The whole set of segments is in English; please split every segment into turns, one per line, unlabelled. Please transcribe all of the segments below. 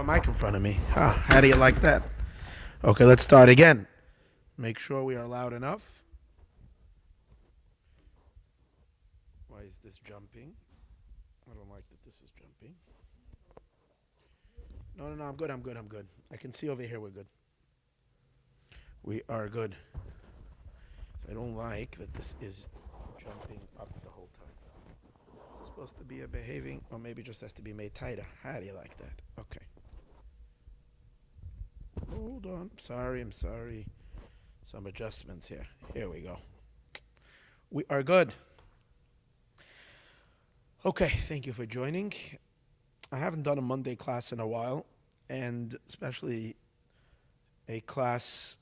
mic in front of me. How do you like that? Okay, let's start again. Make sure we are loud enough. Why is this jumping? I don't like that this is jumping. No, I'm good. I can see over here we're good. We are good. So I don't like that this is jumping up the whole time. It's supposed to be a behaving, or maybe it just has to be made tighter. How do you like that? Okay. Hold on. I'm sorry. Some adjustments here. Here we go. We are good. Okay, thank you for joining. I haven't done a Monday class in a while, and especially a class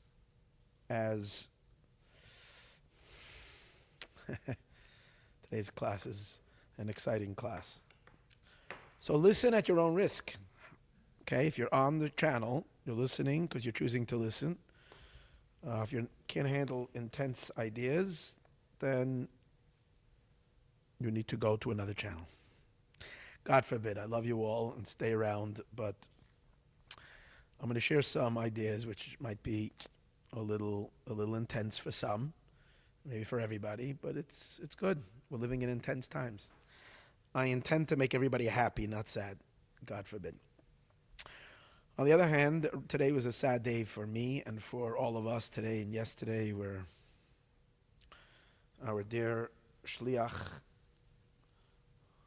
as today's class is an exciting class. So listen at your own risk. Okay, if you're on the channel, you're listening because you're choosing to listen. If you can't handle intense ideas, then you need to go to another channel. God forbid, I love you all and stay around, but I'm going to share some ideas which might be a little intense for some, maybe for everybody, but it's good. We're living in intense times. I intend to make everybody happy, not sad. God forbid. On the other hand, today was a sad day for me and for all of us today and yesterday, where our dear Shliach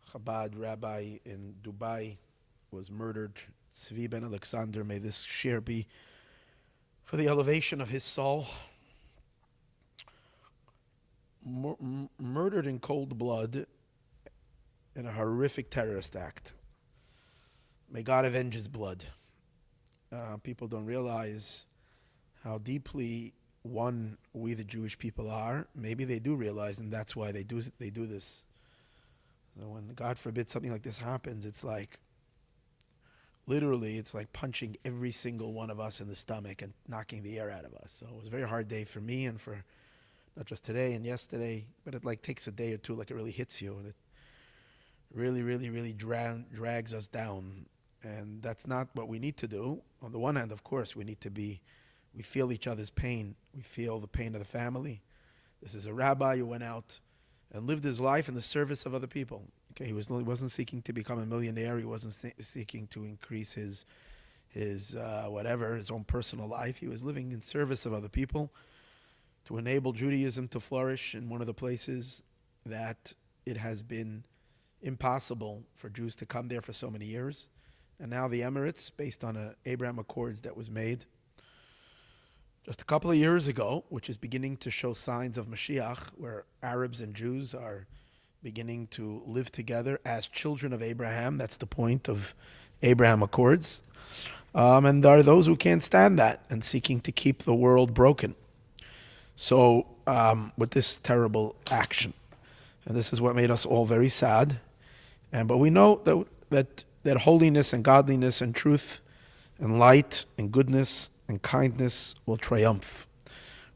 Chabad rabbi in Dubai was murdered. Tzvi ben Alexander, may this share be for the elevation of his soul. Murdered in cold blood in a horrific terrorist act. May God avenge his blood. People don't realize how deeply one we the Jewish people are. Maybe they do realize, and that's why they do this. So when, God forbid, something like this happens, it's like, literally, it's like punching every single one of us in the stomach and knocking the air out of us. So it was a very hard day for me and for not just today and yesterday, but it like takes a day or two, like it really hits you, and it really drags us down. And that's not what we need to do. On the one hand, of course, we feel each other's pain. We feel the pain of the family. This is a rabbi who went out and lived his life in the service of other people. Okay, he wasn't seeking to become a millionaire. He wasn't seeking to increase his own personal life. He was living in service of other people to enable Judaism to flourish in one of the places that it has been impossible for Jews to come there for so many years. And now the Emirates, based on an Abraham Accords that was made just a couple of years ago, which is beginning to show signs of Moshiach, where Arabs and Jews are beginning to live together as children of Abraham. That's the point of Abraham Accords. And there are those who can't stand that and seeking to keep the world broken. So with this terrible action. And this is what made us all very sad. But we know that holiness and godliness and truth and light and goodness and kindness will triumph.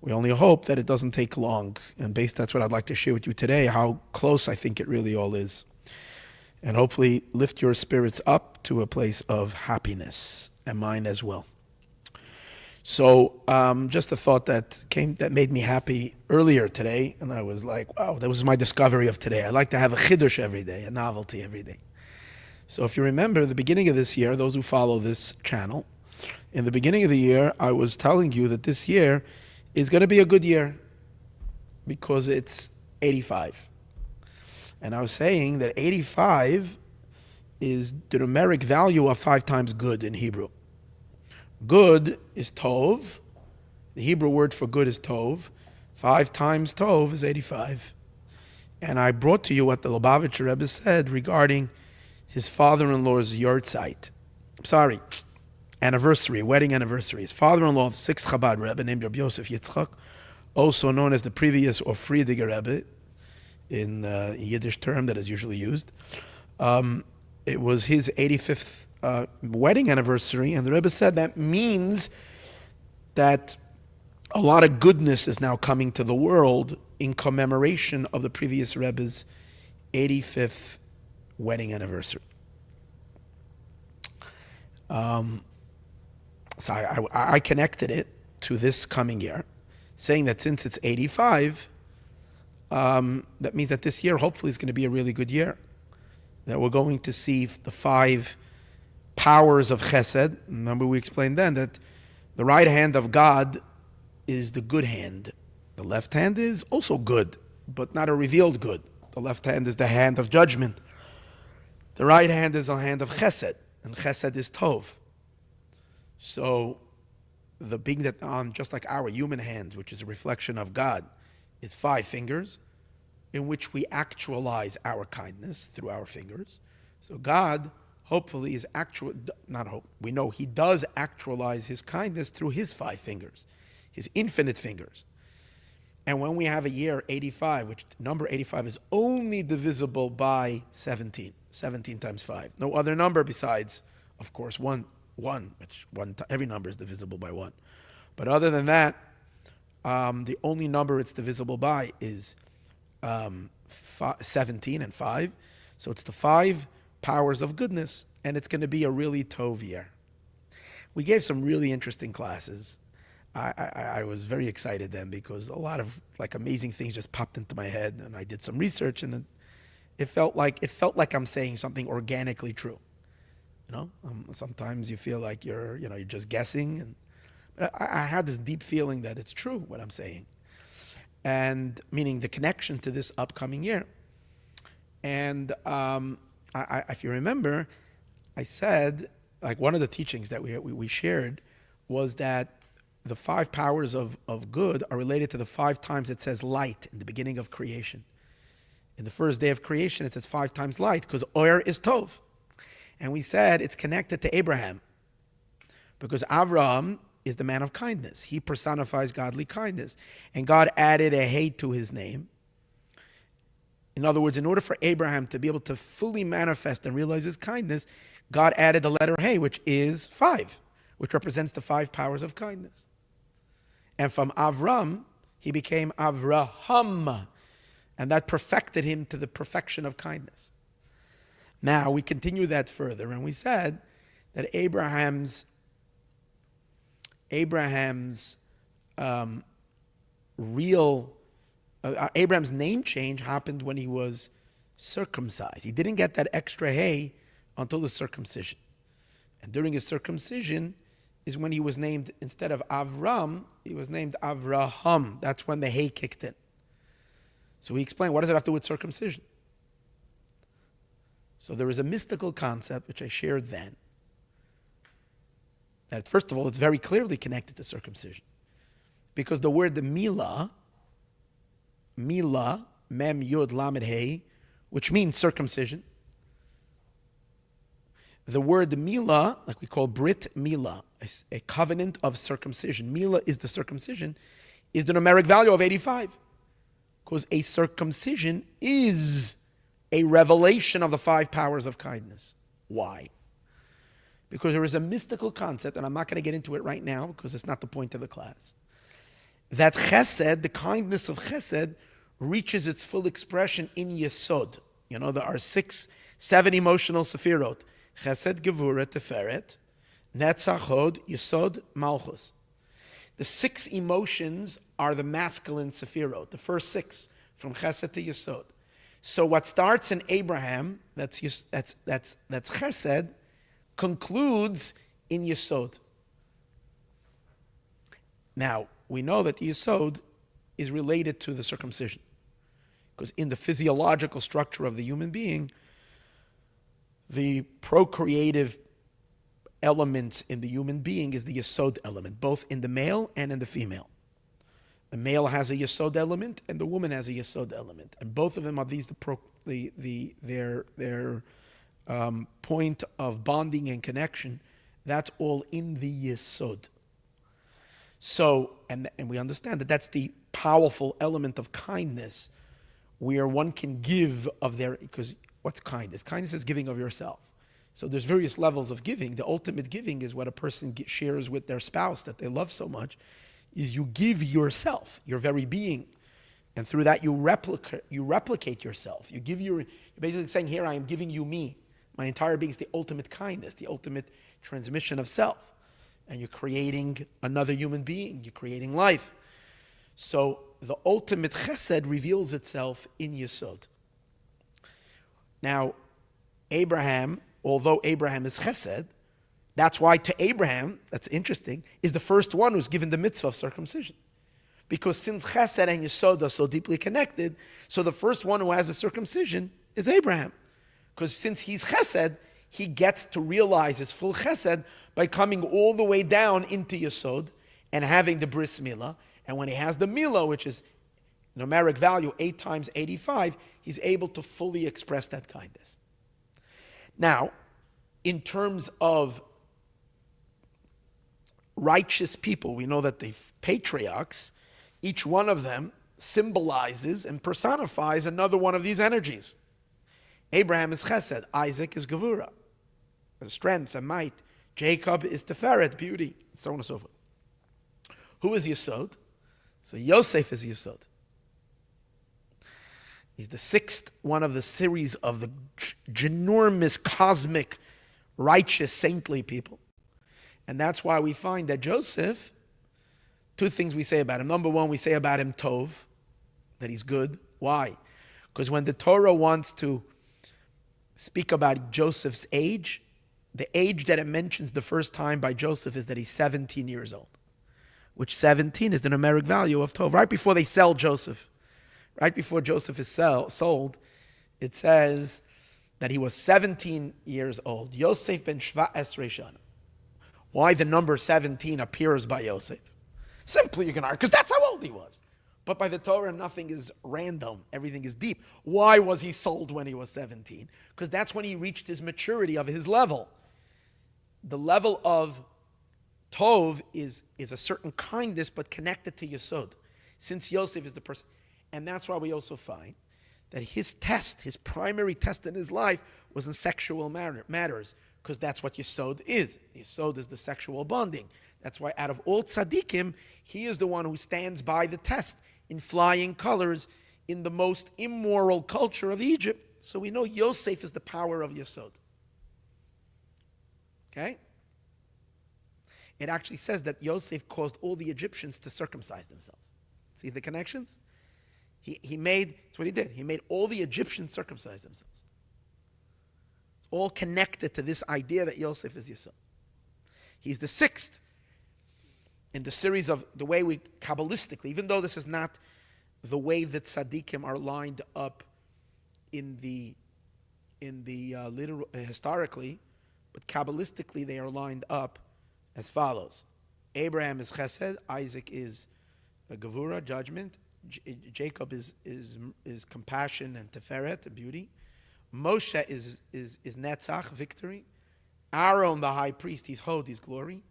We only hope that it doesn't take long. And that's what I'd like to share with you today, how close I think it really all is. And hopefully lift your spirits up to a place of happiness, and mine as well. So just a thought that made me happy earlier today, and I was like, wow, that was my discovery of today. I like to have a chiddush every day, a novelty every day. So if you remember, the beginning of this year, those who follow this channel, in the beginning of the year, I was telling you that this year is going to be a good year because it's 85. And I was saying that 85 is the numeric value of 5 times good in Hebrew. Good is tov. The Hebrew word for good is tov. 5 times tov is 85. And I brought to you what the Lubavitcher Rebbe said regarding his father-in-law's wedding anniversary. His father-in-law, the 6th Chabad Rebbe, named Rabbi Yosef Yitzchak, also known as the previous or Friediger Rebbe, in a Yiddish term that is usually used. It was his 85th wedding anniversary, and the Rebbe said that means that a lot of goodness is now coming to the world in commemoration of the previous Rebbe's 85th wedding anniversary. So I connected it to this coming year, saying that since it's 85, that means that this year hopefully is going to be a really good year. That we're going to see the 5 powers of chesed. Remember we explained then that the right hand of God is the good hand. The left hand is also good, but not a revealed good. The left hand is the hand of judgment. The right hand is a hand of chesed, and chesed is tov. So the being that on, just like our human hands, which is a reflection of God, is 5 fingers, in which we actualize our kindness through our fingers. So God, hopefully, is we know He does actualize His kindness through His 5 fingers, His infinite fingers. And when we have a year 85, which number 85 is only divisible by 17 times 5. No other number besides, of course, 1, which every number is divisible by 1. But other than that, the only number it's divisible by is 17 and 5. So it's the 5 powers of goodness, and it's going to be a really tov year. We gave some really interesting classes. I was very excited then because a lot of amazing things just popped into my head, and I did some research, and it felt like I'm saying something organically true. Sometimes you feel like you're just guessing, but I had this deep feeling that it's true what I'm saying, and meaning the connection to this upcoming year. And if you remember, I said one of the teachings that we shared was that the 5 powers of good are related to the 5 times it says light in the beginning of creation. In the first day of creation, it says 5 times light because Oyer is Tov. And we said it's connected to Abraham because Avraham is the man of kindness. He personifies godly kindness. And God added a hey to his name. In other words, in order for Abraham to be able to fully manifest and realize his kindness, God added the letter hey, which is 5, which represents the 5 powers of kindness. And from Avram, he became Avraham. And that perfected him to the perfection of kindness. Now, we continue that Further, and we said that Abraham's name change happened when he was circumcised. He didn't get that extra hey until the circumcision. And during his circumcision is when he was named, instead of Avram, he was named Avraham. That's when the hey kicked in. So we explained, what does it have to do with circumcision? So there is a mystical concept, which I shared then, that first of all, it's very clearly connected to circumcision. Because the word milah, mem yud lamed hey, which means circumcision. The word milah, like we call Brit Milah, a covenant of circumcision. Milah is the circumcision, is the numeric value of 85. Because a circumcision is a revelation of the 5 powers of kindness. Why? Because there is a mystical concept, and I'm not going to get into it right now because it's not the point of the class, that chesed, the kindness of chesed, reaches its full expression in yesod. There are 7 emotional sefirot. Chesed, Gevurah, Tiferet, Netzach, Hod, Yesod, Malchus. The 6 emotions are the masculine sefirot, the first 6, from Chesed to Yesod. So what starts in Abraham, that's Chesed, concludes in Yesod. Now, we know that Yesod is related to the circumcision, because in the physiological structure of the human being, the procreative elements in the human being is the Yesod element, both in the male and in the female. The male has a Yesod element, and the woman has a Yesod element, and both of them are their point of bonding and connection. That's all in the Yesod. So, and we understand that that's the powerful element of kindness, where one can give of their, because what's kindness? Kindness is giving of yourself. So there's various levels of giving. The ultimate giving is what a person shares with their spouse that they love so much, is you give yourself, your very being. And through that you replicate yourself. You're basically saying, here I am giving you me. My entire being is the ultimate kindness, the ultimate transmission of self. And you're creating another human being. You're creating life. So the ultimate chesed reveals itself in Yesod. Now, Abraham, although Abraham is chesed, that's why to Abraham, that's interesting, is the first one who's given the mitzvah of circumcision. Because since chesed and Yesod are so deeply connected, so the first one who has a circumcision is Abraham. Because since he's chesed, he gets to realize his full chesed by coming all the way down into Yesod and having the bris milah. And when he has the milah, which is numeric value 8 times 85, he's able to fully express that kindness. Now, in terms of righteous people, we know that the patriarchs, each one of them symbolizes and personifies another one of these energies. Abraham is chesed, Isaac is gevura, strength and might. Jacob is teferet, beauty, and so on and so forth. Who is Yesod? So Yosef is Yesod. He's the 6th one of the series of the ginormous, cosmic, righteous, saintly people. And that's why we find that Joseph, 2 things we say about him. Number 1, we say about him tov, that he's good. Why? Because when the Torah wants to speak about Joseph's age, the age that it mentions the first time by Joseph is that he's 17 years old, which 17 is the numeric value of tov. Right before they sell Joseph, right before Joseph is sold, it says that he was 17 years old. Yosef ben Shva Esrei Shana. Why the number 17 appears by Yosef? Simply you can argue, because that's how old he was. But by the Torah, nothing is random. Everything is deep. Why was he sold when he was 17? Because that's when he reached his maturity of his level. The level of Tov is a certain kindness, but connected to Yesod. Since Yosef is the person. And that's why we also find that his test, his primary test in his life, was in sexual matters. Because that's what Yesod is. Yesod is the sexual bonding. That's why out of all tzaddikim, he is the one who stands by the test in flying colors in the most immoral culture of Egypt. So we know Yosef is the power of Yesod. Okay? It actually says that Yosef caused all the Egyptians to circumcise themselves. See the connections? He made, that's what he did. He made all the Egyptians circumcise themselves. It's all connected to this idea that Yosef is Yesod. He's the 6th in the series of the way we Kabbalistically, even though this is not the way that tzaddikim are lined up in the literal historically, but Kabbalistically they are lined up as follows: Abraham is Chesed, Isaac is Gevura, judgment, Jacob is compassion and Teferet, and beauty. Moshe is Netzach, victory. Aaron, the high priest, he's Hod, he's glory.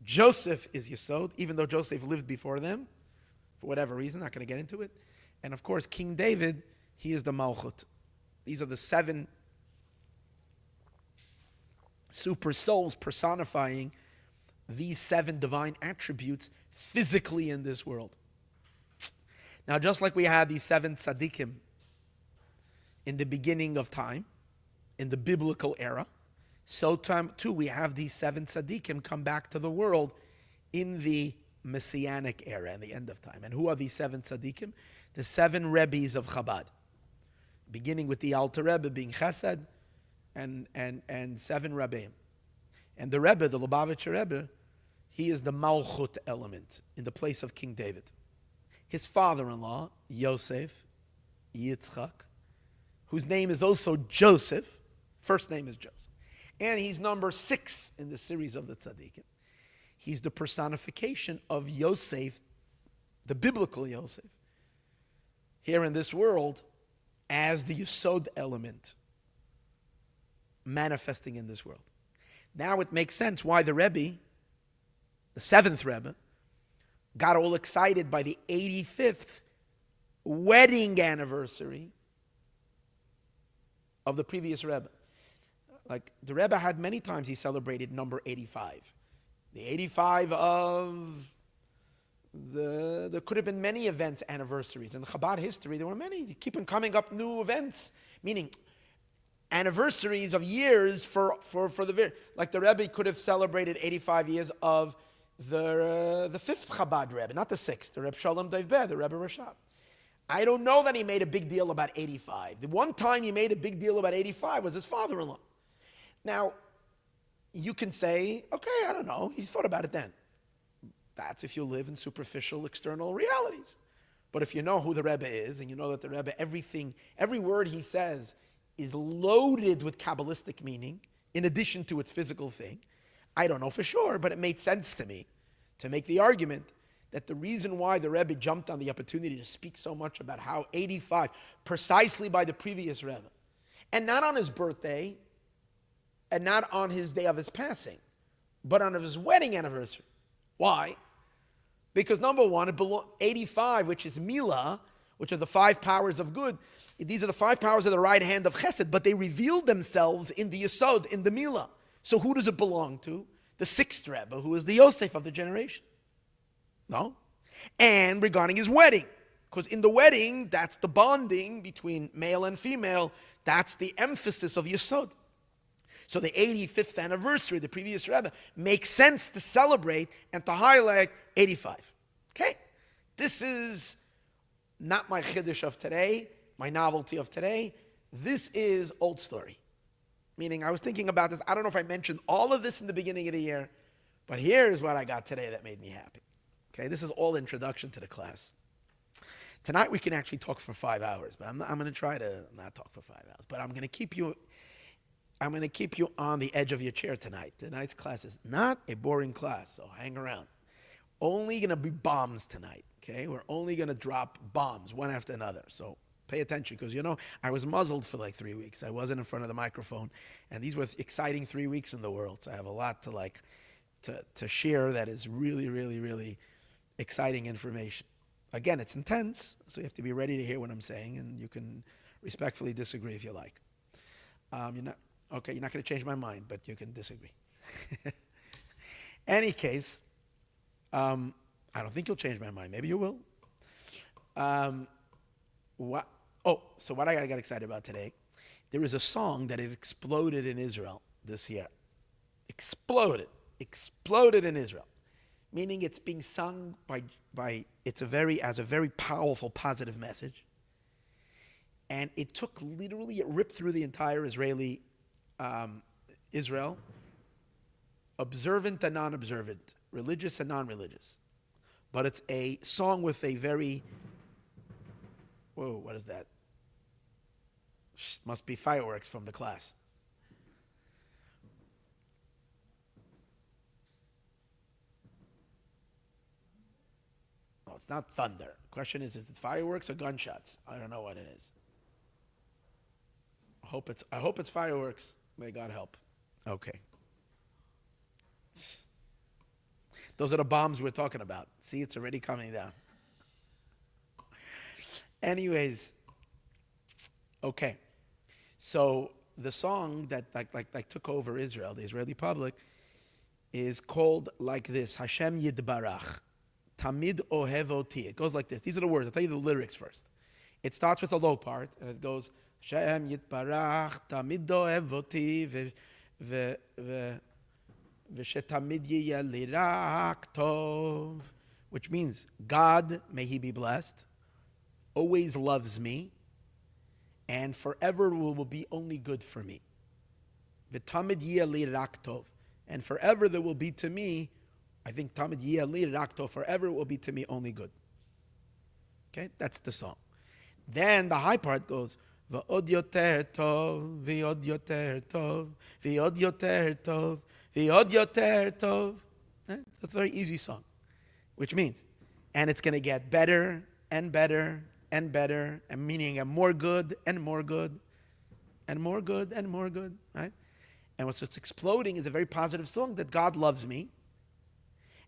Joseph is Yesod, even though Joseph lived before them, for whatever reason, not going to get into it. And of course, King David, he is the Malchut. These are the 7 super souls personifying these 7 divine attributes physically in this world. Now, just like we had these 7 tzaddikim in the beginning of time, in the biblical era, so too we have these 7 tzaddikim come back to the world in the Messianic era, in the end of time. And who are these 7 tzaddikim? The 7 rebbes of Chabad, beginning with the Alter Rebbe being Chesed, and 7 rebbeim. And the Rebbe, the Lubavitcher Rebbe, he is the Malchut element in the place of King David. His father-in-law, Yosef, Yitzchak, whose name is also Joseph, first name is Joseph. And he's number 6 in the series of the tzaddikim. He's the personification of Yosef, the biblical Yosef, here in this world as the Yesod element manifesting in this world. Now it makes sense why the Rebbe, the 7th Rebbe, got all excited by the 85th wedding anniversary of the previous Rebbe. Like the Rebbe had many times he celebrated number 85. The 85 of there could have been many events, anniversaries. In Chabad history, there were many. They keep on coming up new events. Meaning, anniversaries of years for like the Rebbe could have celebrated 85 years of the fifth Chabad Rebbe, not the sixth, the Rebbe Shalom Dov Ber, the Rebbe Rashab. I don't know that he made a big deal about 85. The one time he made a big deal about 85 was his father-in-law. Now, you can say, okay, I don't know, he thought about it then. That's if you live in superficial external realities. But if you know who the Rebbe is, and you know that the Rebbe, every word he says is loaded with Kabbalistic meaning, in addition to its physical thing, I don't know for sure, but it made sense to me to make the argument that the reason why the Rebbe jumped on the opportunity to speak so much about how 85, precisely by the previous Rebbe, and not on his birthday, and not on his day of his passing, but on his wedding anniversary. Why? Because number one, 85, which is Milah, which are the 5 powers of good, these are the 5 powers of the right hand of Chesed, but they revealed themselves in the Yesod, in the Milah. So who does it belong to? The 6th Rebbe, who is the Yosef of the generation. No? And regarding his wedding, because in the wedding, that's the bonding between male and female, that's the emphasis of Yesod. So the 85th anniversary, the previous Rebbe, makes sense to celebrate and to highlight 85. Okay? This is not my chiddush of today, my novelty of today. This is old story. Meaning, I was thinking about this. I don't know if I mentioned all of this in the beginning of the year, but here's what I got today that made me happy. Okay, this is all introduction to the class. Tonight we can actually talk for 5 hours, but I'm going to try to not talk for 5 hours. But I'm going to keep you on the edge of your chair tonight. Tonight's class is not a boring class, so hang around. Only going to be bombs tonight. Okay, we're only going to drop bombs one after another. So pay attention, because I was muzzled for like 3 weeks. I wasn't in front of the microphone, and these were exciting 3 weeks in the world. So I have a lot to share that is really, really, really exciting information. Again, it's intense, so you have to be ready to hear what I'm saying, and you can respectfully disagree if you like. You're not going to change my mind, but you can disagree. Any case, I don't think you'll change my mind. Maybe you will. So what I got excited about today, there is a song that it exploded in Israel this year. Exploded in Israel. Meaning it's being sung has a very powerful, positive message. And it ripped through the entire Israeli, Israel, observant and non-observant, religious and non-religious. But it's a song with a very, whoa, what is that? Must be fireworks from the class. No, it's not thunder. Question is it fireworks or gunshots? I don't know what it is. I hope it's fireworks. May God help. Okay. Those are the bombs we're talking about. See, it's already coming down. Anyways, okay. So the song that like took over Israel, the Israeli public, is called like this: Hashem Yidbarach, Tamid Ohev Oti. It goes like this. These are the words. I'll tell you the lyrics first. It starts with the low part, and it goes Hashem Yidbarach, Tamid Ohev Oti, V'shetamid yiyeh li rak tov, which means God, may He be blessed, always loves me, and forever will be only good for me. V'tamid yiyeh li rak tov, and forever there will be to me, I think tamid yiyeh li rak tov, forever will be to me only good. Okay, that's the song. Then the high part goes v'od yoter tov, v'od yoter tov, v'od yoter tov, v'od yoter tov. It's a very easy song, which means, and it's going to get better and better and better, and meaning and more good and more good and more good and more good, right? And what's just exploding is a very positive song that God loves me,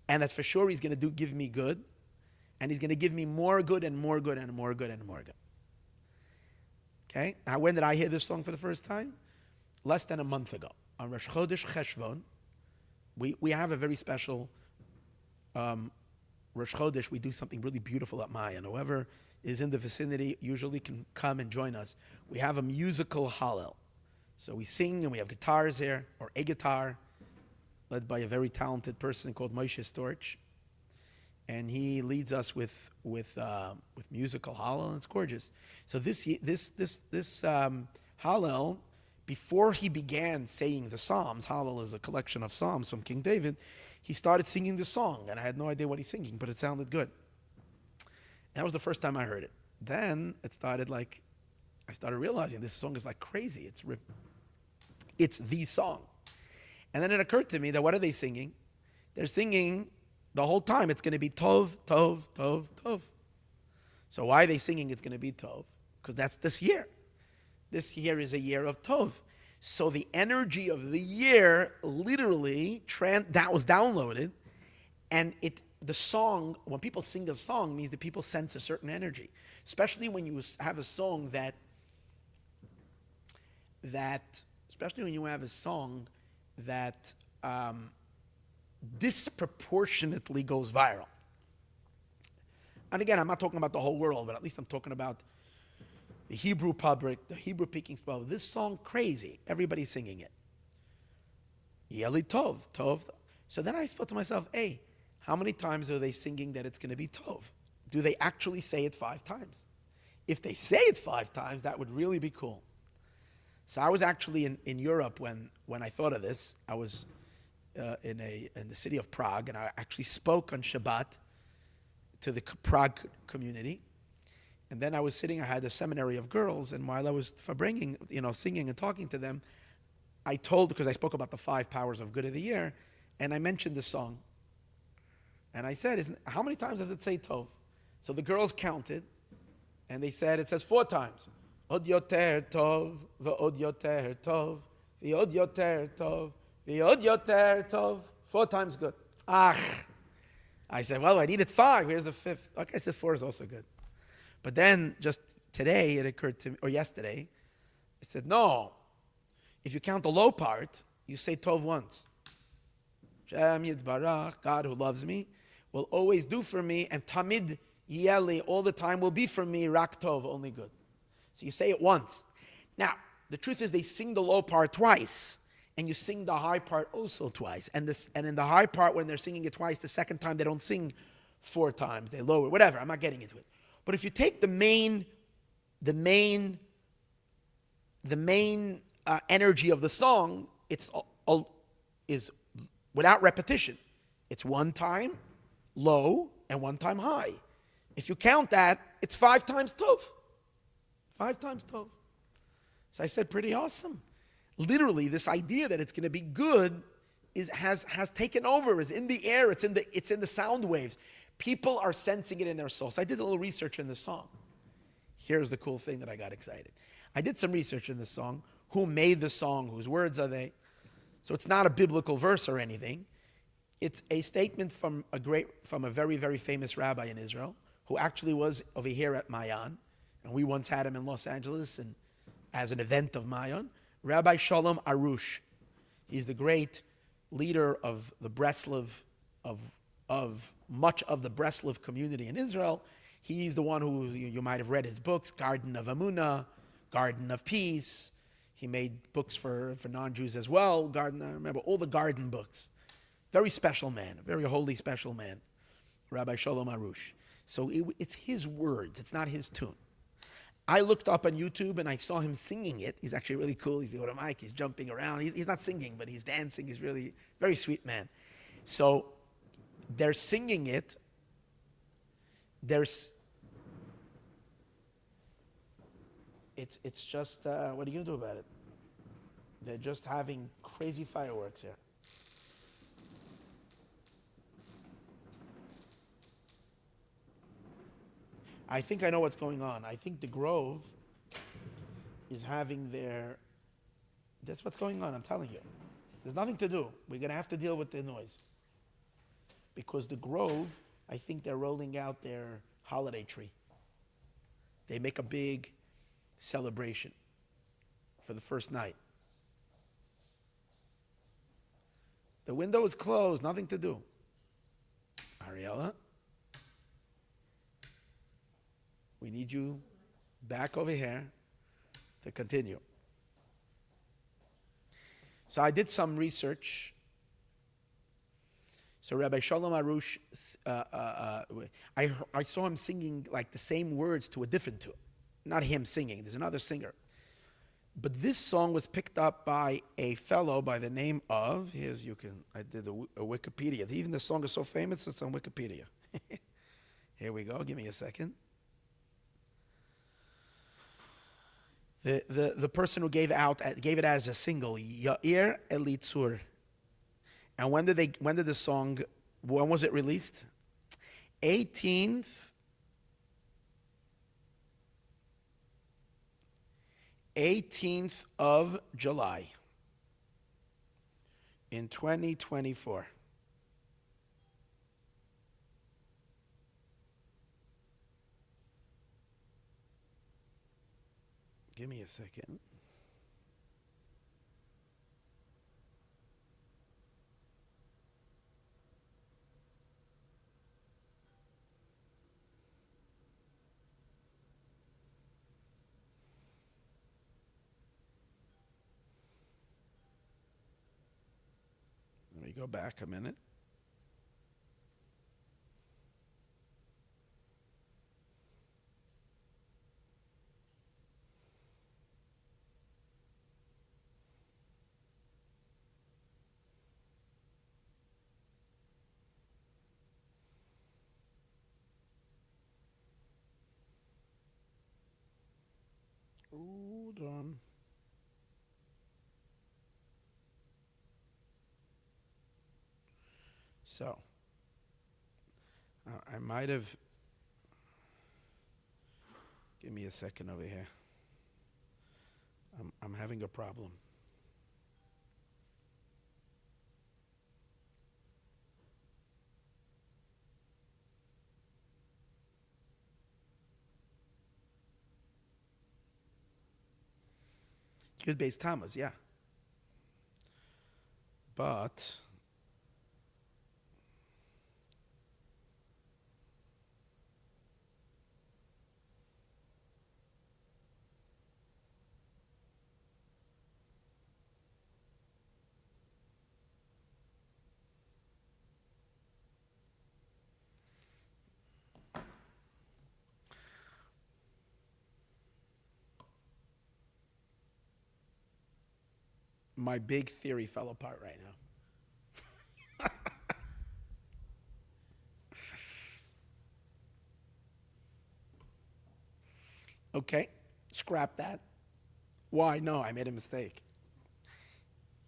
and that for sure He's going to give me good, and He's going to give me more good and more good and more good and more good. Okay? Now, when did I hear this song for the first time? Less than a month ago. On Rosh Chodesh Cheshvan, we have a very special Rosh Chodesh. We do something really beautiful at Maya. Whoever is in the vicinity usually can come and join us. We have a musical Hallel. So we sing and we have guitars here, or a guitar, led by a very talented person called Moshiach. And he leads us with musical Hallel, and it's gorgeous. So this Hallel, before he began saying the Psalms, Hallel is a collection of Psalms from King David, he started singing the song, and I had no idea what he's singing, but it sounded good. And that was the first time I heard it. Then it started I started realizing this song is like crazy. It's the song. And then it occurred to me that what are they singing? They're singing the whole time. It's going to be Tov, Tov, Tov, Tov. So why are they singing it's going to be Tov? Because that's this year. This year is a year of Tov. So the energy of the year literally that was downloaded, and the song, when people sing a song, means that people sense a certain energy. Especially when you have a song that disproportionately goes viral. And again, I'm not talking about the whole world, but at least I'm talking about the Hebrew public, the Hebrew speaking public. This song, crazy. Everybody's singing it. Yeli Tov, Tov. So then I thought to myself, hey, how many times are they singing that it's going to be Tov? Do they actually say it 5 times? If they say it 5 times, that would really be cool. So I was actually in Europe when I thought of this. I was in the city of Prague, and I actually spoke on Shabbat to the Prague community. And then I was sitting, I had a seminary of girls, and while I was singing and talking to them, I told, because I spoke about the 5 powers of good of the year, and I mentioned this song. And I said, how many times does it say Tov? So the girls counted, and they said, it says 4 times. Od yoter tov, ve'od yoter tov, ve'od yoter tov, ve'od yoter tov. 4 times good. I said, well, I needed 5. Here's the 5th. Okay, I said 4 is also good. But then just today it occurred to me, or yesterday, I said, no. If you count the low part, you say Tov once. Shem Yitbarach, God who loves me, will always do for me, and Tamid Yeli, all the time will be for me, Rak Tov, only good. So you say it once. Now, the truth is they sing the low part twice, and you sing the high part also twice. And in the high part, when they're singing it twice, the second time they don't sing 4 times, they lower, whatever, I'm not getting into it. But if you take the main energy of the song, is without repetition. It's 1 time low and 1 time high. If you count that, it's 5 times Tov. 5 times Tov. So I said, pretty awesome. Literally, this idea that it's going to be good has taken over, is in the air, it's in the sound waves. People are sensing it in their souls. So I did a little research in the song. Here's the cool thing that I got excited. I did some research in the song. Who made the song? Whose words are they? So it's not a biblical verse or anything. It's a statement from a very, very famous rabbi in Israel, who actually was over here at Mayan, and we once had him in Los Angeles and as an event of Mayan. Rabbi Shalom Arush. He's the great leader of the Breslov, of much of the Breslov community in Israel. He's the one who, you might have read his books, Garden of Amunah, Garden of Peace. He made books for non-Jews as well. I remember all the garden books. Very special man, a very holy, special man, Rabbi Shalom Arush. So it's his words, it's not his tune. I looked up on YouTube and I saw him singing it. He's actually really cool. He's got a mic, he's jumping around. He's not singing, but he's dancing. He's really very sweet man. So they're singing it. It's just, what are you going to do about it? They're just having crazy fireworks here. I think I know what's going on. I think the Grove is having that's what's going on, I'm telling you. There's nothing to do. We're going to have to deal with the noise. Because the Grove, I think they're rolling out their holiday tree. They make a big celebration for the first night. The window is closed, nothing to do. Ariella? We need you back over here to continue. So I did some research. So Rabbi Shalom Arush, I saw him singing like the same words to a different tune. Not him singing, there's another singer. But this song was picked up by a fellow by the name of, I did a Wikipedia. Even the song is so famous, it's on Wikipedia. Here we go, give me a second. The person who gave it as a single, Yair Elitzur. And when was it released? 18th of July in 2024. Give me a second. Let me go back a minute. Hold on. So, I might have. Give me a second over here. I'm having a problem. Yud Beis Tammuz, yeah. But my big theory fell apart right now. Okay, scrap that. Why? No, I made a mistake.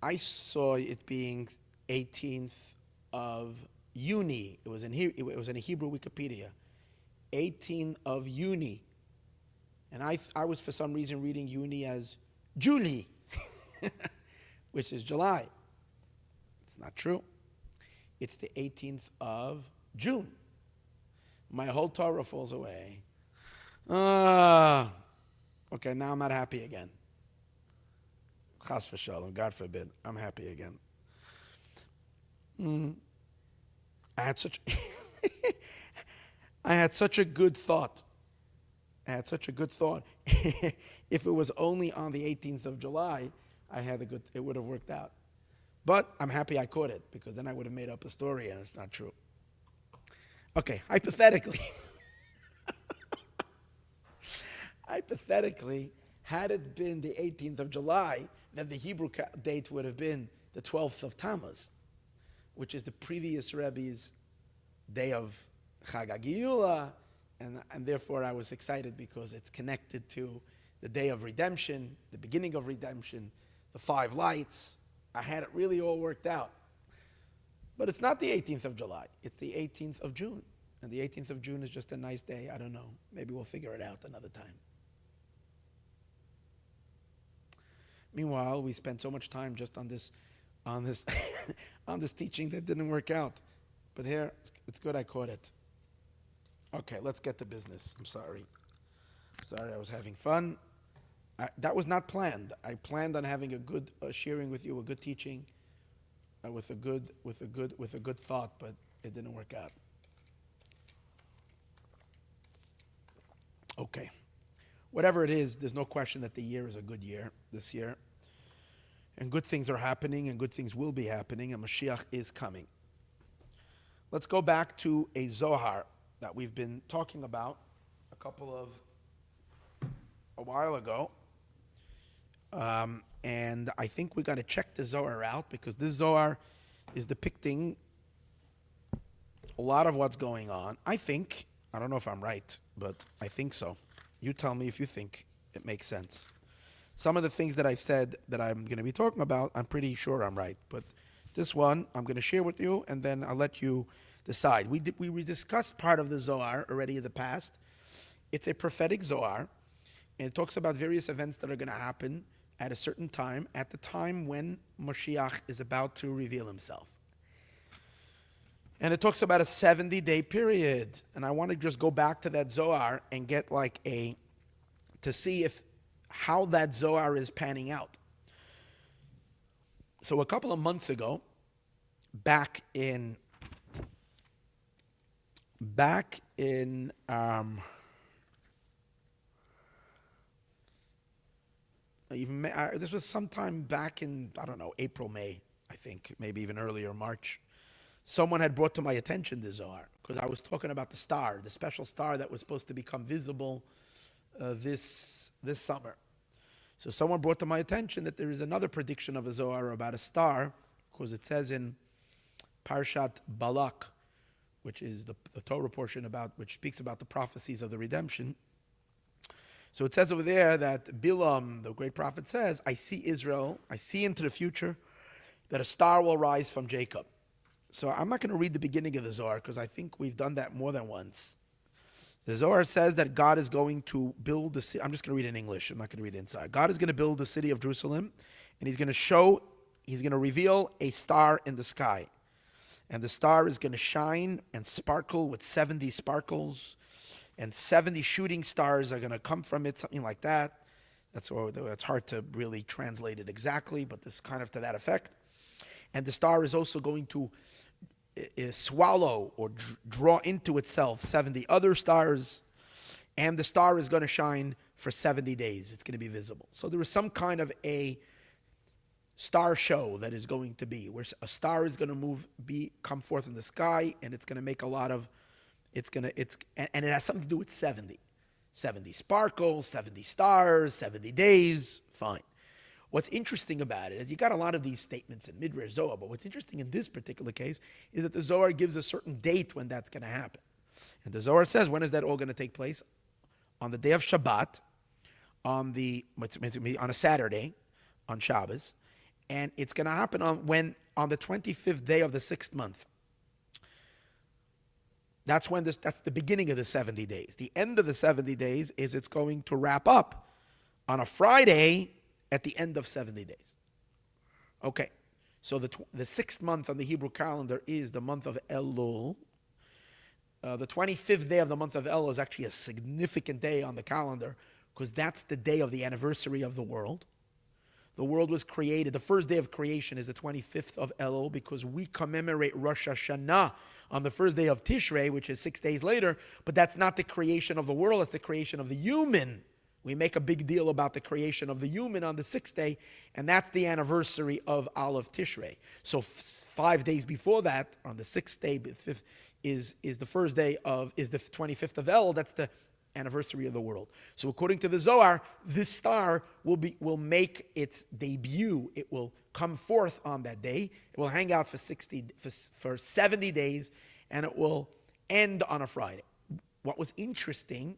I saw it being 18th of Juni. It was in a Hebrew Wikipedia. 18th of Juni. And I was for some reason reading Juni as Julie, which is July. It's not true. It's the 18th of June. My whole Torah falls away. Okay, now I'm not happy again. Chas v'shalom, God forbid. I'm happy again. I had such a good thought. If it was only on the 18th of July, it would have worked out. But I'm happy I caught it, because then I would have made up a story and it's not true. Okay, hypothetically, had it been the 18th of July, then the Hebrew date would have been the 12th of Tammuz, which is the previous Rebbe's day of Chag HaGeula, and therefore I was excited because it's connected to the day of redemption, the beginning of redemption, the 5 lights. I had it really all worked out. But it's not the 18th of July, it's the 18th of June. And the 18th of June is just a nice day, I don't know. Maybe we'll figure it out another time. Meanwhile, we spent so much time just on this on this teaching that didn't work out. But here, it's good I caught it. Okay, let's get to business. I'm sorry, I was having fun. That was not planned. I planned on having a good sharing with you, a good teaching, with a good thought, but it didn't work out. Okay. Whatever it is, there's no question that the year is a good year this year. and good things are happening, and good things will be happening, and Moshiach is coming. Let's go back to a Zohar that we've been talking about a while ago. And I think we're going to check the Zohar out, because this Zohar is depicting a lot of what's going on. I don't know if I'm right, but I think so. You tell me if you think it makes sense. Some of the things that I said that I'm going to be talking about, I'm pretty sure I'm right. But this one, I'm going to share with you, and then I'll let you decide. We discussed part of the Zohar already in the past. It's a prophetic Zohar, and it talks about various events that are going to happen at a certain time, at the time when Moshiach is about to reveal himself. And it talks about a 70-day period. And I want to just go back to that Zohar and get to see how that Zohar is panning out. So a couple of months ago, back in this was sometime back in, I don't know, April, May, I think, maybe even earlier, March. Someone had brought to my attention the Zohar, because I was talking about the star, the special star that was supposed to become visible this summer. So someone brought to my attention that there is another prediction of a Zohar about a star, because it says in Parshat Balak, which is the Torah portion which speaks about the prophecies of the redemption. So it says over there that Bilam, the great prophet, says, I see Israel, I see into the future that a star will rise from Jacob. So I'm not going to read the beginning of the Zohar, because I think we've done that more than once. The Zohar says that God is going to build the city. I'm just going to read in English. I'm not going to read it inside. God is going to build the city of Jerusalem, and he's going to reveal a star in the sky. And the star is going to shine and sparkle with 70 sparkles, and 70 shooting stars are going to come from it, something like that. That's hard to really translate it exactly, but this kind of to that effect. And the star is also going to swallow or draw into itself 70 other stars, and the star is going to shine for 70 days. It's going to be visible. So there is some kind of a star show that is going to be, where a star is going to come forth in the sky, and it's going to make a lot of, and it has something to do with 70 sparkles, 70 stars, 70 days. Fine. What's interesting about it is you got a lot of these statements in Midrash Zohar, but what's interesting in this particular case is that the Zohar gives a certain date when that's going to happen. And the Zohar says, when is that all going to take place? On the day of Shabbat, on a Saturday, on Shabbos, and it's going to happen on the 25th day of the 6th month. That's the beginning of the 70 days. The end of the 70 days is it's going to wrap up on a Friday at the end of 70 days. Okay, so the 6th month on the Hebrew calendar is the month of Elul. The 25th day of the month of Elul is actually a significant day on the calendar, because that's the day of the anniversary of the world. The world was created. The first day of creation is the 25th of Elul, because we commemorate Rosh Hashanah on the first day of Tishrei, which is 6 days later, but that's not the creation of the world, it's the creation of the human. We make a big deal about the creation of the human on the 6th day, and that's the anniversary of Aleph Tishrei. So 5 days before that, on the 6th day, is the 25th of El. That's the anniversary of the world. So according to the Zohar, this star will make its debut. It will come forth on that day. It will hang out for 70 days, and it will end on a Friday. What was interesting,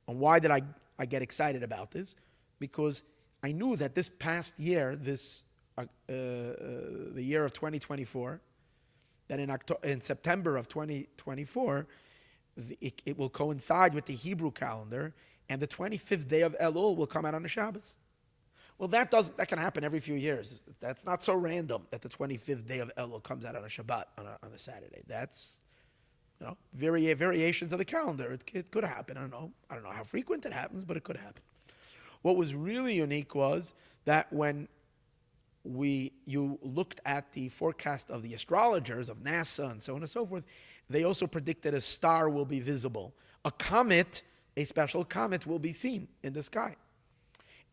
and why did I get excited about this? Because I knew that this past year, the year of 2024, that in September of 2024, it will coincide with the Hebrew calendar, and the 25th day of Elul will come out on a Shabbos. Well, that can happen every few years. That's not so random that the 25th day of Elul comes out on a Shabbat, on a Saturday. That's variations of the calendar. It could happen. I don't know how frequent it happens, but it could happen. What was really unique was that when you looked at the forecast of the astrologers, of NASA and so on and so forth, they also predicted a star will be visible. A special comet will be seen in the sky.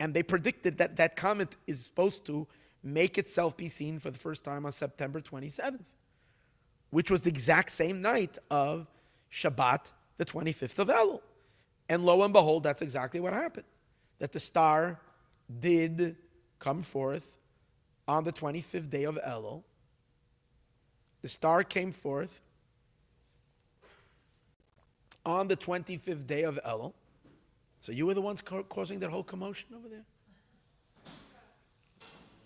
And they predicted that comet is supposed to make itself be seen for the first time on September 27th, which was the exact same night of Shabbat, the 25th of Elul. And lo and behold, that's exactly what happened. That the star did come forth on the 25th day of Elul. The star came forth on the 25th day of Elul. So you were the ones causing that whole commotion over there?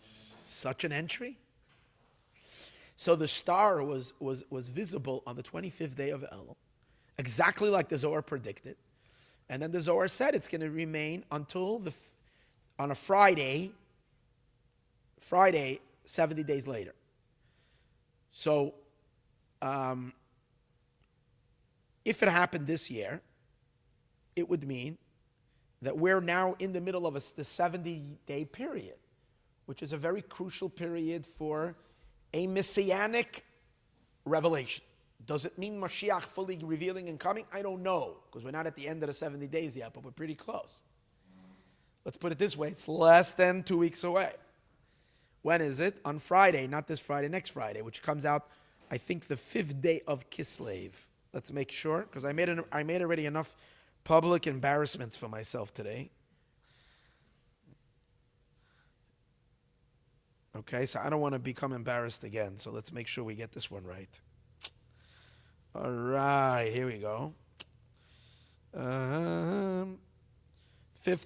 Such an entry. So the star was visible on the 25th day of Elul, exactly like the Zohar predicted. And then the Zohar said it's going to remain until on a Friday, 70 days later. So if it happened this year, it would mean that we're now in the middle of the 70-day period, which is a very crucial period for a Messianic revelation. Does it mean Moshiach fully revealing and coming? I don't know, because we're not at the end of the 70 days yet, but we're pretty close. Let's put it this way, it's less than 2 weeks away. When is it? On Friday, not this Friday, next Friday, which comes out, I think, the 5th day of Kislev. Let's make sure, because I made already enough public embarrassments for myself today. Okay, so I don't want to become embarrassed again, so let's make sure we get this one right. All right, here we go. 5th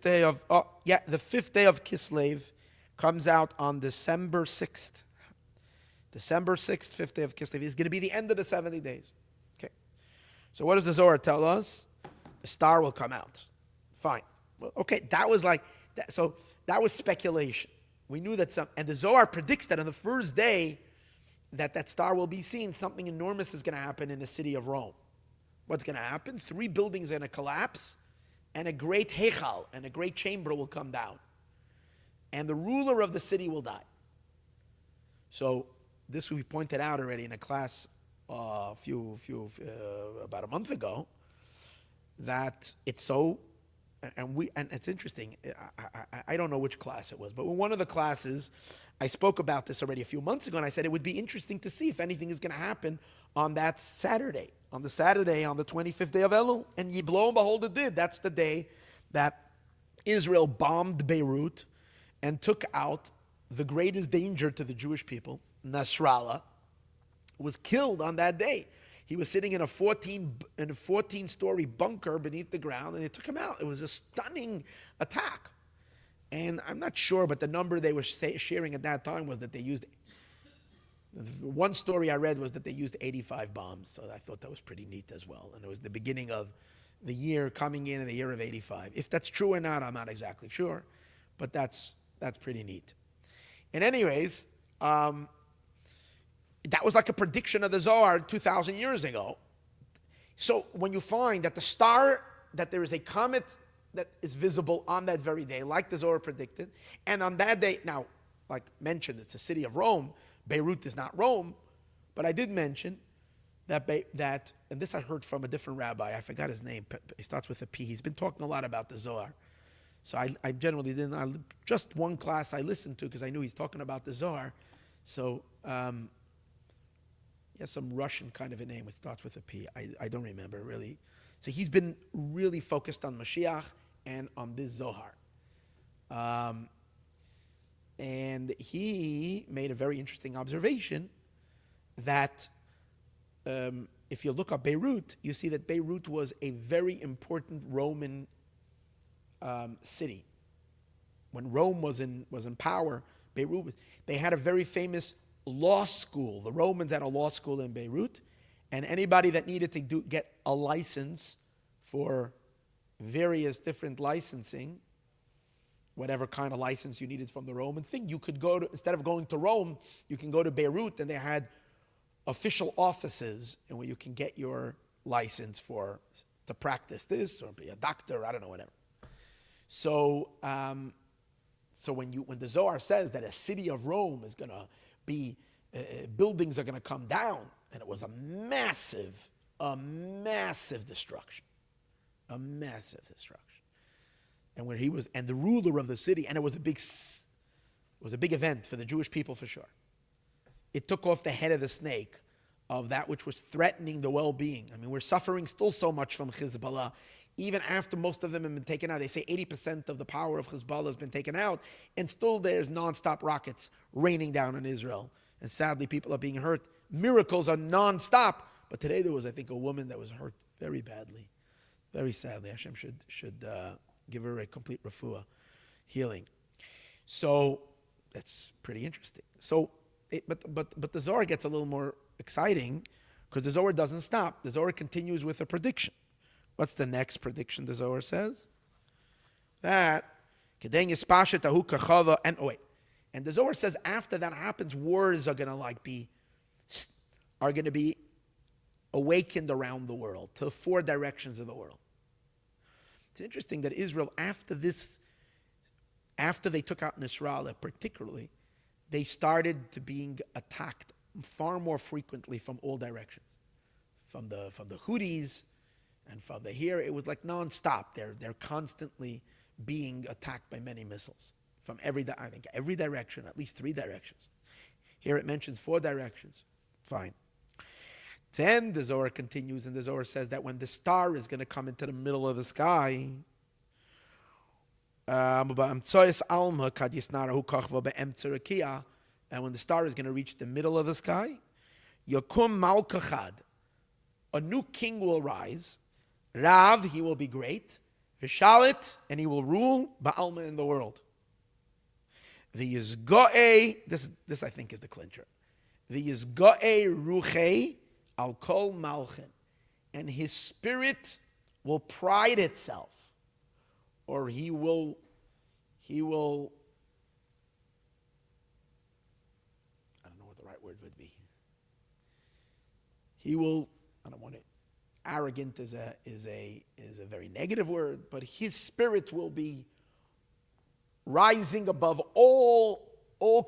day of, the 5th day of Kislev comes out on December 6th. December 6th, 5th day of Kislev, is going to be the end of the 70 days. Okay, so what does the Zohar tell us? The star will come out. Fine. Well, okay, that was like, so that was speculation. We knew that and the Zohar predicts that on the first day that star will be seen, something enormous is going to happen in the city of Rome. What's going to happen? 3 buildings are going to collapse, and a great heichal, and a great chamber will come down. And the ruler of the city will die. So this we pointed out already in a class about a month ago, that it's so, and it's interesting. I don't know which class it was, but in one of the classes, I spoke about this already a few months ago, and I said it would be interesting to see if anything is going to happen on that Saturday, on the 25th day of Elul. And lo and behold, it did. That's the day that Israel bombed Beirut and took out the greatest danger to the Jewish people. Nasrallah was killed on that day. He was sitting in a 14-story bunker beneath the ground, and they took him out. It was a stunning attack. And I'm not sure, but the number they were sharing at that time was that they used, one story I read was that they used 85 bombs. So I thought that was pretty neat as well. And it was the beginning of the year coming in the year of 85. If that's true or not, I'm not exactly sure. But that's pretty neat. And anyways, that was like a prediction of the Zohar 2,000 years ago. So when you find that the star, that there is a comet that is visible on that very day, like the Zohar predicted, and on that day, now, like mentioned, it's a city of Rome. Beirut is not Rome, but I did mention that, and this I heard from a different rabbi, I forgot his name, he starts with a P. He's been talking a lot about the Zohar. So I generally didn't, just one class I listened to because I knew he's talking about the Zohar. So, he has some Russian kind of a name which starts with a P. I don't remember really. So he's been really focused on Moshiach and on this Zohar. And he made a very interesting observation that if you look at Beirut, you see that Beirut was a very important Roman city. When Rome was in power, Beirut, they had a very famous law school. The Romans had a law school in Beirut, and anybody that needed to get a license for various different licensing, whatever kind of license you needed from the Roman thing, you could go to, instead of going to Rome, you can go to Beirut, and they had official offices and where you can get your license to practice this or be a doctor, I don't know, whatever. So, when the Zohar says that a city of Rome is going to be, buildings are going to come down, and it was a massive destruction, and when he was, and the ruler of the city, and it was a big, It was a big event for the Jewish people for sure. It took off the head of the snake of that which was threatening the well-being. I mean, we're suffering still so much from Hezbollah, even after most of them have been taken out. They say 80% of the power of Hezbollah has been taken out, and still there's non-stop rockets raining down on Israel. And sadly, people are being hurt. Miracles are non-stop. But today there was, I think, a woman that was hurt very badly. Very sadly. Hashem should give her a complete refuah, healing. So that's pretty interesting. So, but the Zohar gets a little more exciting because the Zohar doesn't stop. The Zohar continues with a prediction. What's the next prediction the Zohar says? That and the Zohar says after that happens, wars are gonna be awakened around the world to 4 directions of the world. It's interesting that Israel, after they took out Nasrallah particularly, they started to being attacked far more frequently from all directions. From the Houthis and from here, it was like nonstop. They're constantly being attacked by many missiles from every direction, at least 3 directions. Here it mentions 4 directions. Fine. Then the Zohar continues, and the Zohar says that when the star is going to come into the middle of the sky, and when the star is going to reach the middle of the sky, Yakum Malkachad, a new king will rise. Rav, he will be great. Vishalit, and he will rule Ba'alma in the world. The Yizgo'e, this I think is the clincher. The Yizgo'e Ruchei Al Kol Malchin, and his spirit will pride itself, or he will. I don't know what the right word would be. He will. I don't want it. Arrogant is a very negative word, but his spirit will be rising above all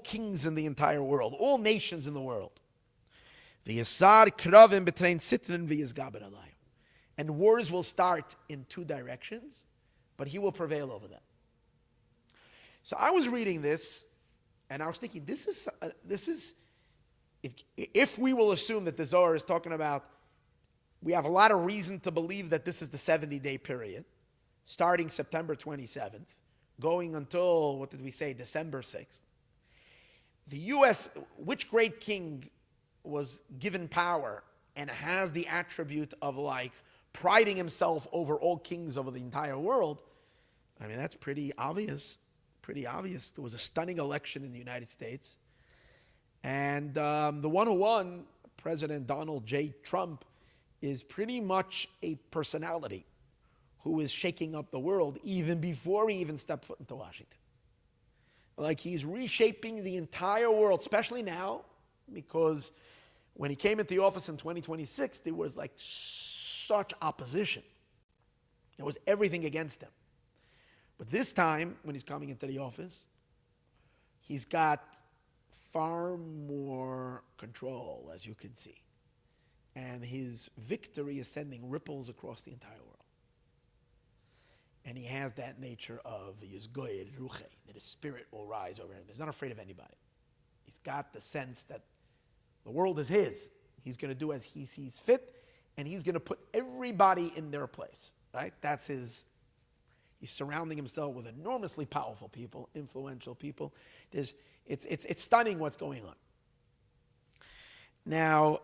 kings in the entire world, all nations in the world. The Yasar Kravim between Sitrin v'Yizgaber Alayim. And wars will start in 2 directions, but he will prevail over them. So I was reading this, and I was thinking, this is if we will assume that the Zohar is talking about, we have a lot of reason to believe that this is the 70-day period, starting September 27th, going until, what did we say, December 6th. The U.S., which great king was given power and has the attribute of priding himself over all kings over the entire world? I mean, that's pretty obvious. Pretty obvious. There was a stunning election in the United States. And the one who won, President Donald J. Trump, is pretty much a personality who is shaking up the world even before he even stepped foot into Washington. He's reshaping the entire world, especially now, because when he came into the office in 2026, there was such opposition. There was everything against him. But this time, when he's coming into the office, he's got far more control, as you can see. And his victory is sending ripples across the entire world. And he has that nature of Yizgoyed Ruche, that his spirit will rise over him. He's not afraid of anybody. He's got the sense that the world is his. He's going to do as he sees fit, and he's going to put everybody in their place, right? That's his. He's surrounding himself with enormously powerful people, influential people. It's stunning what's going on. Now,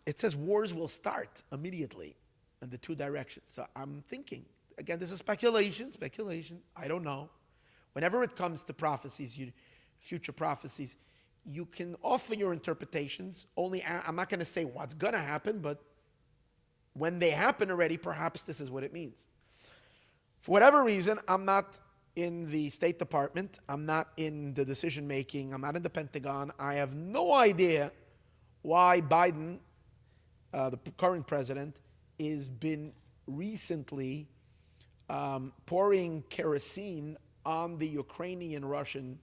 it says wars will start immediately in the 2 directions. So I'm thinking, again, this is speculation. I don't know. Whenever it comes to prophecies, future prophecies, you can offer your interpretations. I'm not going to say what's going to happen, but when they happen already, perhaps this is what it means. For whatever reason, I'm not in the State Department. I'm not in the decision making. I'm not in the Pentagon. I have no idea why Biden, the current president, has been recently pouring kerosene on the Ukrainian-Russian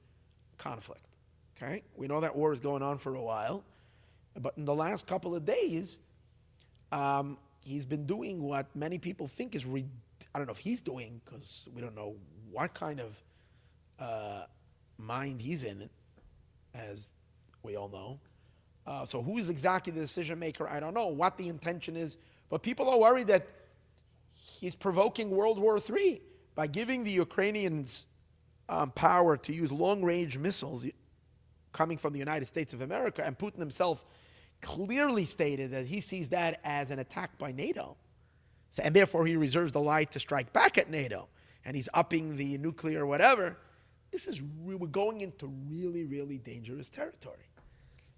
conflict. Okay, we know that war is going on for a while, but in the last couple of days, he's been doing what many people think is I don't know if he's doing, because we don't know what kind of mind he's in, as we all know. So who's exactly the decision maker? I don't know what the intention is, but people are worried that he's provoking World War III by giving the Ukrainians power to use long-range missiles coming from the United States of America, and Putin himself clearly stated that he sees that as an attack by NATO. So, and therefore he reserves the right to strike back at NATO, and he's upping the nuclear whatever. We're going into really, really dangerous territory.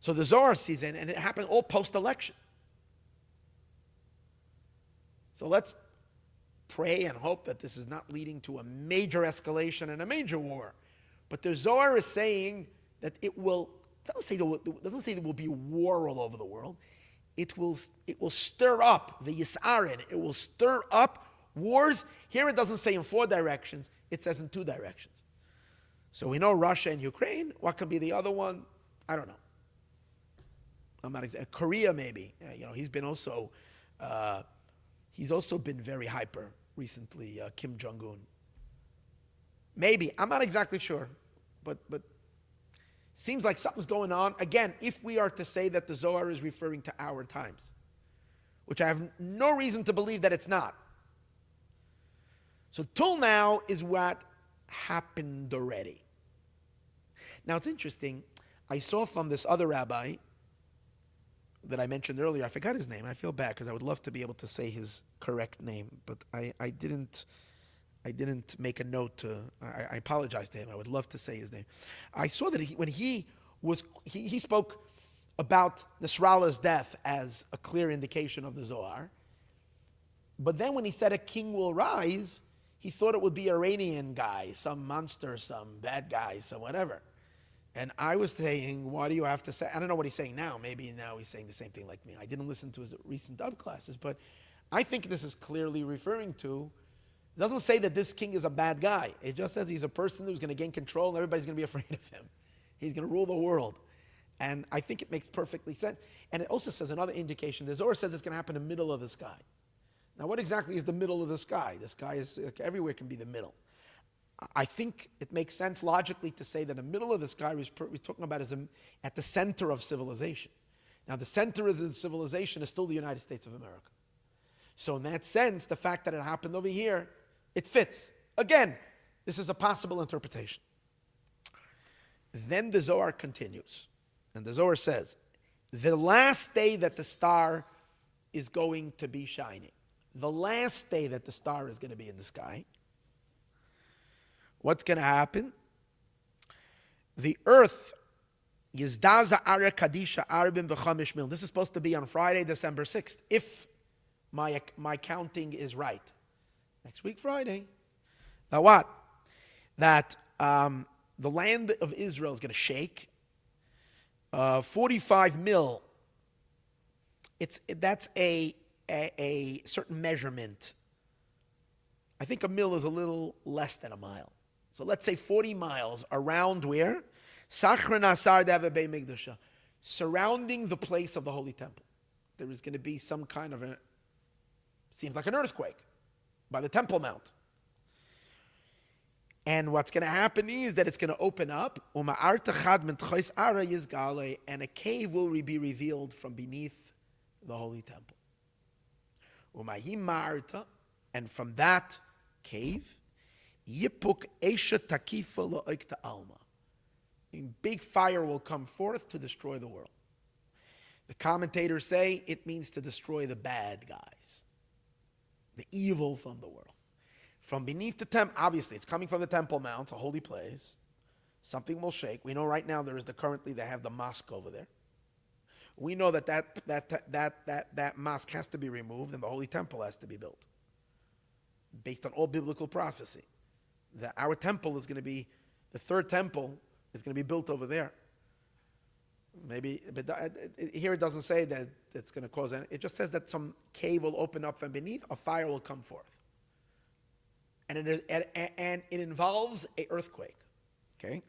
So the Zohar sees it, and it happened all post-election. So let's pray and hope that this is not leading to a major escalation and a major war. But the Zohar is saying that it doesn't say there will be a war all over the world. It will stir up the Yisarin. It will stir up wars. Here it doesn't say in 4 directions. It says in 2 directions. So we know Russia and Ukraine. What could be the other one? I don't know. I'm not exactly. Korea maybe. He's been also. He's also been very hyper recently. Kim Jong-un. Maybe. I'm not exactly sure, but seems like something's going on. Again, if we are to say that the Zohar is referring to our times, which I have no reason to believe that it's not. So till now is what happened already. Now it's interesting. I saw from this other rabbi that I mentioned earlier, I forgot his name. I feel bad because I would love to be able to say his correct name, but I didn't make a note to. I apologize to him. I would love to say his name. I saw that when he spoke about Nasrallah's death as a clear indication of the Zohar, but then when he said a king will rise, he thought it would be an Iranian guy, some monster, some bad guy, some whatever. And I was saying, why do you have to say? I don't know what he's saying now. Maybe now he's saying the same thing like me. I didn't listen to his recent dub classes, but I think this is clearly referring to. It doesn't say that this king is a bad guy. It just says he's a person who's going to gain control and everybody's going to be afraid of him. He's going to rule the world. And I think it makes perfectly sense. And it also says another indication. The Zohar says it's going to happen in the middle of the sky. Now, what exactly is the middle of the sky? The sky is everywhere can be the middle. I think it makes sense logically to say that the middle of the sky we're talking about is at the center of civilization. Now, the center of the civilization is still the United States of America. So in that sense, the fact that it happened over here, it fits. Again, this is a possible interpretation. Then the Zohar continues. And the Zohar says, the last day that the star is going to be shining, the last day that the star is going to be in the sky, what's going to happen? The earth, Yizdaza Ara Kadisha Arbin V'chamish Mil. This is supposed to be on Friday, December 6th, if my counting is right. Next week, Friday. Now what? That the land of Israel is going to shake. 45 mil. That's a certain measurement. I think a mil is a little less than a mile. So let's say 40 miles around where? Surrounding the place of the Holy Temple. There is going to be some kind of seems like an earthquake by the Temple Mount. And what's going to happen is that it's going to open up, and a cave will be revealed from beneath the Holy Temple. And from that cave, a big fire will come forth to destroy the world. The commentators say it means to destroy the bad guys, the evil from the world. From beneath the temple, obviously it's coming from the Temple Mount, a holy place. Something will shake. We know right now they have the mosque over there. We know that mosque has to be removed and the holy temple has to be built. Based on all biblical prophecy. That our temple is going to be, the third temple is going to be built over there. Maybe, but here it doesn't say that it's going to cause any, it just says that some cave will open up from beneath, a fire will come forth. And it involves an earthquake. Okay?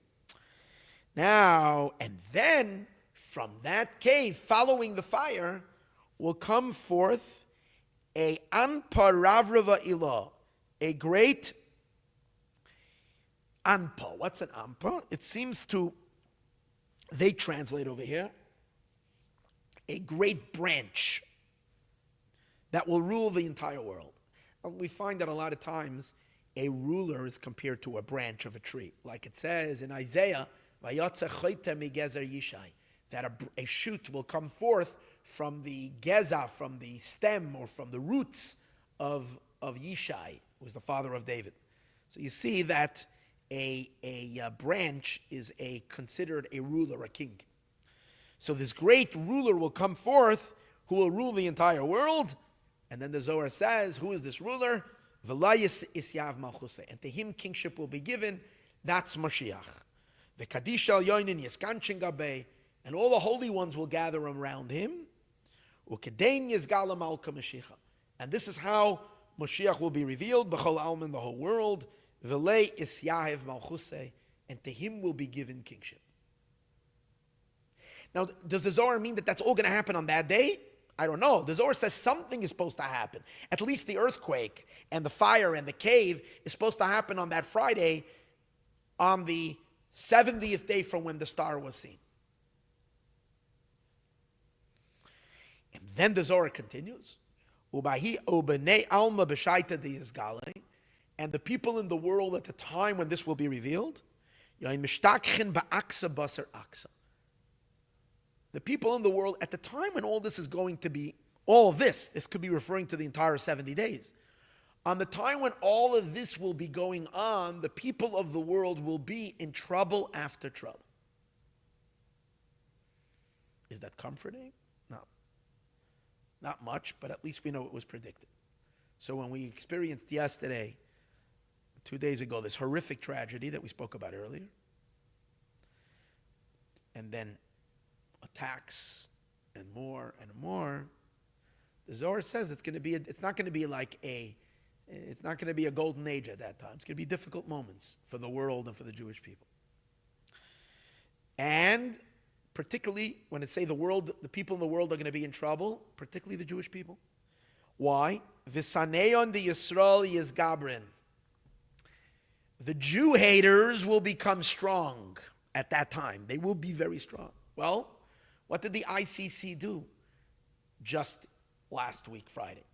Now, and then from that cave, following the fire, will come forth a anparavrava ilah, a great Anpa. What's an Anpa? It seems to, they translate over here, a great branch that will rule the entire world. We find that a lot of times a ruler is compared to a branch of a tree. Like it says in Isaiah, that a shoot will come forth from the geza, from the stem or from the roots of Yishai, who was the father of David. So you see that a branch is considered a ruler, a king. So this great ruler will come forth who will rule the entire world. And then the Zohar says, who is this ruler? V'layis isyav malchusay. And to him kingship will be given. That's Moshiach. The Kaddish al yoinin yiskanchin gabei. And all the holy ones will gather around him. Ukedein yizgala malka Mashiach. And this is how Moshiach will be revealed. B'chol almin, the whole world. V'lei isyav malchusay. And to him will be given kingship. Now, does the Zohar mean that that's all going to happen on that day? I don't know. The Zohar says something is supposed to happen. At least the earthquake and the fire and the cave is supposed to happen on that Friday, on the 70th day from when the star was seen. And then the Zohar continues. And the people in the world at the time when this will be revealed, the people in the world at the time when all this is going to be, this could be referring to the entire 70 days. On the time when all of this will be going on, the people of the world will be in trouble after trouble. Is that comforting? No. Not much, but at least we know it was predicted. So when we experienced yesterday, 2 days ago, this horrific tragedy that we spoke about earlier, and then attacks and more, the Zohar says it's not going to be a golden age at that time. It's going to be difficult moments for the world and for the Jewish people. And particularly when it say the people in the world are going to be in trouble, particularly the Jewish people. Why? V'saneon de Yisrael yizgabrin. The Jew haters will become strong at that time. They will be very strong. Well, what did the ICC do just last week, Friday?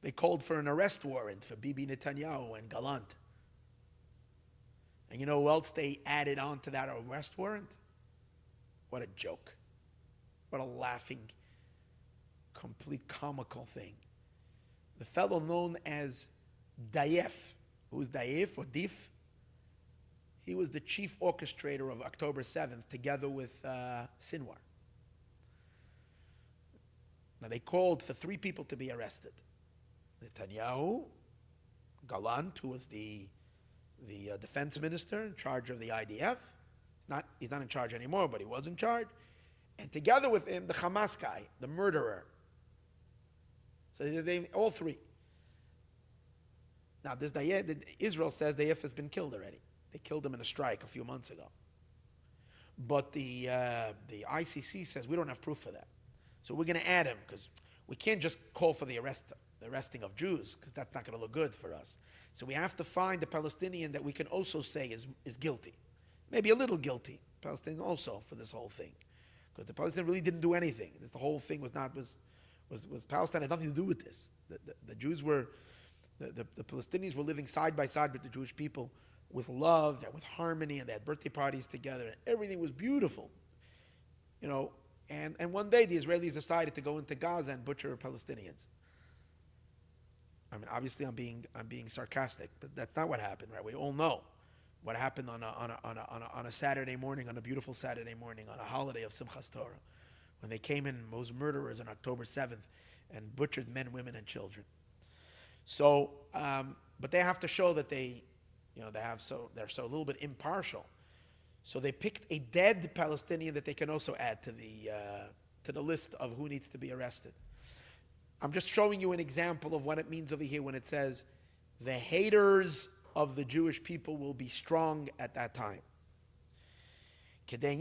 They called for an arrest warrant for Bibi Netanyahu and Gallant. And you know who else they added on to that arrest warrant? What a joke. What a laughing, complete comical thing. The fellow known as Dayef. Who's Dayef or Dif? He was the chief orchestrator of October 7th together with Sinwar. Now they called for 3 people to be arrested. Netanyahu, Gallant, who was the defense minister in charge of the IDF. He's not in charge anymore, but he was in charge. And together with him, the Hamas guy, the murderer. So they all 3. Now this Israel says Dayef has been killed already. They killed him in a strike a few months ago. But the ICC says we don't have proof for that. So we're going to add him because we can't just call for the arresting of Jews because that's not going to look good for us. So we have to find a Palestinian that we can also say is guilty. Maybe a little guilty. Palestinian also for this whole thing. Because the Palestinians really didn't do anything. The whole thing was Palestine had nothing to do with this. The Jews were, the Palestinians were living side by side with the Jewish people with love and with harmony, and they had birthday parties together, and everything was beautiful. You know, and one day the Israelis decided to go into Gaza and butcher Palestinians. I mean, obviously I'm being sarcastic, but that's not what happened, right? We all know what happened on a Saturday morning, on a beautiful Saturday morning, on a holiday of Simchas Torah, when they came in, those murderers on October 7th, and butchered men, women, and children. So, but they have to show that they're so a little bit impartial. So they picked a dead Palestinian that they can also add to the list of who needs to be arrested. I'm just showing you an example of what it means over here when it says the haters of the Jewish people will be strong at that time. But the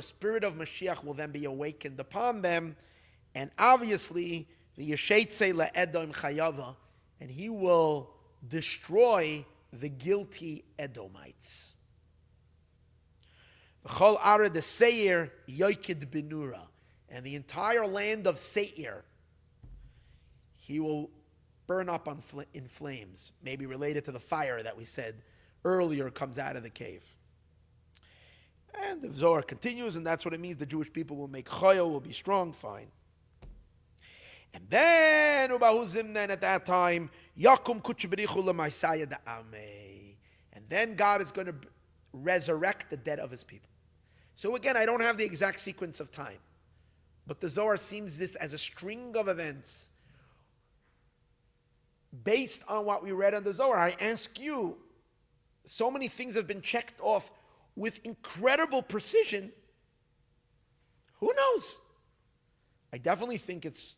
spirit of Mashiach will then be awakened upon them, and obviously the Yeshetzei le'edom chayava, and he will destroy the guilty Edomites. V'chol ara de Seir yoikid benura, and the entire land of Seir he will burn up in flames, maybe related to the fire that we said earlier comes out of the cave. And the Zohar continues, and that's what it means. The Jewish people will make chayil, will be strong, fine. And then, at that time, Yakum kuchberichu l'maisaya da'amei. And then God is going to resurrect the dead of his people. So again, I don't have the exact sequence of time, but the Zohar seems this as a string of events based on what we read in the Zohar. I ask you, so many things have been checked off with incredible precision. Who knows? I definitely think it's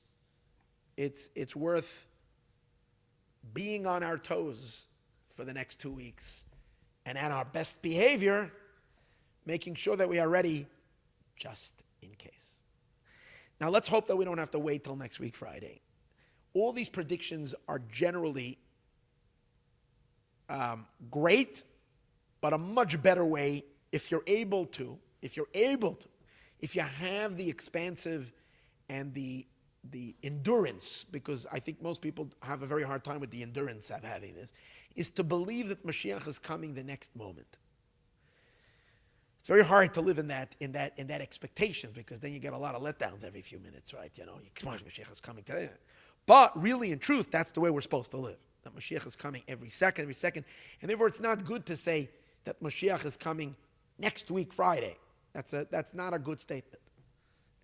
worth being on our toes for the next 2 weeks and at our best behavior, making sure that we are ready just in case. Now let's hope that we don't have to wait till next week Friday. All these predictions are generally great, but a much better way if you have the expansive and the endurance, because I think most people have a very hard time with the endurance of having this, is to believe that Moshiach is coming the next moment. It's very hard to live in that expectations, because then you get a lot of letdowns every few minutes, right? Come on, Moshiach is coming today. But really, in truth, that's the way we're supposed to live. That Moshiach is coming every second. And therefore, it's not good to say that Moshiach is coming next week, Friday. That's not a good statement.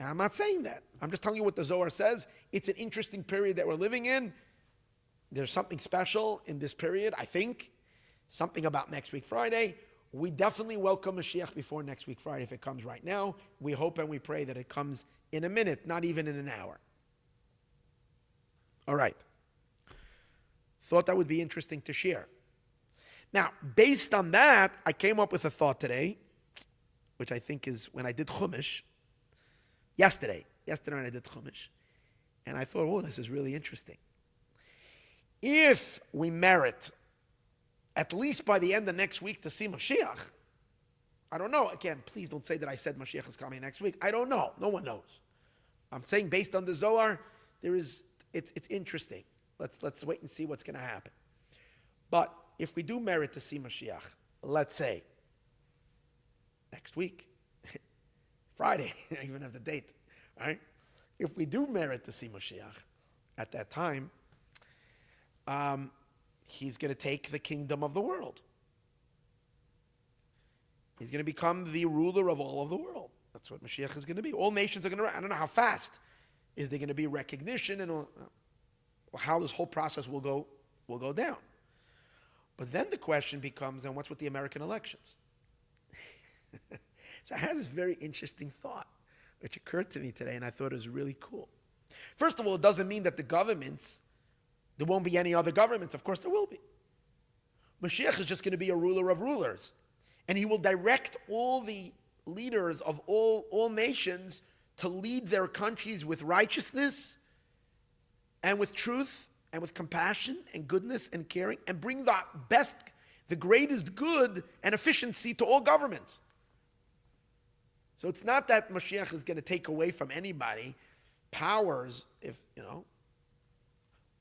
And I'm not saying that. I'm just telling you what the Zohar says. It's an interesting period that we're living in. There's something special in this period, I think. Something about next week, Friday. We definitely welcome Mashiach before next week, Friday, if it comes right now. We hope and we pray that it comes in a minute, not even in an hour. All right. Thought that would be interesting to share. Now, based on that, I came up with a thought today, which I think is when I did Chumash, yesterday when I did Chumash, and I thought, this is really interesting. If we merit, at least by the end of next week, to see Mashiach, I don't know. Again, please don't say that I said Mashiach is coming next week. I don't know. No one knows. I'm saying based on the Zohar, it's interesting. Let's wait and see what's going to happen. But if we do merit to see Mashiach, let's say next week, Friday, I even have the date, right? If we do merit to see Moshiach at that time, he's going to take the kingdom of the world. He's going to become the ruler of all of the world. That's what Moshiach is going to be. All nations are going to, I don't know how fast is there going to be recognition and how this whole process will go down. But then the question becomes, and what's with the American elections? So I had this very interesting thought, which occurred to me today, and I thought it was really cool. First of all, it doesn't mean that there won't be any other governments. Of course there will be. Mashiach is just going to be a ruler of rulers. And he will direct all the leaders of all nations to lead their countries with righteousness and with truth and with compassion and goodness and caring, and bring the greatest good and efficiency to all governments. So it's not that Mashiach is going to take away from anybody powers,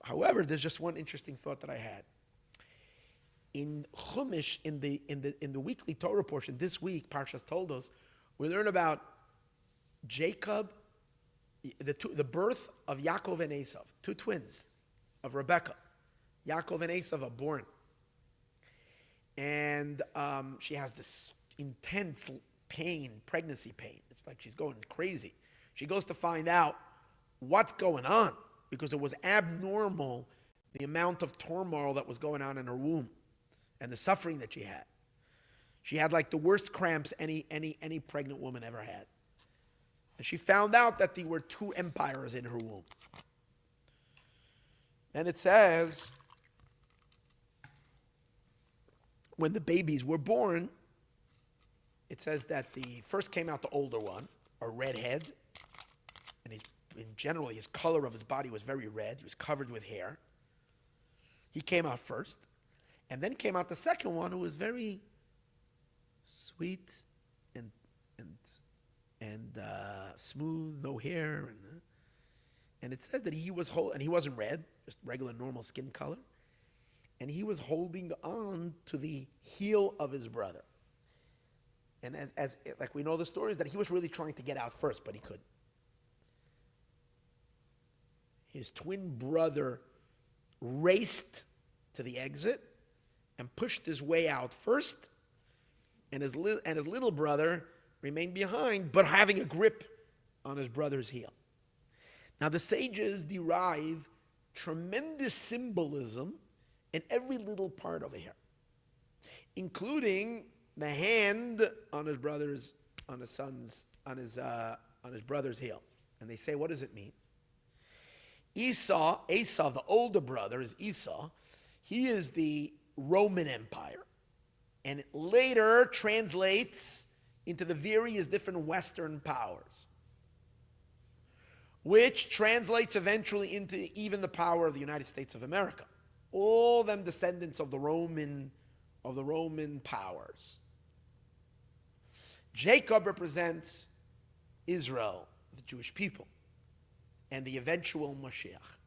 However, there's just one interesting thought that I had. In Chumash, in the weekly Torah portion this week, Parshas Toldos, we learn about Jacob, the birth of Yaakov and Esau, two twins of Rebekah. Yaakov and Esau are born, and she has this intense pregnancy pain. It's like she's going crazy. She goes to find out what's going on, because it was abnormal, the amount of turmoil that was going on in her womb and the suffering that she had. She had like the worst cramps any pregnant woman ever had. And she found out that there were two empires in her womb. And it says, when the babies were born, it says that the first came out the older one, a redhead, and generally his color of his body was very red. He was covered with hair. He came out first. And then came out the second one, who was very sweet and smooth, no hair, and it says that he was and he wasn't red, just regular normal skin color, and he was holding on to the heel of his brother. And as like we know the story is that he was really trying to get out first, but he couldn't. His twin brother raced to the exit and pushed his way out first, and his little brother remained behind, but having a grip on his brother's heel. Now the sages derive tremendous symbolism in every little part over here, including the hand on his brother's heel. And they say, what does it mean? Esau, the older brother, is Esau. He is the Roman Empire. And it later translates into the various different Western powers, which translates eventually into even the power of the United States of America. All them descendants of the Roman powers. Jacob represents Israel, the Jewish people, and the eventual Moshiach.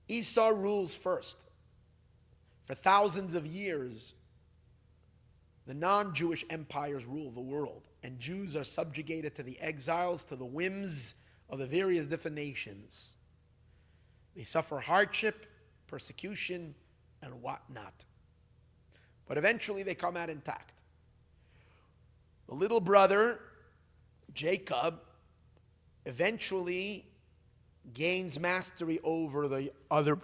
Esau rules first. For thousands of years, the non-Jewish empires rule the world, and Jews are subjugated to the exiles, to the whims of the various different nations. They suffer hardship, persecution, and whatnot. But eventually they come out intact. The little brother, Jacob, eventually gains mastery over the other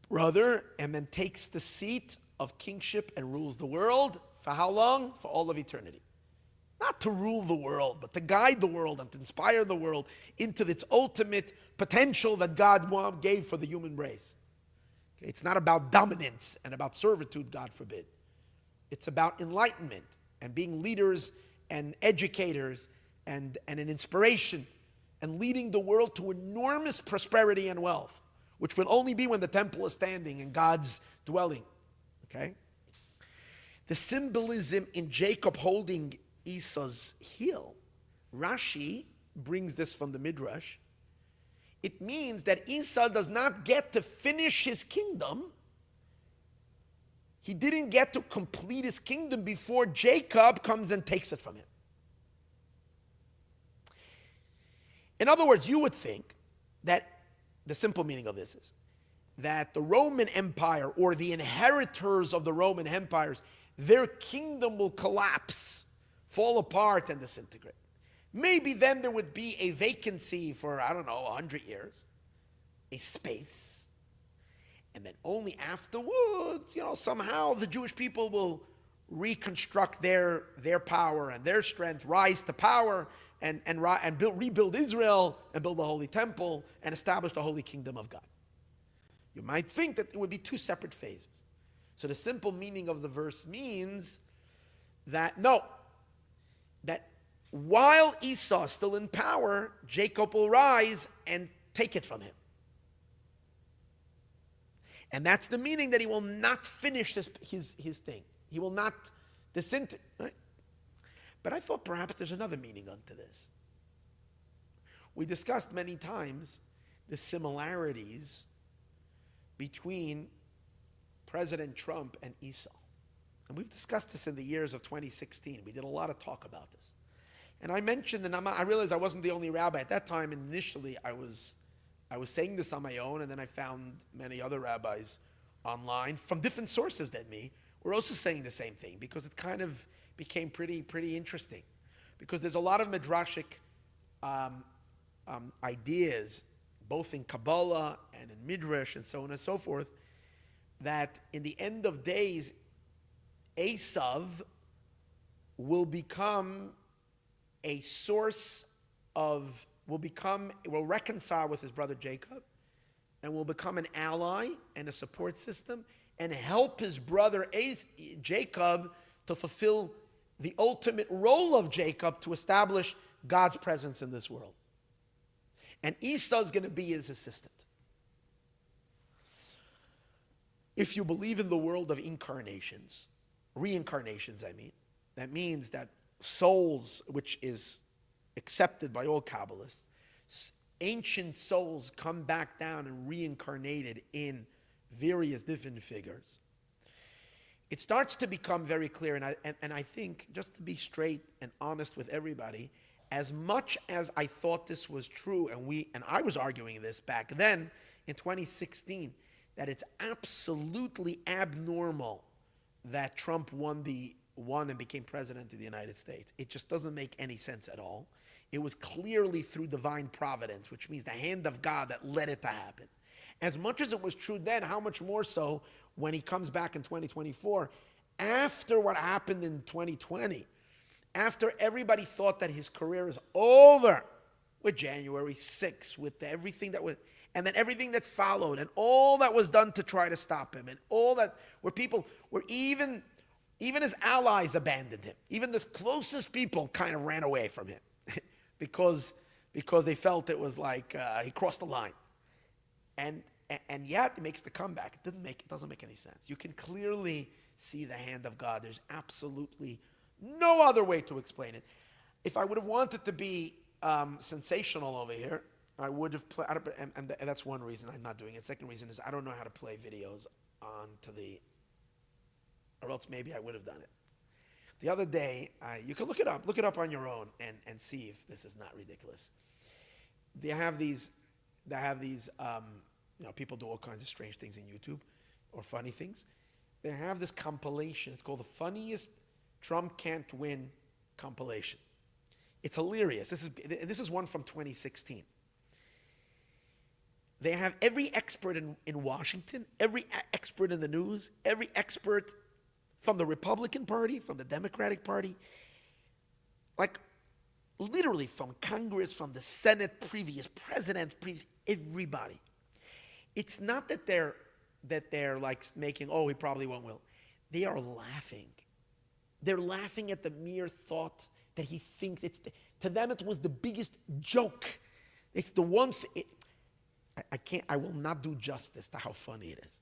brother and then takes the seat of kingship and rules the world. For how long? For all of eternity. Not to rule the world, but to guide the world and to inspire the world into its ultimate potential that God gave for the human race. Okay? It's not about dominance and about servitude, God forbid. It's about enlightenment and being leaders and educators and an inspiration and leading the world to enormous prosperity and wealth, which will only be when the temple is standing in God's dwelling. Okay? The symbolism in Jacob holding Esau's heel, Rashi brings this from the Midrash. It means that Esau does not get to finish his kingdom. He didn't get to complete his kingdom before Jacob comes and takes it from him. In other words, you would think that the simple meaning of this is that the Roman Empire, or the inheritors of the Roman empires, their kingdom will collapse, fall apart, and disintegrate. Maybe then there would be a vacancy for, 100 years, a space. And then only afterwards, somehow the Jewish people will reconstruct their power and their strength, rise to power, and rebuild Israel, and build the Holy Temple, and establish the Holy Kingdom of God. You might think that it would be two separate phases. So the simple meaning of the verse means that while Esau is still in power, Jacob will rise and take it from him. And that's the meaning, that he will not finish his thing. He will not disintegrate. Right? But I thought perhaps there's another meaning unto this. We discussed many times the similarities between President Trump and Esau. And we've discussed this in the years of 2016. We did a lot of talk about this. And I mentioned, and I realized I wasn't the only rabbi at that time. Initially, I was saying this on my own, and then I found many other rabbis online from different sources than me were also saying the same thing, because it kind of became pretty interesting. Because there's a lot of midrashic ideas, both in Kabbalah and in Midrash and so on and so forth, that in the end of days, Esau will become a source of, will reconcile with his brother Jacob, and will become an ally and a support system, and help his brother Jacob to fulfill the ultimate role of Jacob to establish God's presence in this world. And Esau is going to be his assistant. if you believe in the world of incarnations, reincarnations, I mean, that means that souls, which is accepted by all Kabbalists, ancient souls come back down and reincarnated in various different figures. It starts to become very clear, and I think, just to be straight and honest with everybody, as much as I thought this was true, and I was arguing this back then in 2016, that it's absolutely abnormal that Trump won and became president of the United States. It just doesn't make any sense at all. It was clearly through divine providence, which means the hand of God that led it to happen. As much as it was true then, how much more so when he comes back in 2024, after what happened in 2020, after everybody thought that his career is over with January 6th, with everything that was, and then everything that followed, and all that was done to try to stop him, and all that, where people were even his allies abandoned him. Even the closest people kind of ran away from him because they felt it was like he crossed the line. And yet it makes the comeback. It doesn't make any sense. You can clearly see the hand of God. There's absolutely no other way to explain it. If I would have wanted to be sensational over here, I would have played, and that's one reason I'm not doing it. Second reason is I don't know how to play videos or else maybe I would have done it. The other day, you can look it up on your own and see if this is not ridiculous. They have these, people do all kinds of strange things in YouTube or funny things. They have this compilation. It's called the Funniest Trump Can't Win compilation. It's hilarious. This is one from 2016. They have every expert in Washington, every expert in the news, every expert from the Republican Party, from the Democratic Party, like literally from Congress, from the Senate, previous presidents, everybody. It's not that they're like making, he probably won't win. They are laughing. They're laughing at the mere thought that he thinks to them it was the biggest joke. It's the one thing. I will not do justice to how funny it is.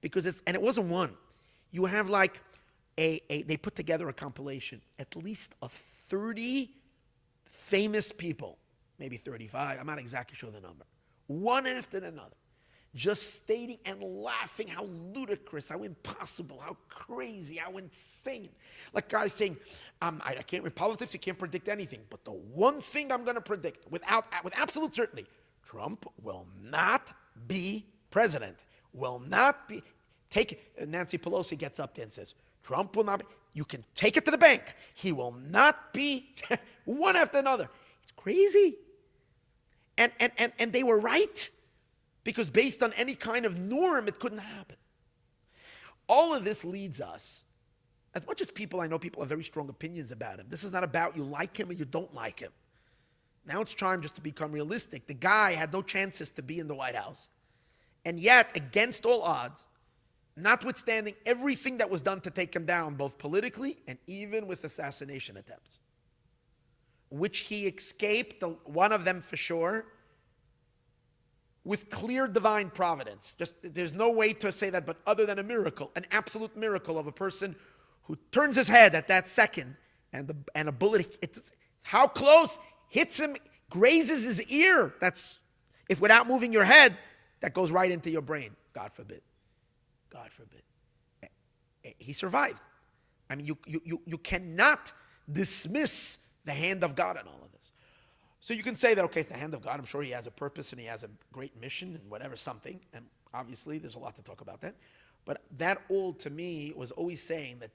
Because it wasn't one. You have like they put together a compilation, at least of 30 famous people, maybe 35, I'm not exactly sure the number, one after another, just stating and laughing how ludicrous, how impossible, how crazy, how insane. Like guys saying, I can't read politics, you can't predict anything, but the one thing I'm going to predict with absolute certainty, Trump will not be president, will not be. Nancy Pelosi gets up there and says, Trump will not be, you can take it to the bank. He will not be one after another. It's crazy. And they were right. Because based on any kind of norm, it couldn't happen. All of this leads us, as much as I know people have very strong opinions about him. This is not about you like him or you don't like him. Now it's time just to become realistic. The guy had no chances to be in the White House. And yet, against all odds, notwithstanding everything that was done to take him down, both politically and even with assassination attempts, which he escaped, one of them for sure, with clear divine providence. There's no way to say that, but other than a miracle, an absolute miracle of a person who turns his head at that second, and a bullet, how close, hits him, grazes his ear. That's, if without moving your head, that goes right into your brain. God forbid. God forbid. He survived. I mean, you cannot dismiss the hand of God in all of this. So you can say that, okay, it's the hand of God. I'm sure he has a purpose and he has a great mission and whatever, something. And obviously there's a lot to talk about that. But that all to me was always saying that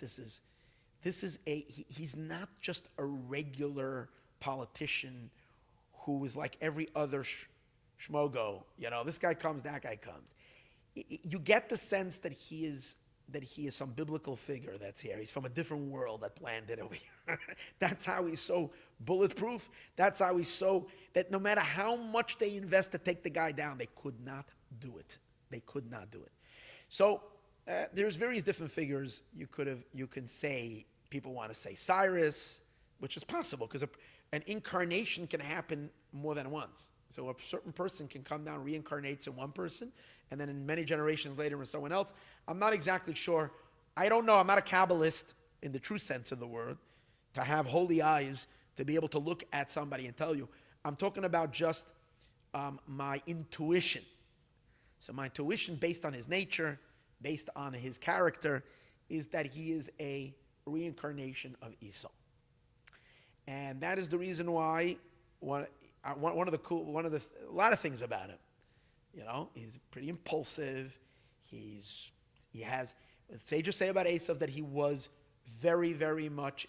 he's not just a regular politician who is like every other schmogo. This guy comes, that guy comes. You get the sense that he is some biblical figure that's here. He's from a different world that landed over here. That's how he's so bulletproof. That's how he's so, that no matter how much they invest to take the guy down, they could not do it. They could not do it. So there's various different figures you can say. People want to say Cyrus, which is possible because an incarnation can happen more than once. So a certain person can come down, reincarnates in one person, and then in many generations later in someone else. I'm not exactly sure. I don't know. I'm not a Kabbalist in the true sense of the word, to have holy eyes to be able to look at somebody and tell you. I'm talking about just my intuition. So my intuition, based on his nature, based on his character, is that he is a reincarnation of Esau. And that is the reason why a lot of things about him. You know, he's pretty impulsive. He has, sages say about Esau that he was very, very much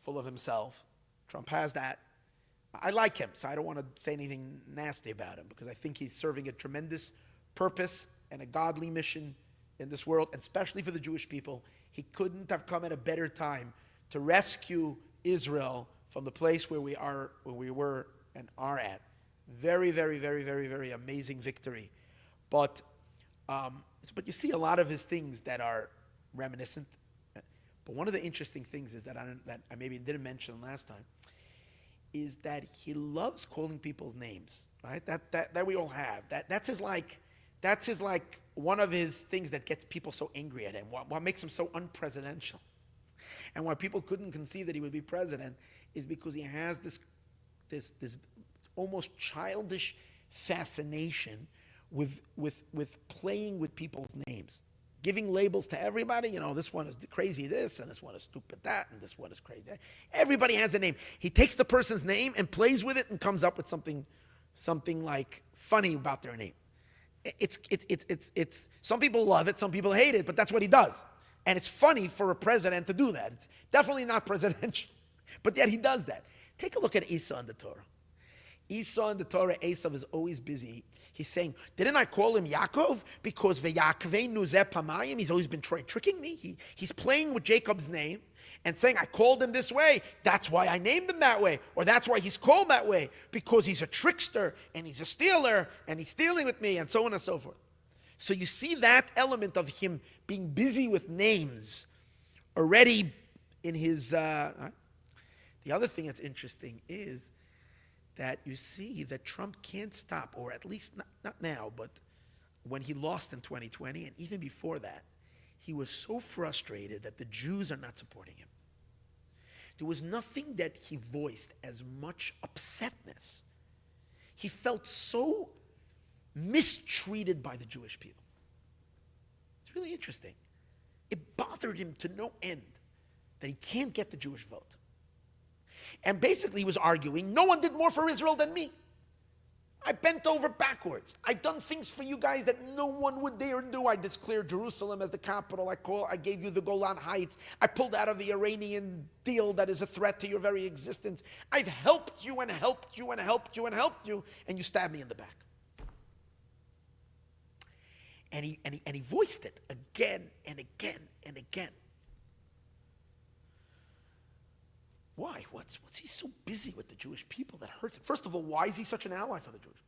full of himself. Trump has that. I like him, so I don't want to say anything nasty about him, because I think he's serving a tremendous purpose and a godly mission in this world, and especially for the Jewish people. He couldn't have come at a better time to rescue Israel from the place where we were and are at. Very, very, very, very, very amazing victory. But you see a lot of his things that are reminiscent. But one of the interesting things is that I maybe didn't mention last time, is that he loves calling people's names, right? That we all have. That's his one of his things that gets people so angry at him. What makes him so unpresidential, and why people couldn't conceive that he would be president, is because he has this almost childish fascination with playing with people's names, giving labels to everybody. You know, this one is crazy this, and this one is stupid that, and this one is crazy that. Everybody has a name. He takes the person's name and plays with it and comes up with something like funny about their name. It's some people love it, some people hate it, but that's what he does. And it's funny for a president to do that. It's definitely not presidential, but yet he does that. Take a look at Esau in the Torah. Esau in the Torah, Esau is always busy. He's saying, didn't I call him Yaakov? Because v'Yaakveinu zeh pamayim, he's always been tricking me. He's playing with Jacob's name and saying, I called him this way. That's why I named him that way. Or that's why he's called that way. Because he's a trickster and he's a stealer and he's stealing with me, and so on and so forth. So you see that element of him being busy with names already in his... The other thing that's interesting is that you see that Trump can't stop, or at least not now, but when he lost in 2020, and even before that, he was so frustrated that the Jews are not supporting him. There was nothing that he voiced as much upsetness. He felt so mistreated by the Jewish people. It's really interesting. It bothered him to no end that he can't get the Jewish vote. And basically he was arguing, no one did more for Israel than me. I bent over backwards. I've done things for you guys that no one would dare do. I declared Jerusalem as the capital. I gave you the Golan Heights. I pulled out of the Iranian deal that is a threat to your very existence. I've helped you and helped you and helped you and helped you, and you stabbed me in the back. And he voiced it again and again and again. Why? What's he so busy with the Jewish people that hurts him? First of all, why is he such an ally for the Jewish people?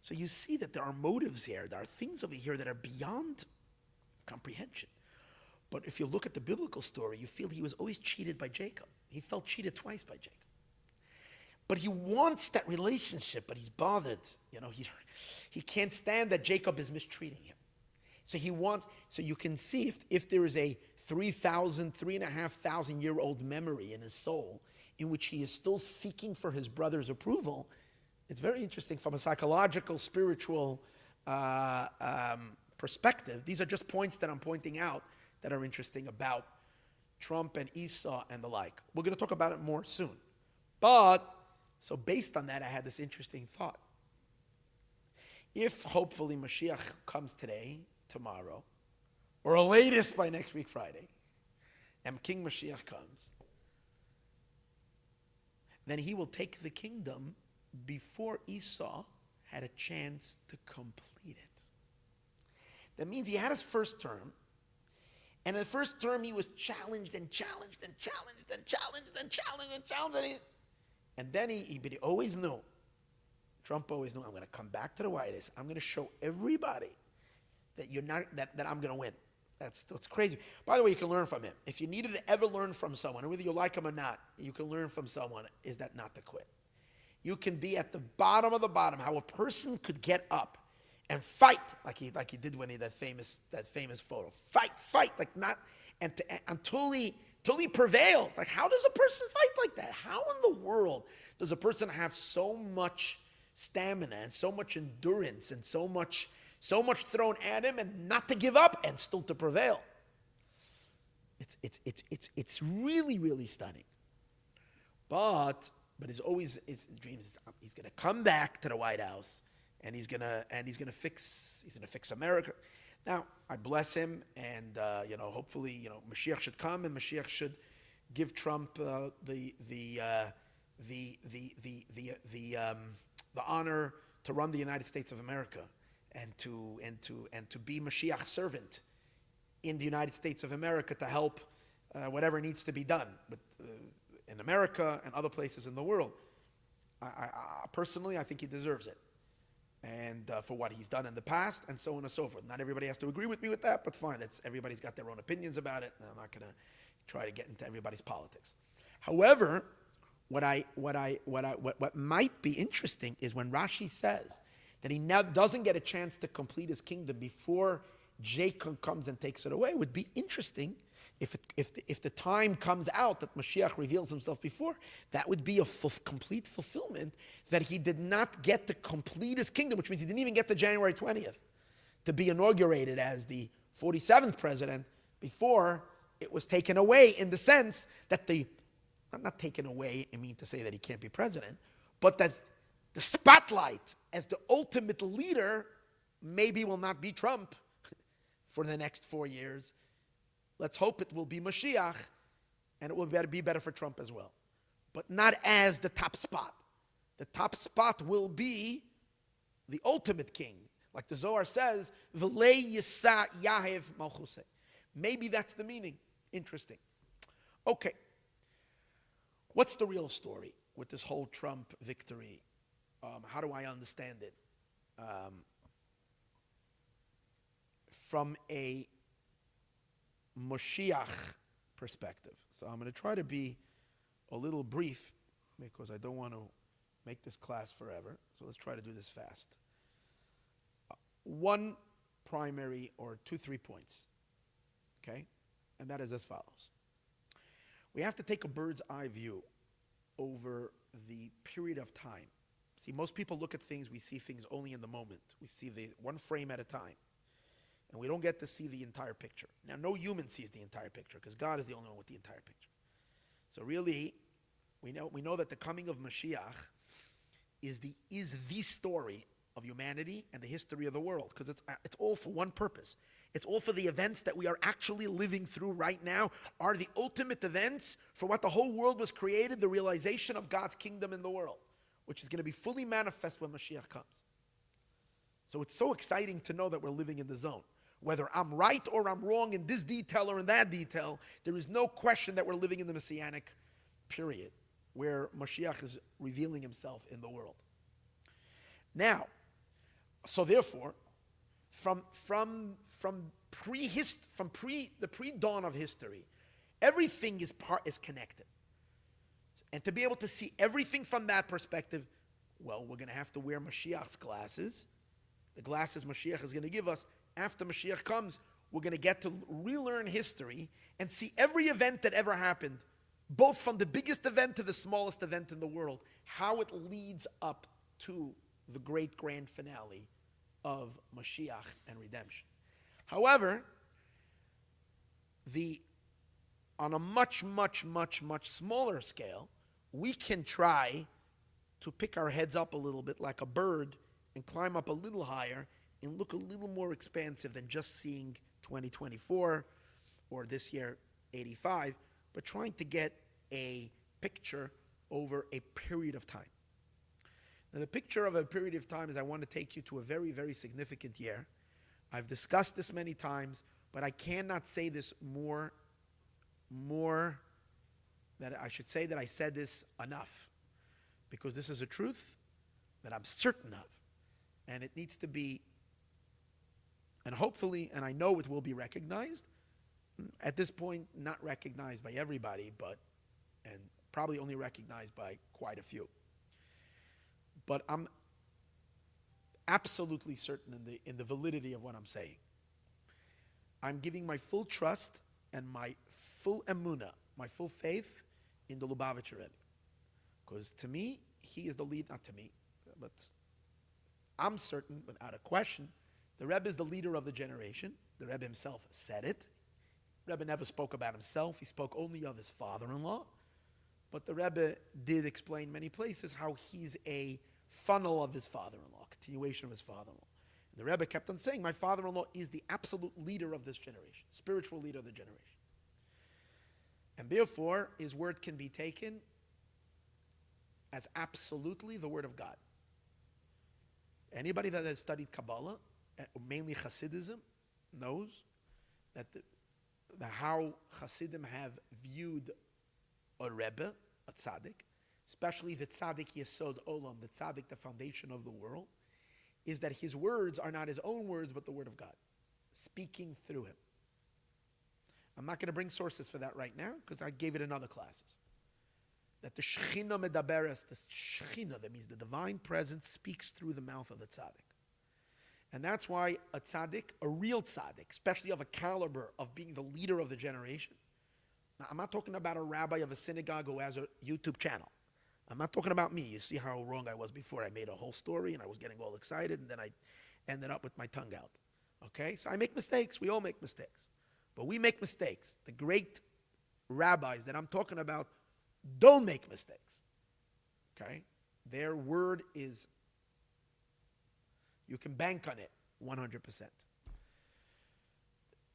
So you see that there are motives here. There are things over here that are beyond comprehension. But if you look at the biblical story, you feel he was always cheated by Jacob. He felt cheated twice by Jacob. But he wants that relationship, but he's bothered. You know, he can't stand that Jacob is mistreating him. So you can see if there is a 3,500 year old memory in his soul in which he is still seeking for his brother's approval, it's very interesting from a psychological, spiritual perspective. These are just points that I'm pointing out that are interesting about Trump and Esau and the like. We're going to talk about it more soon. So based on that, I had this interesting thought. If hopefully Moshiach comes today, tomorrow, or latest by next week Friday, and King Moshiach comes, then he will take the kingdom before Esau had a chance to complete it. That means he had his first term, and in the first term he was challenged and challenged and challenged and challenged and challenged and challenged, and then he always knew, Trump always knew, I'm going to come back to the White House, I'm going to show everybody that I'm going to win. That's crazy. By the way, you can learn from him. If you needed to ever learn from someone, whether you like him or not, you can learn from someone, is that not to quit. You can be at the bottom of the bottom, how a person could get up and fight, like he did when he that famous photo. Fight, like not, until he prevails. Like, how does a person fight like that? How in the world does a person have so much stamina and so much endurance and so much thrown at him and not to give up and still to prevail? It's really, really stunning. But his dream is he's going to come back to the White House and he's going to fix America. Now, I bless him, and hopefully, Moshiach should come, and Moshiach should give Trump the honor to run the United States of America, and to be Moshiach's servant in the United States of America to help whatever needs to be done, but in America and other places in the world. I personally, I think he deserves it, and for what he's done in the past, and so on and so forth. Not everybody has to agree with me with that, but fine. Everybody's got their own opinions about it, and I'm not going to try to get into everybody's politics. However, what might be interesting is when Rashi says that he now doesn't get a chance to complete his kingdom before Jacob comes and takes it away. It would be interesting if the time comes out that Mashiach reveals himself before. That would be a complete fulfillment, that he did not get to complete his kingdom, which means he didn't even get to January 20th to be inaugurated as the 47th president before it was taken away, in the sense that not taken away, I mean to say that he can't be president, but that the spotlight as the ultimate leader maybe will not be Trump for the next 4 years. Let's hope it will be Moshiach, and it will be better for Trump as well. But not as the top spot. The top spot will be the ultimate king. Like the Zohar says, V'lei yisa yahev malchusei. Maybe that's the meaning. Interesting. Okay. What's the real story with this whole Trump victory? How do I understand it? From a Moshiach perspective. So I'm going to try to be a little brief because I don't want to make this class forever. So let's try to do this fast. One primary or 2-3 points. Okay? And that is as follows. We have to take a bird's eye view over the period of time. See, most people look at things, we see things only in the moment. We see the one frame at a time. And we don't get to see the entire picture. Now, no human sees the entire picture because God is the only one with the entire picture. So really, we know that the coming of Mashiach is the story of humanity and the history of the world, because it's all for one purpose. It's all for the events that we are actually living through right now are the ultimate events for what the whole world was created, the realization of God's kingdom in the world, which is going to be fully manifest when Mashiach comes. So it's so exciting to know that we're living in the zone. Whether I'm right or I'm wrong in this detail or in that detail, there is no question that we're living in the Messianic period where Moshiach is revealing himself in the world. Now, so therefore, from the pre-dawn of history, everything is connected. And to be able to see everything from that perspective, well, we're going to have to wear Mashiach's glasses, the glasses Mashiach is going to give us. After Mashiach comes, we're going to get to relearn history and see every event that ever happened, both from the biggest event to the smallest event in the world, how it leads up to the great grand finale of Mashiach and redemption. However, on a much, much, much, much smaller scale, we can try to pick our heads up a little bit like a bird and climb up a little higher and look a little more expansive than just seeing 2024 or this year 85, but trying to get a picture over a period of time. Now, the picture of a period of time is I want to take you to a very, very significant year. I've discussed this many times, but I cannot say this more that I should say that I said this enough, because this is a truth that I'm certain of, and it needs to be And hopefully, and I know it will be recognized, at this point, not recognized by everybody, and probably only recognized by quite a few. But I'm absolutely certain in the validity of what I'm saying. I'm giving my full trust and my full emunah, my full faith in the Lubavitcher Rebbe. Because to me, he is the lead, not to me, but I'm certain, without a question, the Rebbe is the leader of the generation. The Rebbe himself said it. The Rebbe never spoke about himself. He spoke only of his father-in-law. But the Rebbe did explain many places how he's a funnel of his father-in-law, continuation of his father-in-law. And the Rebbe kept on saying, my father-in-law is the absolute leader of this generation, spiritual leader of the generation. And therefore, his word can be taken as absolutely the word of God. Anybody that has studied Kabbalah, mainly Hasidism, knows that how Hasidim have viewed a Rebbe, a tzaddik, especially the tzaddik Yesod Olam, the tzaddik, the foundation of the world, is that his words are not his own words, but the word of God, speaking through him. I'm not going to bring sources for that right now, because I gave it in other classes. That the Shechina Medaberes, the Shechina, that means the divine presence, speaks through the mouth of the tzaddik. And that's why a tzaddik, a real tzaddik, especially of a caliber of being the leader of the generation. Now, I'm not talking about a rabbi of a synagogue who has a YouTube channel. I'm not talking about me. You see how wrong I was before. I made a whole story and I was getting all excited and then I ended up with my tongue out. Okay? So I make mistakes. We all make mistakes. But we make mistakes. The great rabbis that I'm talking about don't make mistakes. Okay? Their word is, you can bank on it 100%.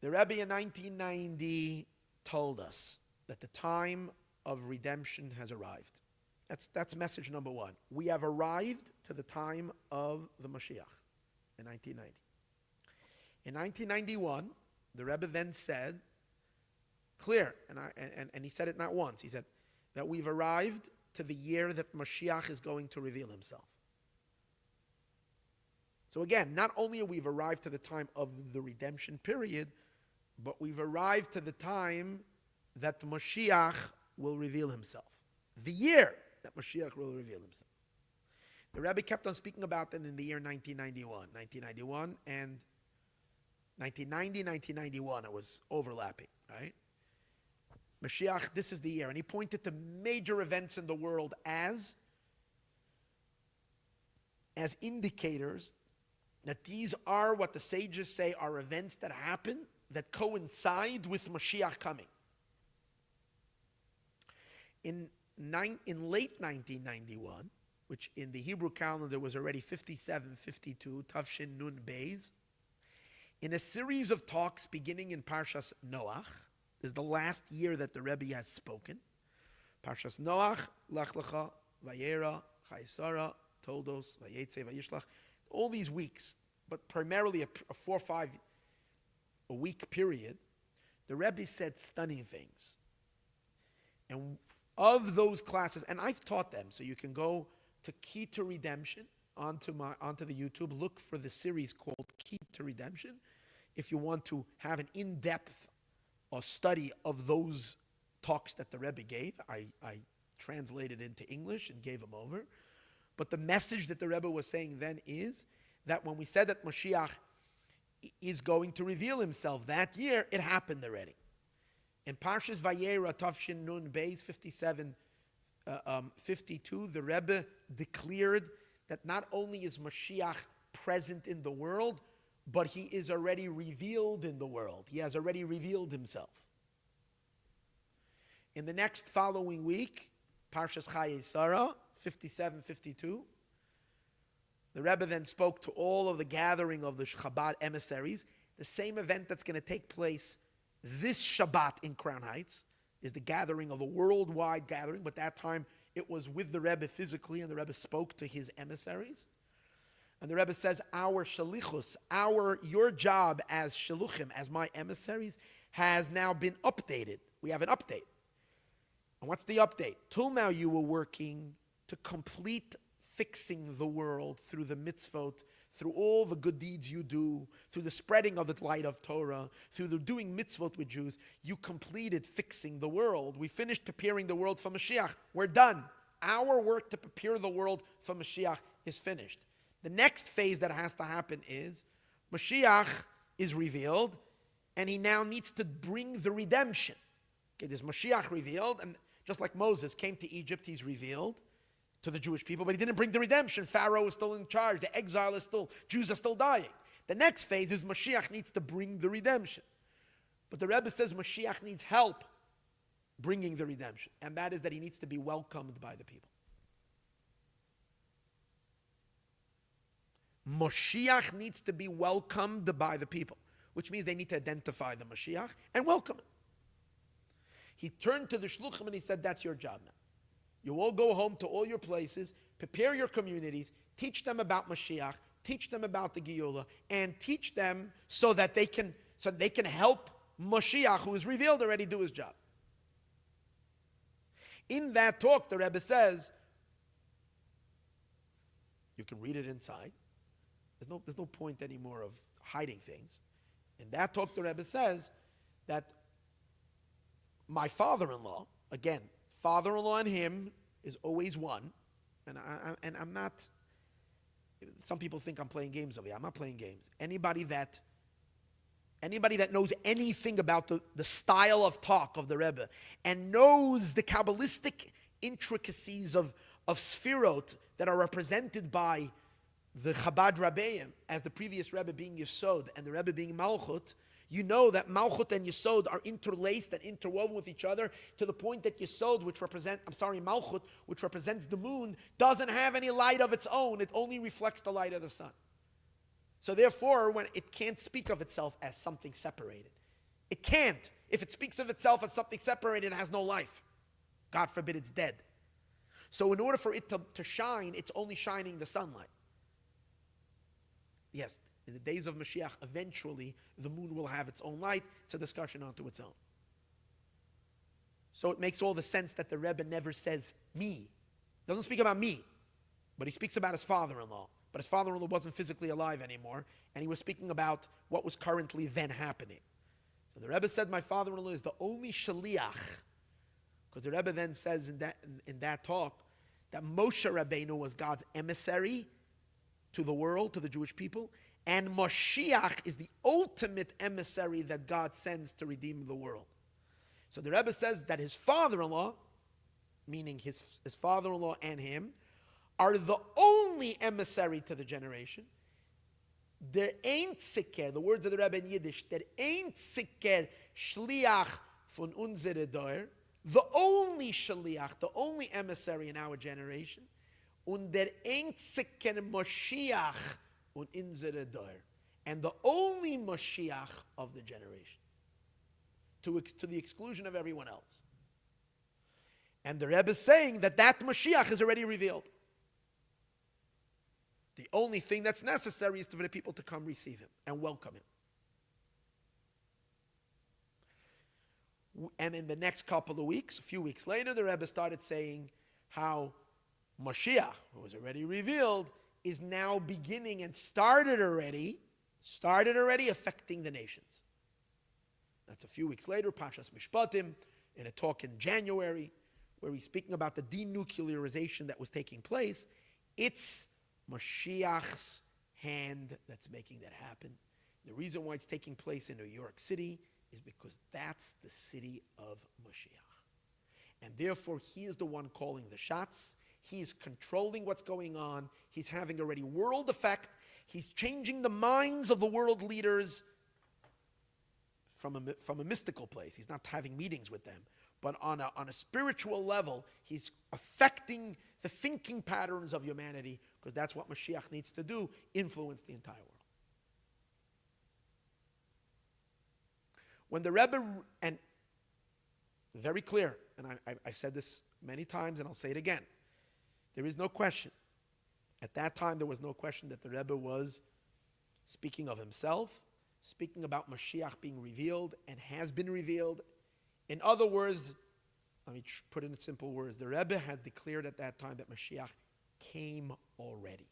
The Rebbe in 1990 told us that the time of redemption has arrived. That's message number one. We have arrived to the time of the Moshiach in 1990. In 1991, the Rebbe then said, clear, and he said it not once, he said that we've arrived to the year that Moshiach is going to reveal himself. So again, not only have we arrived to the time of the redemption period, but we've arrived to the time that Moshiach will reveal himself. The year that Moshiach will reveal himself. The Rebbe kept on speaking about that in the year 1991. 1991 and 1990, 1991, it was overlapping, right? Mashiach, this is the year. And he pointed to major events in the world as indicators that these are what the sages say are events that happen that coincide with Mashiach coming. In late 1991, which in the Hebrew calendar was already 5752, Tavshin Nun Beis, in a series of talks beginning in Parshas Noach, this is the last year that the Rebbe has spoken. Parshas Noach, Lach Lecha, Vayera, Chayesara, Toldos, Vayetze, Vayishlach, all these weeks, but primarily a 4 or 5 a week period, the Rebbe said stunning things. And of those classes, and I've taught them, so you can go to Key to Redemption onto the YouTube, look for the series called Key to Redemption. If you want to have an in-depth study of those talks that the Rebbe gave, I translated into English and gave them over. But the message that the Rebbe was saying then is that when we said that Moshiach is going to reveal himself that year, it happened already. In Parshas Vayera, Tavshin Nun Beis 52, the Rebbe declared that not only is Mashiach present in the world, but he is already revealed in the world. He has already revealed himself. In the next following week, Parshas Chayesara, 57-52, the Rebbe then spoke to all of the gathering of the Chabad emissaries. The same event that's going to take place this Shabbat in Crown Heights is the gathering of a worldwide gathering, but that time it was with the Rebbe physically, and the Rebbe spoke to his emissaries. And the Rebbe says, our shalichus, your job as shaluchim, as my emissaries, has now been updated. We have an update. And what's the update? Till now you were working to complete fixing the world through the mitzvot, through all the good deeds you do, through the spreading of the light of Torah, through the doing mitzvot with Jews, you completed fixing the world. We finished preparing the world for Mashiach. We're done. Our work to prepare the world for Mashiach is finished. The next phase that has to happen is Mashiach is revealed, and he now needs to bring the redemption. Okay, there's Mashiach revealed, and just like Moses came to Egypt, he's revealed to the Jewish people, but he didn't bring the redemption. Pharaoh is still in charge. The exile is still, Jews are still dying. The next phase is Mashiach needs to bring the redemption. But the Rebbe says Mashiach needs help bringing the redemption, and that is that he needs to be welcomed by the people. Moshiach needs to be welcomed by the people, which means they need to identify the Moshiach and welcome him. He turned to the shluchim and he said, that's your job now. You all go home to all your places, prepare your communities, teach them about Moshiach, teach them about the Geula, and teach them so that they can help Moshiach, who is revealed already, do his job. In that talk, the Rebbe says, you can read it inside. There's no point anymore of hiding things. In that talk, the Rebbe says that my father-in-law, again, father-in-law and him is always one, and I'm not. Some people think I'm playing games over here. I'm not playing games. Anybody that knows anything about the style of talk of the Rebbe and knows the Kabbalistic intricacies of Sfirot that are represented by the Chabad Rabbeim, as the previous Rebbe being Yesod and the Rebbe being Malchut, you know that Malchut and Yesod are interlaced and interwoven with each other to the point that Yesod, Malchut, which represents the moon, doesn't have any light of its own. It only reflects the light of the sun. So therefore, when it can't speak of itself as something separated. It can't. If it speaks of itself as something separated, it has no life. God forbid it's dead. So in order for it to shine, it's only shining the sunlight. Yes, in the days of Mashiach, eventually the moon will have its own light. It's a discussion unto its own. So it makes all the sense that the Rebbe never says me. Doesn't speak about me, but he speaks about his father-in-law. But his father-in-law wasn't physically alive anymore, and he was speaking about what was currently then happening. So the Rebbe said, my father-in-law is the only shaliach, because the Rebbe then says in that talk that Moshe Rabbeinu was God's emissary to the world, to the Jewish people, and Moshiach is the ultimate emissary that God sends to redeem the world. So the Rebbe says that his father-in-law, meaning his father-in-law and him, are the only emissary to the generation. Der einziger, the words of the Rebbe in Yiddish, der einziger Shliach von unsere Dor, the only Shliach, the only emissary in our generation, und der einziger Moshiach und unsere Dor, and the only Moshiach of the generation, to the exclusion of everyone else. And the Rebbe is saying that Moshiach is already revealed. The only thing that's necessary is for the people to come receive him and welcome him. And in the next couple of weeks, a few weeks later, the Rebbe started saying how Moshiach, who was already revealed, is now beginning and started already affecting the nations. That's a few weeks later, Pashas Mishpatim, in a talk in January, where he's speaking about the denuclearization that was taking place. It's Moshiach's hand that's making that happen. The reason why it's taking place in New York City is because that's the city of Moshiach. And therefore, he is the one calling the shots. He's controlling what's going on. He's having already world effect. He's changing the minds of the world leaders from a mystical place. He's not having meetings with them. But on a spiritual level, he's affecting the thinking patterns of humanity, because that's what Mashiach needs to do, influence the entire world. When the Rebbe, and very clear, and I've said this many times and I'll say it again, there is no question. At that time, there was no question that the Rebbe was speaking of himself, speaking about Mashiach being revealed and has been revealed. In other words, let me put it in simple words, the Rebbe had declared at that time that Mashiach came already.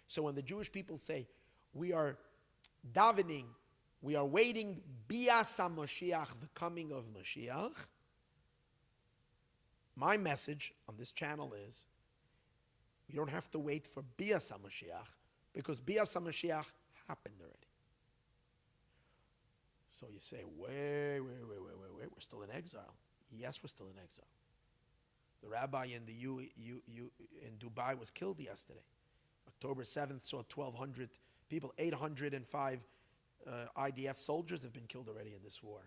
So when the Jewish people say, we are davening, we are waiting, Bias HaMoshiach, the coming of Moshiach. My message on this channel is, you don't have to wait for Bias HaMoshiach, because Bias HaMoshiach happened already. So you say, wait, we're still in exile. Yes, we're still in exile. The rabbi in in Dubai was killed yesterday. October 7th saw 1,200 people, 805 IDF soldiers have been killed already in this war.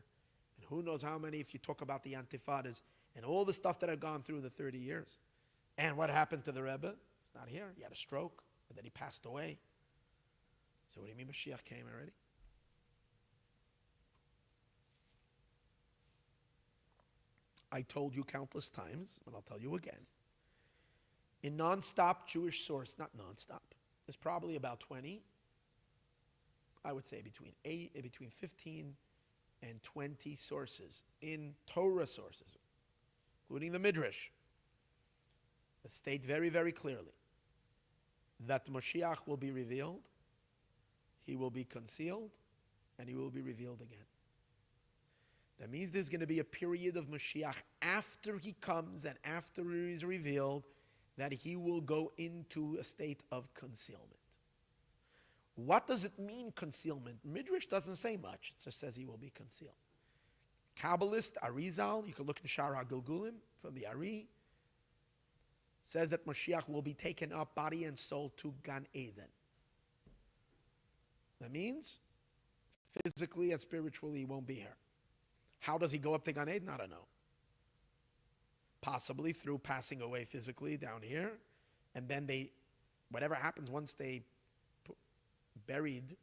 And who knows how many, if you talk about the Antifadas and all the stuff that had gone through in the 30 years. And what happened to the rebbe? He's not here. He had a stroke, and then he passed away. So what do you mean Mashiach came already? I told you countless times, and I'll tell you again. In non-stop Jewish source, not non-stop, there's probably about 20, I would say between 15 and 20 sources in Torah sources, including the Midrash, that state very, very clearly that Moshiach will be revealed, he will be concealed, and he will be revealed again. That means there's going to be a period of Moshiach after he comes and after he is revealed, that he will go into a state of concealment. What does it mean, concealment? Midrash doesn't say much. It just says he will be concealed. Kabbalist Arizal, you can look in Shara Gilgulim from the Ari, says that Moshiach will be taken up body and soul to Gan Eden. That means physically and spiritually he won't be here. How does he go up to Gan Eden? I don't know. Possibly through passing away physically down here, and then whatever happens once they buried,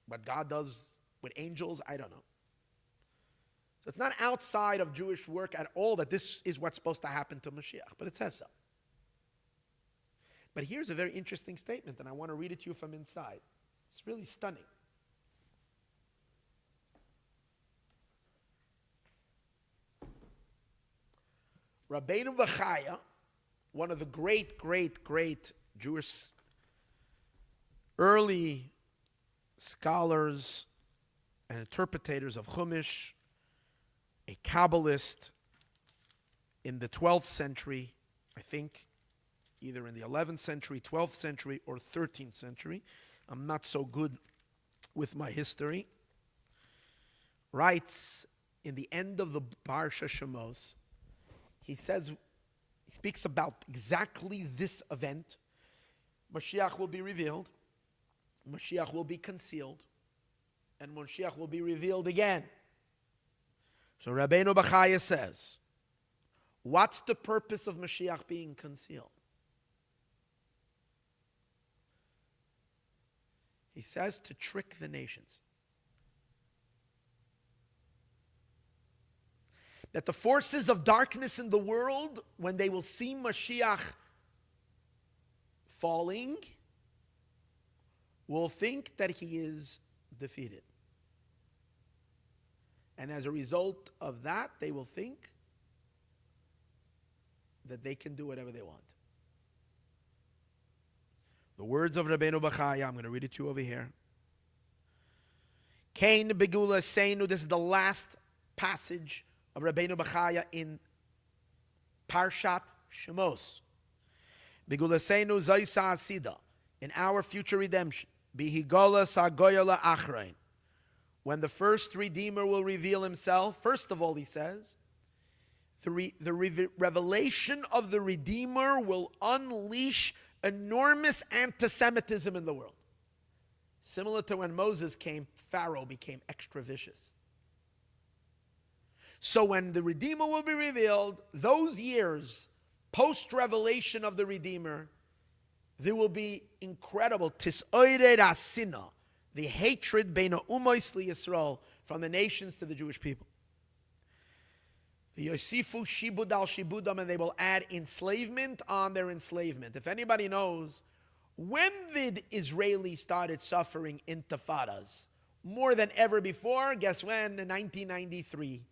what God does with angels, I don't know. So it's not outside of Jewish work at all that this is what's supposed to happen to Mashiach, but it says so. But here's a very interesting statement, and I want to read it to you from inside. It's really stunning. Rabbeinu Bechaya, one of the great Jewish early scholars and interpreters of Chumash, a Kabbalist in the 12th century, I think, either in the 11th century, 12th century, or 13th century. I'm not so good with my history. Writes in the end of the Parsha Shemos, he speaks about exactly this event. Mashiach will be revealed, Mashiach will be concealed, and Mashiach will be revealed again. So Rabbeinu Bechaya says, what's the purpose of Mashiach being concealed? He says to trick the nations. That the forces of darkness in the world, when they will see Mashiach falling, will think that he is defeated. And as a result of that, they will think that they can do whatever they want. The words of Rabbeinu Bechaya, I'm going to read it to you over here. Kain Begula Seinu, this is the last passage of Rabbeinu Bechaya in Parshat Shemos. Begulasenu Zaisa Asida, in our future redemption. Bihigola Sagoyola Achrein. When the first Redeemer will reveal himself, first of all, he says, the revelation of the Redeemer will unleash enormous anti-Semitism in the world. Similar to when Moses came, Pharaoh became extra vicious. So when the Redeemer will be revealed, those years, post-revelation of the Redeemer, there will be incredible tis'oired asina, the hatred beina umois li Yisrael, from the nations to the Jewish people. The Yosifu shibud al shibudam, and they will add enslavement on their enslavement. If anybody knows, when the Israelis started suffering intifadas more than ever before, guess when? In 1993.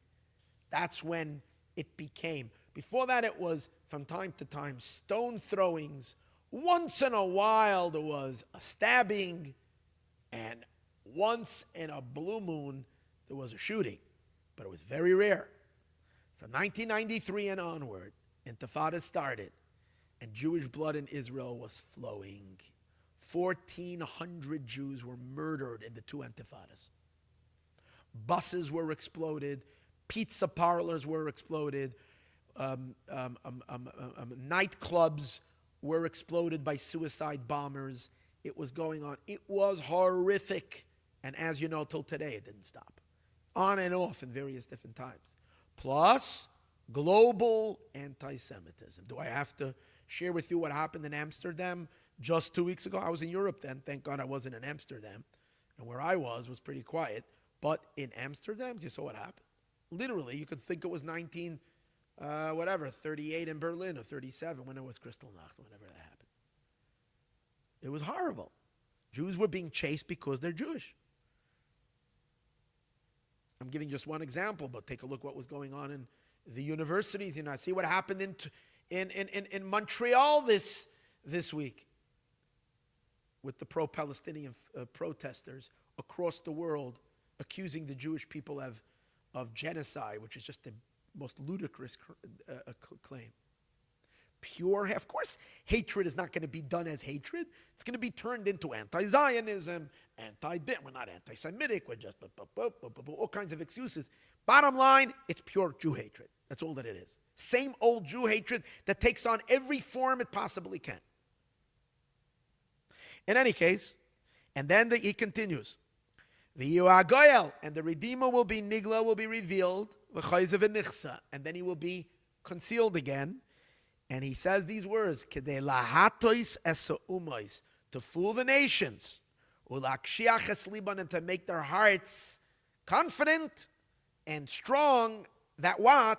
That's when it became. Before that, it was from time to time stone throwings. Once in a while, there was a stabbing. And once in a blue moon, there was a shooting, but it was very rare. From 1993 and onward, Intifada started, and Jewish blood in Israel was flowing. 1,400 Jews were murdered in the two Intifadas. Buses were exploded, pizza parlors were exploded, nightclubs were exploded by suicide bombers. It was going on. It was horrific. And as you know, till today, it didn't stop. On and off in various different times. Plus, global anti-Semitism. Do I have to share with you what happened in Amsterdam just 2 weeks ago? I was in Europe then. Thank God I wasn't in Amsterdam. And where I was pretty quiet. But in Amsterdam, you saw what happened. Literally, you could think it was 38 in Berlin or 37 when it was Kristallnacht, whenever that happened. It was horrible. Jews were being chased because they're Jewish. I'm giving just one example, but take a look what was going on in the universities. You know, I see what happened in Montreal this week with the pro-Palestinian protesters across the world accusing the Jewish people of genocide, which is just the most ludicrous claim. Of course, hatred is not going to be done as hatred. It's going to be turned into anti-Zionism, we're not anti-Semitic, we're just all kinds of excuses. Bottom line, it's pure Jew hatred. That's all that it is. Same old Jew hatred that takes on every form it possibly can. In any case, and then he continues. And the Redeemer will be Nigla, will be revealed, and then he will be concealed again. And he says these words, to fool the nations, and to make their hearts confident and strong that what?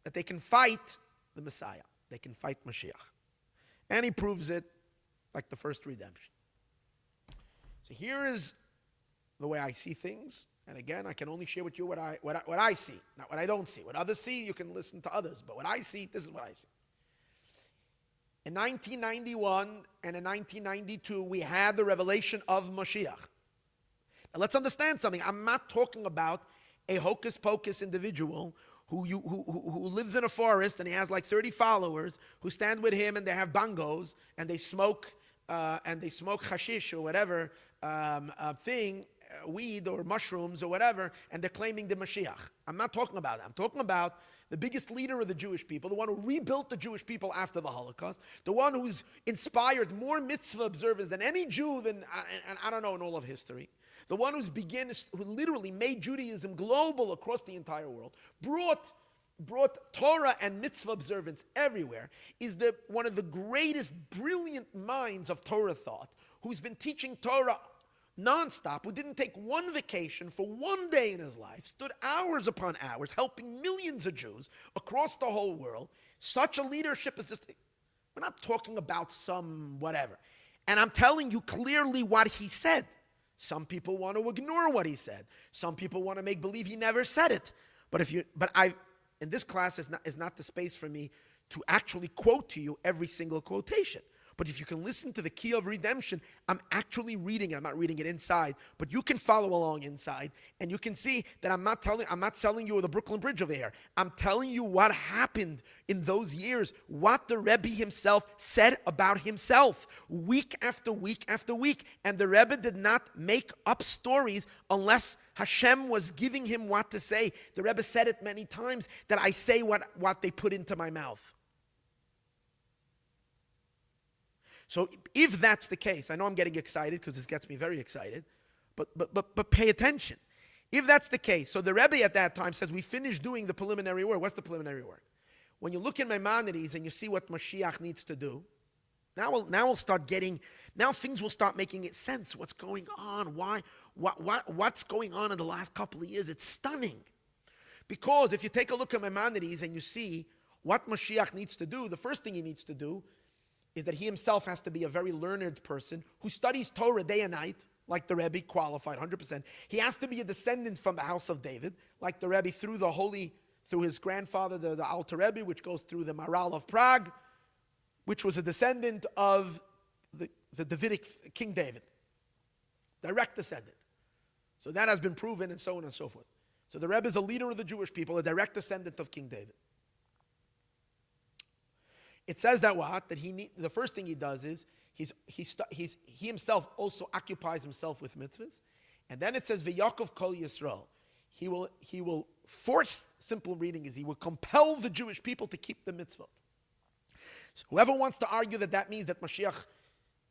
That they can fight the Messiah. They can fight Moshiach. And he proves it like the first redemption. So here is the way I see things. And again, I can only share with you what I see, not what I don't see. What others see, you can listen to others. But what I see, this is what I see. In 1991 and in 1992, we had the revelation of Moshiach. Now let's understand something. I'm not talking about a hocus-pocus individual who lives in a forest and he has like 30 followers who stand with him and they have bongos and they smoke hashish or whatever weed or mushrooms or whatever, and they're claiming the Mashiach. I'm not talking about that. I'm talking about the biggest leader of the Jewish people, the one who rebuilt the Jewish people after the Holocaust, the one who's inspired more mitzvah observers than any Jew and I don't know in all of history, the one who literally made Judaism global across the entire world, brought Torah and mitzvah observance everywhere, is one of the greatest, brilliant minds of Torah thought, who's been teaching Torah non-stop, who didn't take one vacation for one day in his life, stood hours upon hours helping millions of Jews across the whole world. Such a leadership is just, we're not talking about some whatever. And I'm telling you clearly what he said. Some people want to ignore what he said. Some people want to make believe he never said it. In this class is not the space for me to actually quote to you every single quotation. But if you can listen to the key of redemption, I'm actually reading it. I'm not reading it inside, but you can follow along inside, and you can see that I'm not selling you the Brooklyn Bridge over here. I'm telling you what happened in those years, what the Rebbe himself said about himself, week after week after week. And the Rebbe did not make up stories unless Hashem was giving him what to say. The Rebbe said it many times, that I say what they put into my mouth. So if that's the case, I know I'm getting excited because this gets me very excited, but pay attention. If that's the case, so the Rebbe at that time says, we finished doing the preliminary work. What's the preliminary work? When you look in Maimonides and you see what Moshiach needs to do, now things will start making sense. What's going on? Why? What's going on in the last couple of years? It's stunning. Because if you take a look at Maimonides and you see what Moshiach needs to do, the first thing he needs to do is that he himself has to be a very learned person who studies Torah day and night, like the Rebbe, qualified 100%. He has to be a descendant from the house of David, like the Rebbe through his grandfather, the Alter Rebbe, which goes through the Maral of Prague, which was a descendant of the Davidic King David. direct descendant. So that has been proven, and so on and so forth. So the Rebbe is a leader of the Jewish people, a direct descendant of King David. It says that what? That the first thing he does is he himself also occupies himself with mitzvahs, and then it says v'Yakov kol Yisrael. He will force. Simple reading is he will compel the Jewish people to keep the mitzvot. So whoever wants to argue that means that Moshiach,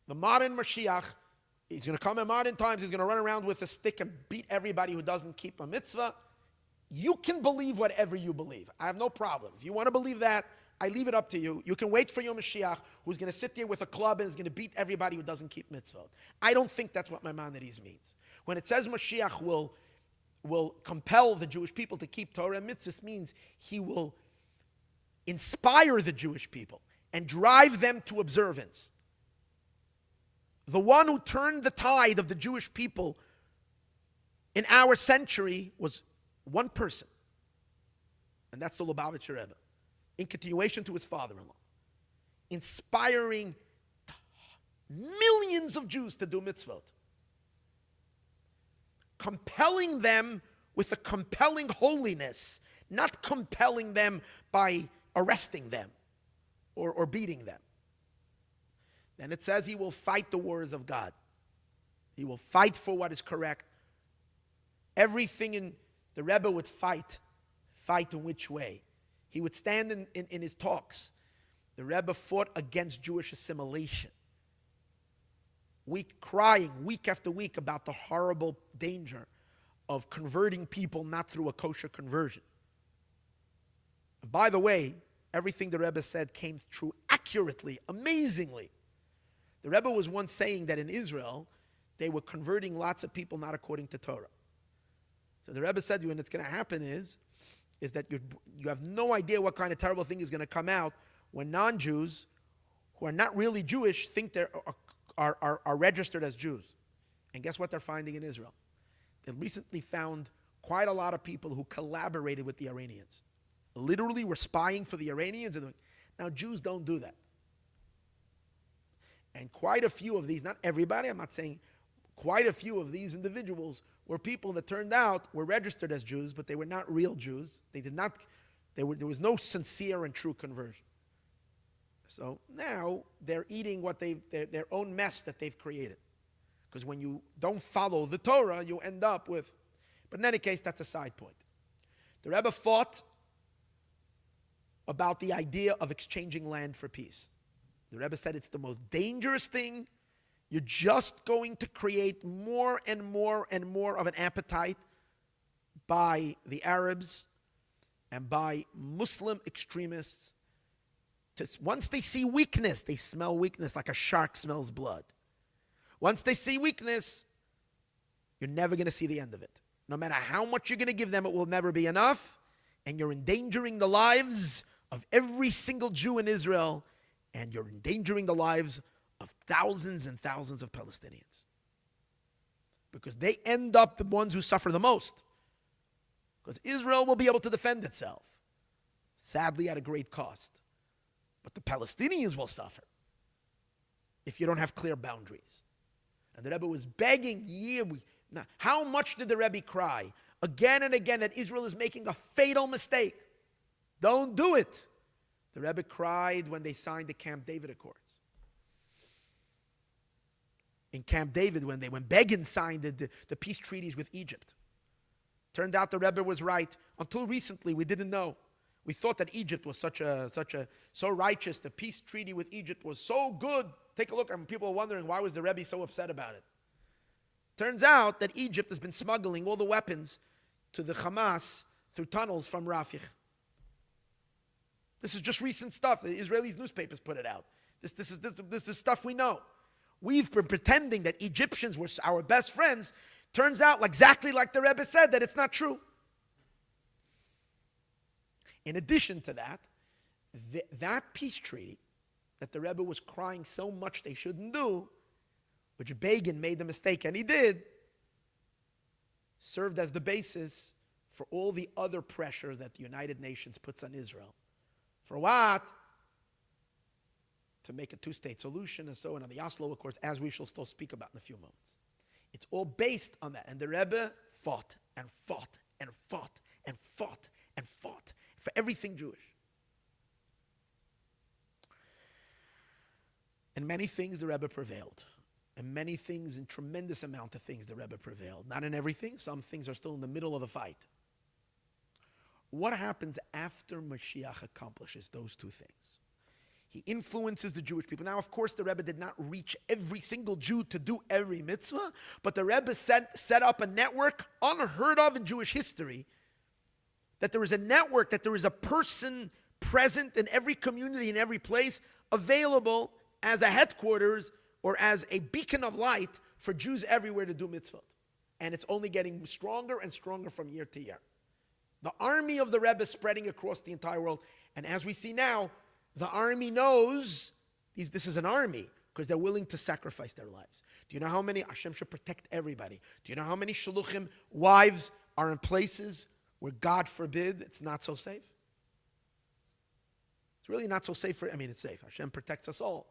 the modern Moshiach, he's going to come in modern times, he's going to run around with a stick and beat everybody who doesn't keep a mitzvah. You can believe whatever you believe. I have no problem. If you want to believe that, I leave it up to you. You can wait for your Mashiach, who's going to sit there with a club and is going to beat everybody who doesn't keep mitzvot. I don't think that's what Maimonides means. When it says Mashiach will compel the Jewish people to keep Torah and mitzvahs, means he will inspire the Jewish people and drive them to observance. The one who turned the tide of the Jewish people in our century was one person, and that's the Lubavitcher Rebbe, in continuation to his father-in-law, inspiring millions of Jews to do mitzvot, compelling them with a compelling holiness, not compelling them by arresting them or beating them. Then it says he will fight the wars of God. He will fight for what is correct. Everything in the Rebbe would fight. Fight in which way? He would stand in his talks. The Rebbe fought against Jewish assimilation. Crying week after week about the horrible danger of converting people not through a kosher conversion. And by the way, everything the Rebbe said came true accurately, amazingly. The Rebbe was once saying that in Israel, they were converting lots of people not according to Torah. So the Rebbe said, when it's going to happen is that you have no idea what kind of terrible thing is going to come out when non-Jews, who are not really Jewish, think they are registered as Jews. And guess what they're finding in Israel? They recently found quite a lot of people who collaborated with the Iranians. Literally were spying for the Iranians. Now Jews don't do that. And quite a few of these, not everybody, I'm not saying, quite a few of these individuals were people that turned out were registered as Jews, but they were not real Jews. There was no sincere and true conversion. So now they're eating their own mess that they've created. Because when you don't follow the Torah, you end up with, but in any case, that's a side point. The Rebbe fought about the idea of exchanging land for peace. The Rebbe said it's the most dangerous thing. You're just going to create more and more and more of an appetite by the Arabs and by Muslim extremists. Once they see weakness, they smell weakness like a shark smells blood. Once they see weakness, you're never going to see the end of it. No matter how much you're going to give them, it will never be enough. And you're endangering the lives of every single Jew in Israel, and you're endangering the lives of thousands and thousands of Palestinians. Because they end up the ones who suffer the most. Because Israel will be able to defend itself, sadly at a great cost. But the Palestinians will suffer if you don't have clear boundaries. And the Rebbe was begging, how much did the Rebbe cry again and again that Israel is making a fatal mistake? Don't do it. The Rebbe cried when they signed the Camp David Accords. In Camp David, when Begin signed the peace treaties with Egypt. Turned out the Rebbe was right. Until recently, we didn't know. We thought that Egypt was so righteous. The peace treaty with Egypt was so good. Take a look, and people are wondering, why was the Rebbe so upset about it? Turns out that Egypt has been smuggling all the weapons to the Hamas through tunnels from Rafah. This is just recent stuff. The Israeli newspapers put it out. This is stuff we know. We've been pretending that Egyptians were our best friends. Turns out, exactly like the Rebbe said, that it's not true. In addition to that, that peace treaty that the Rebbe was crying so much they shouldn't do, which Begin made the mistake, and he did, served as the basis for all the other pressure that the United Nations puts on Israel. For what? To make a two-state solution and so on, the Oslo Accords, as we shall still speak about in a few moments. It's all based on that. And the Rebbe fought and fought and fought and fought and fought for everything Jewish. In many things, the Rebbe prevailed. In many things, in tremendous amount of things, the Rebbe prevailed. Not in everything. Some things are still in the middle of the fight. What happens after Moshiach accomplishes those two things? He influences the Jewish people. Now, of course, the Rebbe did not reach every single Jew to do every mitzvah, but the Rebbe set up a network unheard of in Jewish history, that there is a network, that there is a person present in every community, in every place, available as a headquarters or as a beacon of light for Jews everywhere to do mitzvot. And it's only getting stronger and stronger from year to year. The army of the Rebbe is spreading across the entire world. And as we see now, the army knows this is an army because they're willing to sacrifice their lives. Do you know how many? Hashem should protect everybody. Do you know how many shluchim wives are in places where, God forbid, it's not so safe? It's really not so safe it's safe. Hashem protects us all.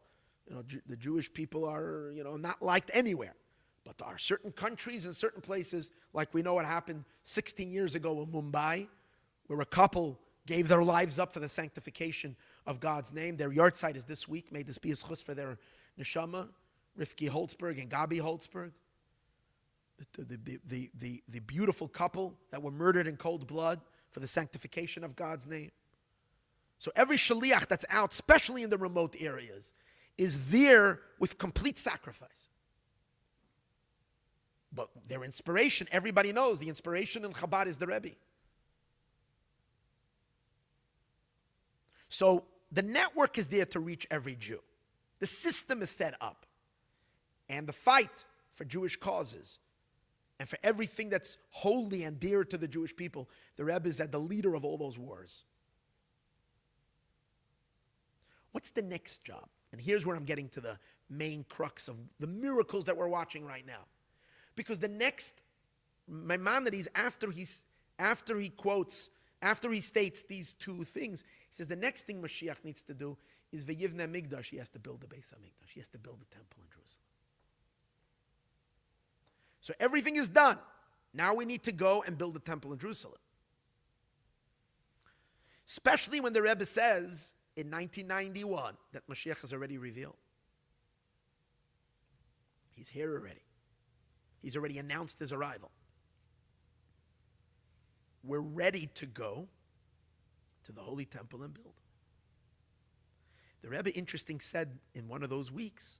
The Jewish people are, not liked anywhere. But there are certain countries and certain places, like we know what happened 16 years ago in Mumbai, where a couple gave their lives up for the sanctification of God's name. Their yahrzeit is this week. May this be a chus for their neshama, Rivki Holtzberg and Gabi Holtzberg. The beautiful couple that were murdered in cold blood for the sanctification of God's name. So every shaliach that's out, especially in the remote areas, is there with complete sacrifice. But their inspiration, everybody knows, the inspiration in Chabad is the Rebbe. So the network is there to reach every Jew. The system is set up. And the fight for Jewish causes and for everything that's holy and dear to the Jewish people, the Rebbe is at the leader of all those wars. What's the next job? And here's where I'm getting to the main crux of the miracles that we're watching right now. Because the next Maimonides, after he states these two things, he says the next thing Mashiach needs to do is V'yivnei Migdash. He has to build the Beis HaMikdash. He has to build the temple in Jerusalem. So everything is done. Now we need to go and build the temple in Jerusalem. Especially when the Rebbe says in 1991 that Mashiach is already revealed. He's here already. He's already announced his arrival. We're ready to go to the Holy Temple and build. The Rebbe, interesting, said in one of those weeks,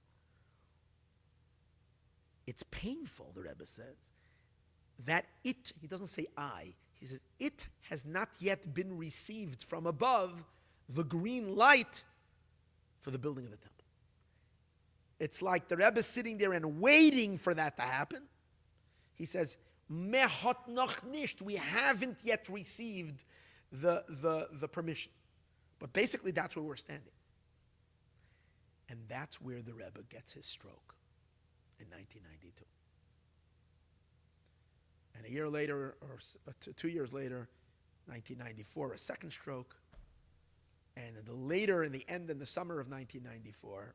it's painful, the Rebbe says, that it, he doesn't say I, he says, it has not yet been received from above the green light for the building of the temple. It's like the Rebbe sitting there and waiting for that to happen. He says, Mehot noch nicht, we haven't yet received the permission. But basically that's where we're standing. And that's where the Rebbe gets his stroke in 1992. And a year later, or 2 years later, 1994, a second stroke. And in the end, in the summer of 1994,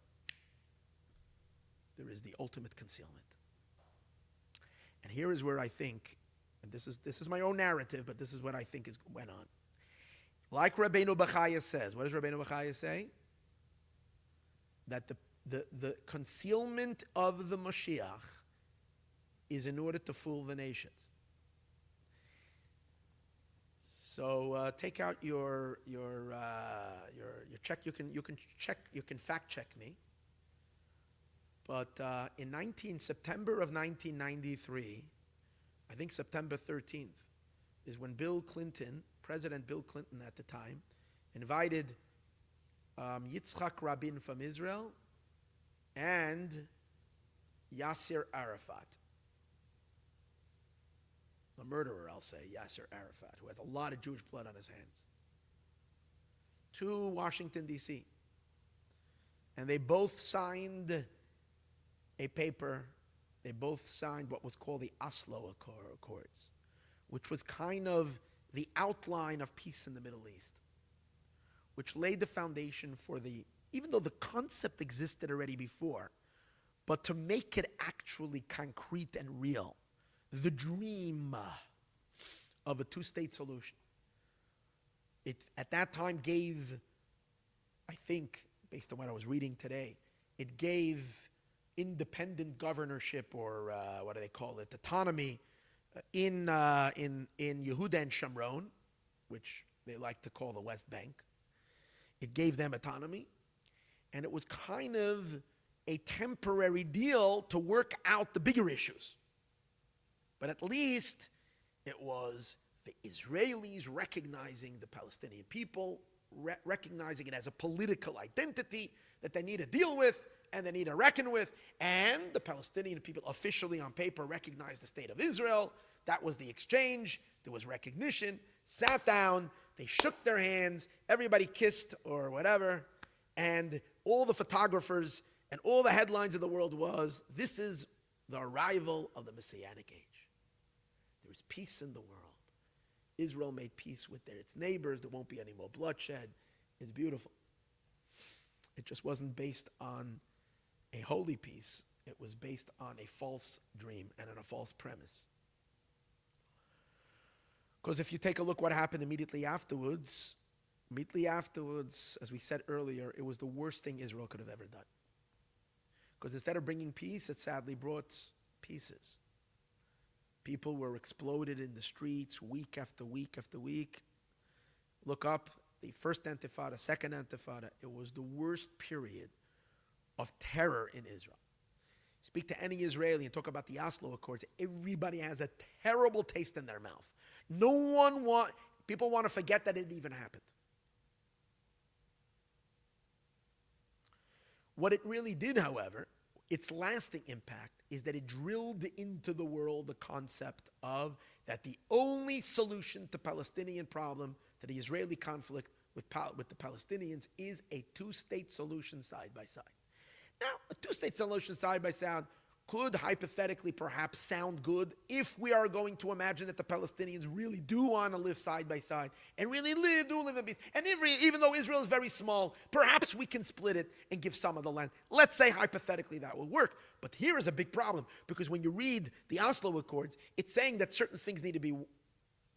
there is the ultimate concealment. And here is where I think, and this is my own narrative, but this is what I think went on. Like Rabbeinu Bachaya says, what does Rabbeinu Bachaya say? That the concealment of the Moshiach is in order to fool the nations. So take out your check. You can fact check me. But in September of 1993, I think September 13th, is when President Bill Clinton at the time, invited Yitzhak Rabin from Israel and Yasser Arafat. The murderer, I'll say, Yasser Arafat, who has a lot of Jewish blood on his hands, to Washington, D.C. And they both signed a paper. They both signed what was called the Oslo Accords, which was kind of the outline of peace in the Middle East, which laid the foundation for even though the concept existed already before, But to make it actually concrete and real, the dream of a two-state solution, it at that time gave, I think, based on what I was reading today, it gave independent governorship, or what do they call it, autonomy, in Yehuda and Shomron, which they like to call the West Bank. It gave them autonomy, and it was kind of a temporary deal to work out the bigger issues. But at least it was the Israelis recognizing the Palestinian people, recognizing it as a political identity that they need to deal with and they need to reckon with, and the Palestinian people officially on paper recognized the state of Israel. That was the exchange. There was recognition. Sat down, they shook their hands, everybody kissed or whatever, and all the photographers and all the headlines of the world was, this is the arrival of the Messianic age. There is peace in the world. Israel made peace with its neighbors. There won't be any more bloodshed. It's beautiful. It just wasn't based on a holy peace. It was based on a false dream and on a false premise. Because if you take a look what happened immediately afterwards, as we said earlier, it was the worst thing Israel could have ever done. Because instead of bringing peace, it sadly brought pieces. People were exploded in the streets week after week after week. Look up the first Intifada, second Intifada. It was the worst period of terror in Israel. Speak to any Israeli and talk about the Oslo Accords. Everybody has a terrible taste in their mouth. People want to forget that it even happened. What it really did, however, its lasting impact is that it drilled into the world the concept of that the only solution to Palestinian problem, to the Israeli conflict with the Palestinians, is a two-state solution side by side. Now, a two-state solution side by side could hypothetically perhaps sound good if we are going to imagine that the Palestinians really do want to live side by side and really do live in peace. And even though Israel is very small, perhaps we can split it and give some of the land. Let's say hypothetically that will work. But here is a big problem, because when you read the Oslo Accords, it's saying that certain things need to be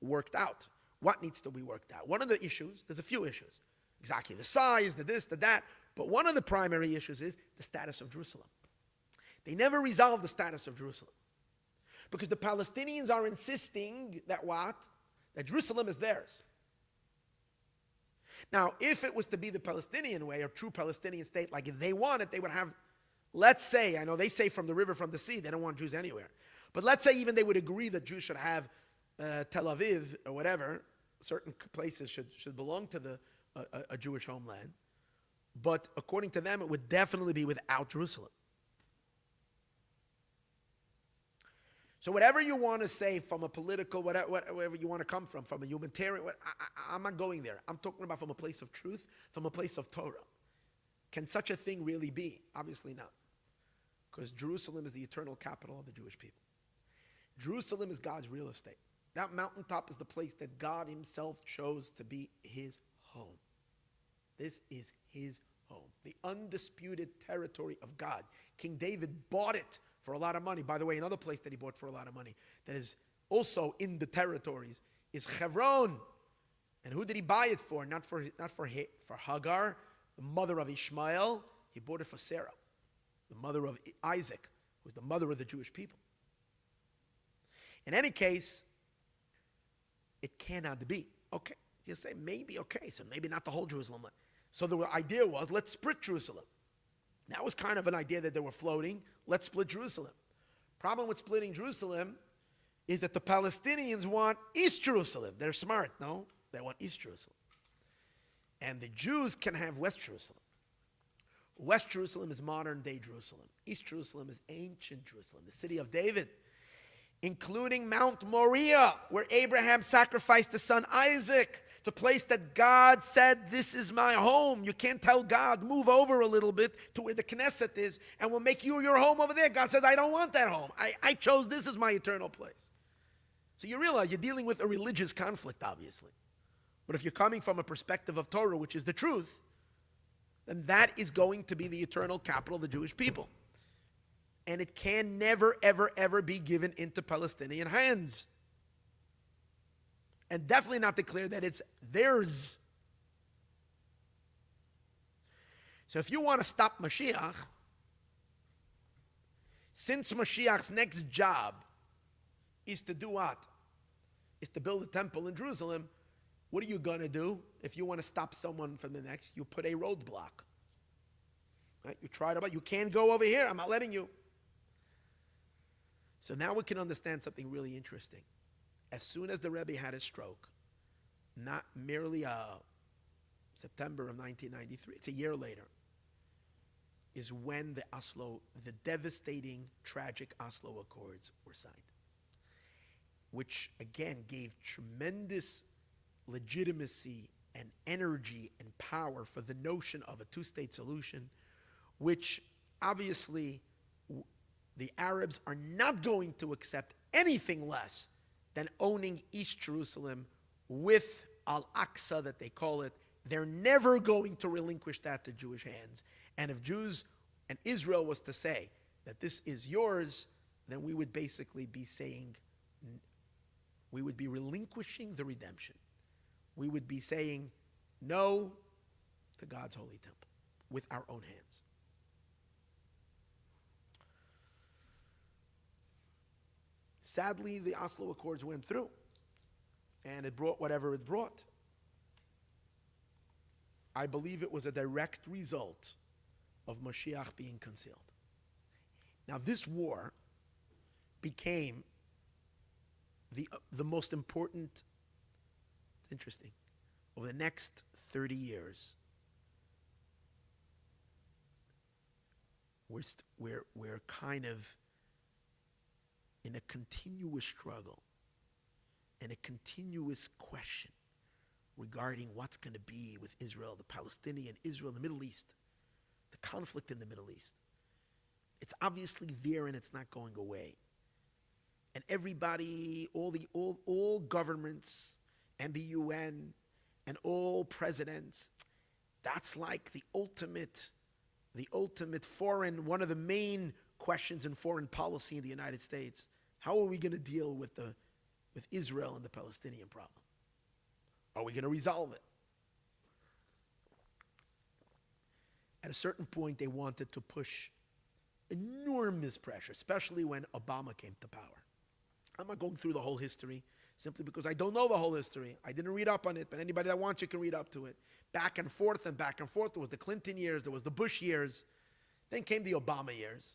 worked out. What needs to be worked out? One of the issues, there's a few issues. Exactly the size, the this, the that. But one of the primary issues is the status of Jerusalem. They never resolved the status of Jerusalem. Because the Palestinians are insisting that what? That Jerusalem is theirs. Now, if it was to be the Palestinian way, or true Palestinian state, like if they want it, they would have, let's say, I know they say from the river, from the sea, they don't want Jews anywhere. But let's say even they would agree that Jews should have Tel Aviv or whatever, certain places should belong to a Jewish homeland. But according to them, it would definitely be without Jerusalem. So whatever you want to say from a political, whatever you want to come from a humanitarian, I'm not going there. I'm talking about from a place of truth, from a place of Torah. Can such a thing really be? Obviously not. Because Jerusalem is the eternal capital of the Jewish people. Jerusalem is God's real estate. That mountaintop is the place that God himself chose to be his home. This is his home, the undisputed territory of God. King David bought it for a lot of money. By the way, another place that he bought for a lot of money that is also in the territories is Hebron. And who did he buy it for? Not for Hagar, the mother of Ishmael. He bought it for Sarah, the mother of Isaac, who was the mother of the Jewish people. In any case, it cannot be. Okay, you say maybe, okay, so maybe not the whole Jerusalem. So the idea was, let's split Jerusalem. That was kind of an idea that they were floating. Let's split Jerusalem. Problem with splitting Jerusalem is that the Palestinians want East Jerusalem. They're smart, no? They want East Jerusalem. And the Jews can have West Jerusalem. West Jerusalem is modern day Jerusalem. East Jerusalem is ancient Jerusalem, the city of David, including Mount Moriah, where Abraham sacrificed his son Isaac. The place that God said, this is my home. You can't tell God, move over a little bit to where the Knesset is, and we'll make you your home over there. God says, I don't want that home. I chose this as my eternal place. So you realize you're dealing with a religious conflict, obviously. But if you're coming from a perspective of Torah, which is the truth, then that is going to be the eternal capital of the Jewish people. and it can never, ever, ever be given into Palestinian hands. And definitely not declare that it's theirs. So if you want to stop Moshiach, since Moshiach's next job is to do what? Is to build a temple in Jerusalem, what are you going to do if you want to stop someone from the next? You put a roadblock. Right? You try to, you can't go over here, I'm not letting you. So now we can understand something really interesting. As soon as the Rebbe had his stroke, not merely September of 1993, it's a year later, is when the devastating, tragic Oslo Accords were signed, which again gave tremendous legitimacy and energy and power for the notion of a two-state solution, which obviously the Arabs are not going to accept anything less than owning East Jerusalem with Al-Aqsa, that they call it. They're never going to relinquish that to Jewish hands. And if Jews and Israel was to say that this is yours, then we would basically be saying, we would be relinquishing the redemption. We would be saying no to God's holy temple with our own hands. Sadly, the Oslo Accords went through, and it brought whatever it brought. I believe it was a direct result of Moshiach being concealed. Now, this war became the most important. It's interesting. Over the next 30 years, we're kind of in a continuous struggle and a continuous question regarding what's going to be with Israel, the Palestinian Israel, the Middle East, the conflict in the Middle East. It's obviously there and it's not going away. And everybody, all governments and the UN and all presidents, that's like the ultimate foreign, one of the main questions in foreign policy in the United States. How are we going to deal with Israel and the Palestinian problem? Are we going to resolve it? At a certain point, they wanted to push enormous pressure, especially when Obama came to power. I'm not going through the whole history, simply because I don't know the whole history. I didn't read up on it, but anybody that wants, you can read up to it. Back and forth and back and forth. There was the Clinton years, there was the Bush years. Then came the Obama years.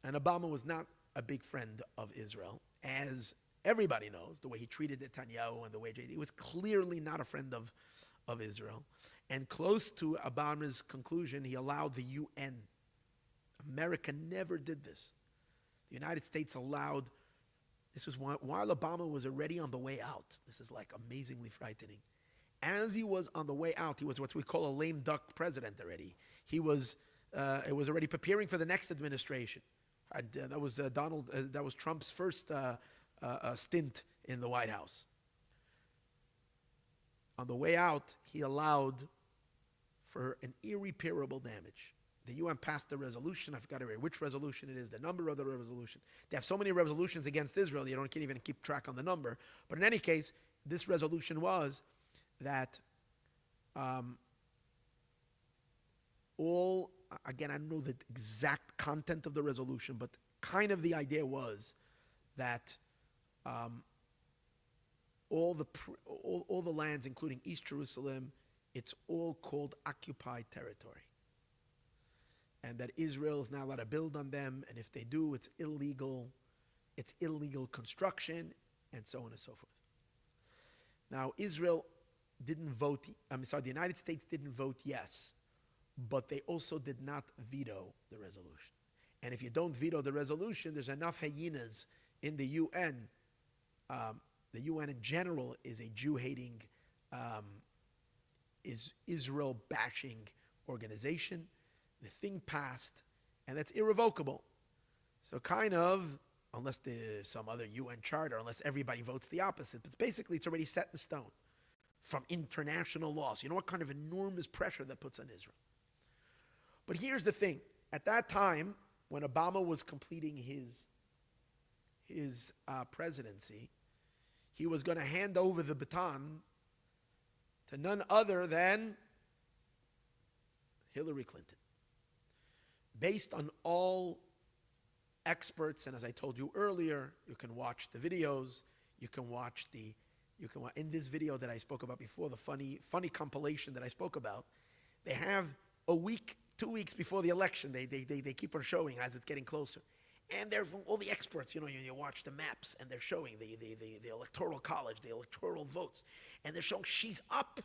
And Obama was not a big friend of Israel, as everybody knows, the way he treated Netanyahu and the way he was clearly not a friend of Israel. And close to Obama's conclusion, he allowed the UN. America never did this. The United States allowed, this was while Obama was already on the way out. This is like amazingly frightening. As he was on the way out, he was what we call a lame duck president already. He was, it was already preparing for the next administration. And that was Trump's first stint in the White House. On the way out, he allowed for an irreparable damage. The UN passed a resolution. I forgot which resolution it is, the number of the resolution. They have so many resolutions against Israel, you can't even keep track on the number. But in any case, this resolution was that again, I don't know the exact content of the resolution, but kind of the idea was that all the lands, including East Jerusalem, it's all called occupied territory. And that Israel is not allowed to build on them, and if they do, it's illegal construction, and so on and so forth. Now, Israel didn't vote, the United States didn't vote yes, but they also did not veto the resolution. And if you don't veto the resolution, there's enough hyenas in the UN. The UN in general is a Jew-hating, is Israel-bashing organization. The thing passed, and that's irrevocable. So kind of, unless there's some other UN charter, unless everybody votes the opposite, but basically it's already set in stone from international laws. You know what kind of enormous pressure that puts on Israel? But here's the thing. At that time, when Obama was completing his presidency, he was going to hand over the baton to none other than Hillary Clinton. Based on all experts, and as I told you earlier, you can watch the videos, in this video that I spoke about before, the funny compilation that I spoke about, they have a week, 2 weeks before the election, they keep on showing as it's getting closer. And they're from all the experts, you watch the maps, and they're showing the electoral college, the electoral votes, and they're showing she's up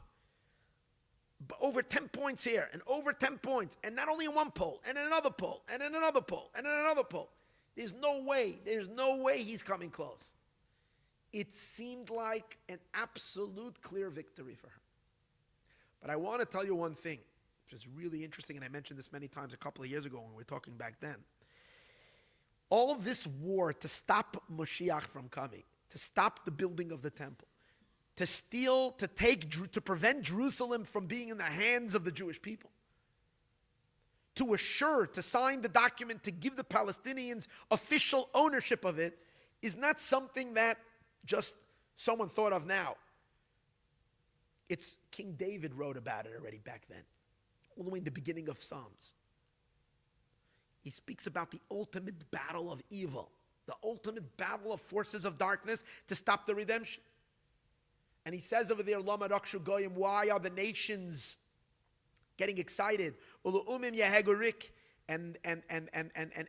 over 10 points here, and over 10 points, and not only in one poll, and in another poll, and in another poll, and in another poll. There's no way he's coming close. It seemed like an absolute clear victory for her. But I want to tell you one thing, which is really interesting, and I mentioned this many times a couple of years ago when we were talking back then. All this war to stop Moshiach from coming, to stop the building of the temple, to prevent Jerusalem from being in the hands of the Jewish people, to sign the document to give the Palestinians official ownership of it, is not something that just someone thought of now. It's King David wrote about it already back then, all the way in the beginning of Psalms. He speaks about the ultimate battle of evil, the ultimate battle of forces of darkness to stop the redemption. And he says over there, Lama Rakshu Goyim, why are the nations getting excited? And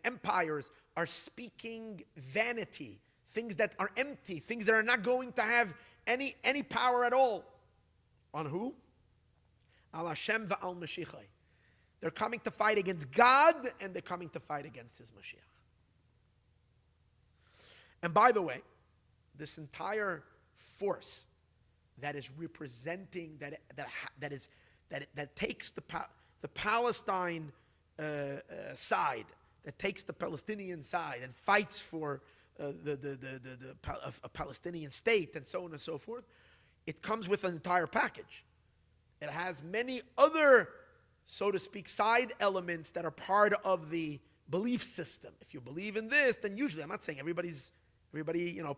empires are speaking vanity, things that are empty, things that are not going to have any power at all. On who? Al Hashem va'al Mashiach. They're coming to fight against God, and they're coming to fight against His Moshiach. And by the way, this entire force that is representing, that takes the Palestine side, that takes the Palestinian side and fights for a Palestinian state and so on and so forth, it comes with an entire package. It has many other, so to speak, side elements that are part of the belief system. If you believe in this, then usually, I'm not saying everybody,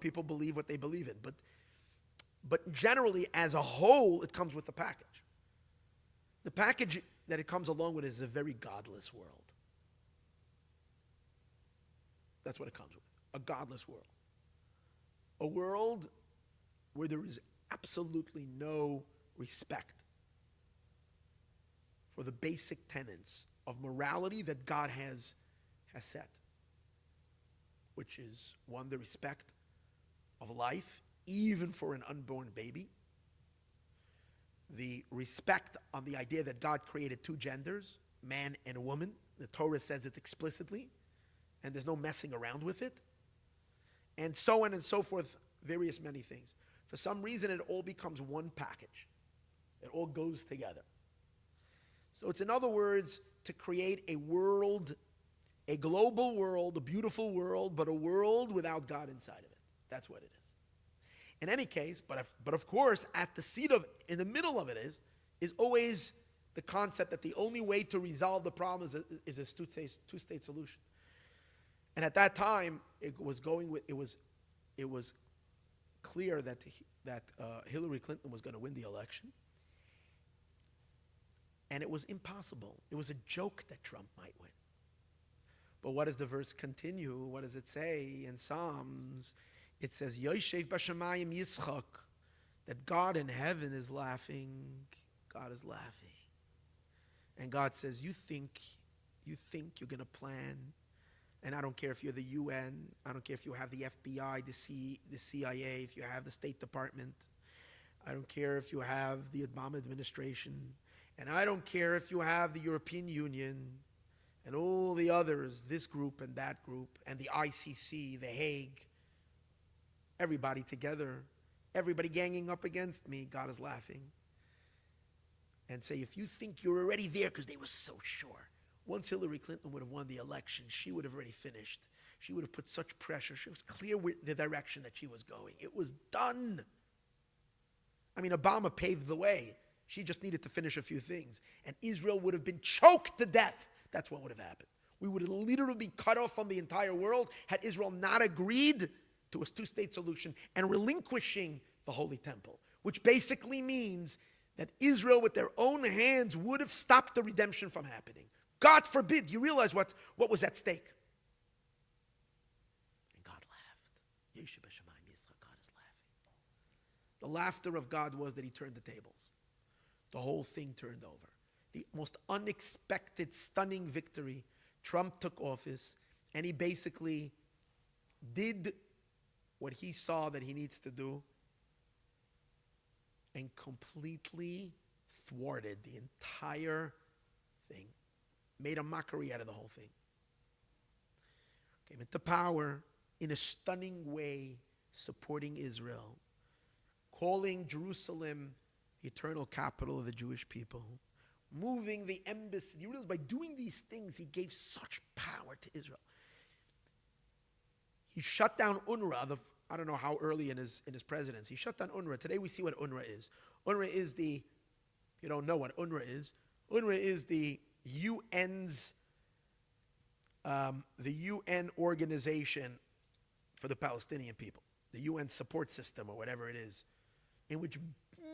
people believe what they believe in, but generally, as a whole, it comes with the package. The package that it comes along with is a very godless world. That's what it comes with, a godless world. A world where there is absolutely no respect for the basic tenets of morality that God has set, which is, one, the respect of life, even for an unborn baby, the respect on the idea that God created two genders, man and a woman. The Torah says it explicitly, and there's no messing around with it, and so on and so forth, various many things. For some reason, it all becomes one package. It all goes together. So it's, in other words, to create a world, a global world, a beautiful world, but a world without God inside of it. That's what it is. In any case, but of course, at the seat of, in the middle of it is always the concept that the only way to resolve the problem is a two-state solution. And at that time, it was clear that Hillary Clinton was going to win the election. And it was impossible. It was a joke that Trump might win. But what does the verse continue? What does it say in Psalms? It says, Yoshev b'shamayim yischak, that God in heaven is laughing. God is laughing. And God says, you think you're going to plan, and I don't care if you're the UN, I don't care if you have the FBI, the CIA, if you have the State Department, I don't care if you have the Obama administration, and I don't care if you have the European Union and all the others, this group and that group, and the ICC, The Hague, everybody together, everybody ganging up against me. God is laughing. And say, if you think you're already there, because they were so sure, once Hillary Clinton would have won the election, she would have already finished. She would have put such pressure. She was clear with the direction that she was going. It was done. I mean, Obama paved the way. She just needed to finish a few things. And Israel would have been choked to death. That's what would have happened. We would literally be cut off from the entire world had Israel not agreed to a two-state solution and relinquishing the Holy Temple, which basically means that Israel with their own hands would have stopped the redemption from happening. God forbid. You realize what was at stake. And God laughed. God is laughing. The laughter of God was that he turned the tables. The whole thing turned over. The most unexpected, stunning victory. Trump took office, and he basically did what he saw that he needs to do and completely thwarted the entire thing. Made a mockery out of the whole thing. Came into power in a stunning way, supporting Israel, calling Jerusalem the eternal capital of the Jewish people, moving the embassy. You realize by doing these things, he gave such power to Israel. He shut down UNRWA, I don't know how early in his presidency. He shut down UNRWA. Today we see what UNRWA is. UNRWA is you don't know what UNRWA is. UNRWA is the UN's, the UN organization for the Palestinian people. The UN support system or whatever it is, in which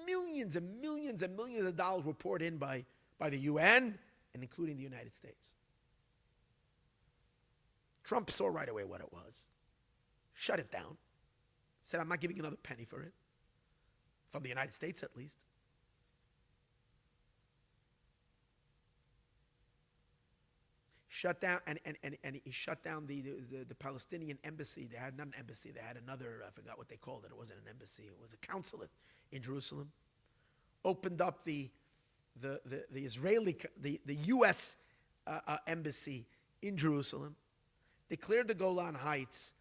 millions and millions and millions of dollars were poured in by the UN and including the United States. Trump saw right away what it was. Shut it down. Said, I'm not giving another penny for it. From the United States, at least. Shut down, and he shut down the Palestinian embassy. They had not an embassy. They had another, I forgot what they called it. It wasn't an embassy. It was a consulate in Jerusalem. Opened up the Israeli, the U.S. Embassy in Jerusalem. Declared the Golan Heights,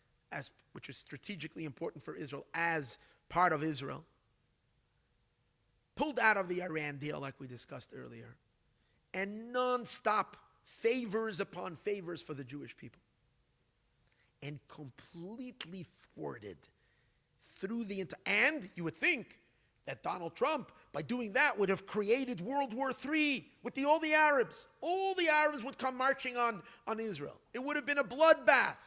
which is strategically important for Israel, as part of Israel. Pulled out of the Iran deal like we discussed earlier. And non-stop favors upon favors for the Jewish people. And completely thwarted through the and you would think that Donald Trump, by doing that, would have created World War III with all the Arabs. All the Arabs would come marching on Israel. It would have been a bloodbath.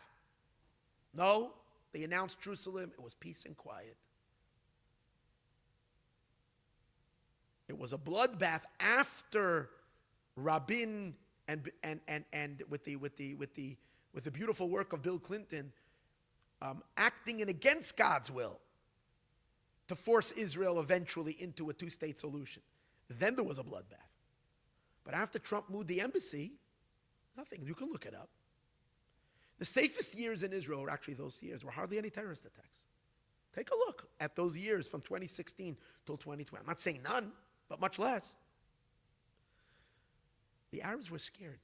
No, they announced Jerusalem. It was peace and quiet. It was a bloodbath after Rabin and with the beautiful work of Bill Clinton, acting in against God's will to force Israel eventually into a two-state solution. Then there was a bloodbath. But after Trump moved the embassy, nothing. You can look it up. The safest years in Israel were actually those years where hardly any terrorist attacks. Take a look at those years from 2016 till 2020. I'm not saying none, but much less. The Arabs were scared.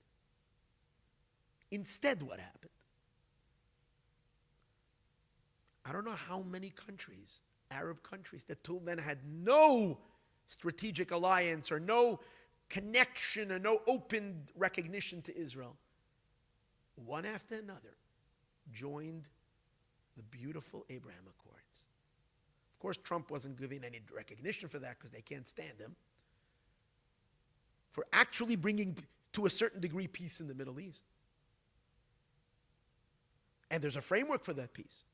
Instead, what happened? I don't know how many countries, Arab countries, that till then had no strategic alliance or no connection or no open recognition to Israel, one after another, joined the beautiful Abraham Accords. Of course, Trump wasn't giving any recognition for that because they can't stand him. For actually bringing, to a certain degree, peace in the Middle East. And there's a framework for that peace.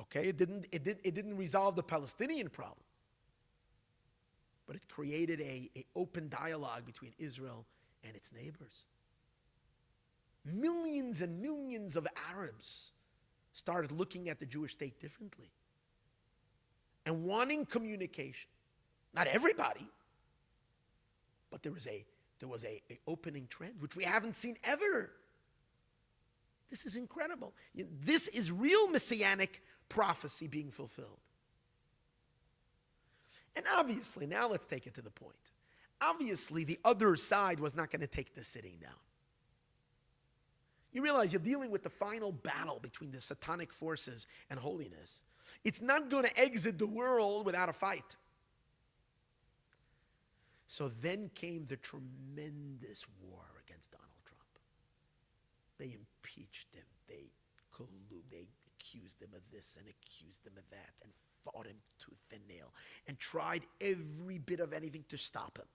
Okay, it didn't resolve the Palestinian problem. But it created a open dialogue between Israel and its neighbors. Millions and millions of Arabs started looking at the Jewish state differently and wanting communication. Not everybody, but there was a opening trend, which we haven't seen ever. This is incredible. This is real Messianic prophecy being fulfilled. And obviously, now let's take it to the point. Obviously, the other side was not going to take this sitting down. You realize you're dealing with the final battle between the satanic forces and holiness. It's not going to exit the world without a fight. So then came the tremendous war against Donald Trump. They impeached him. They accused him of this and accused him of that and fought him tooth and nail and tried every bit of anything to stop him.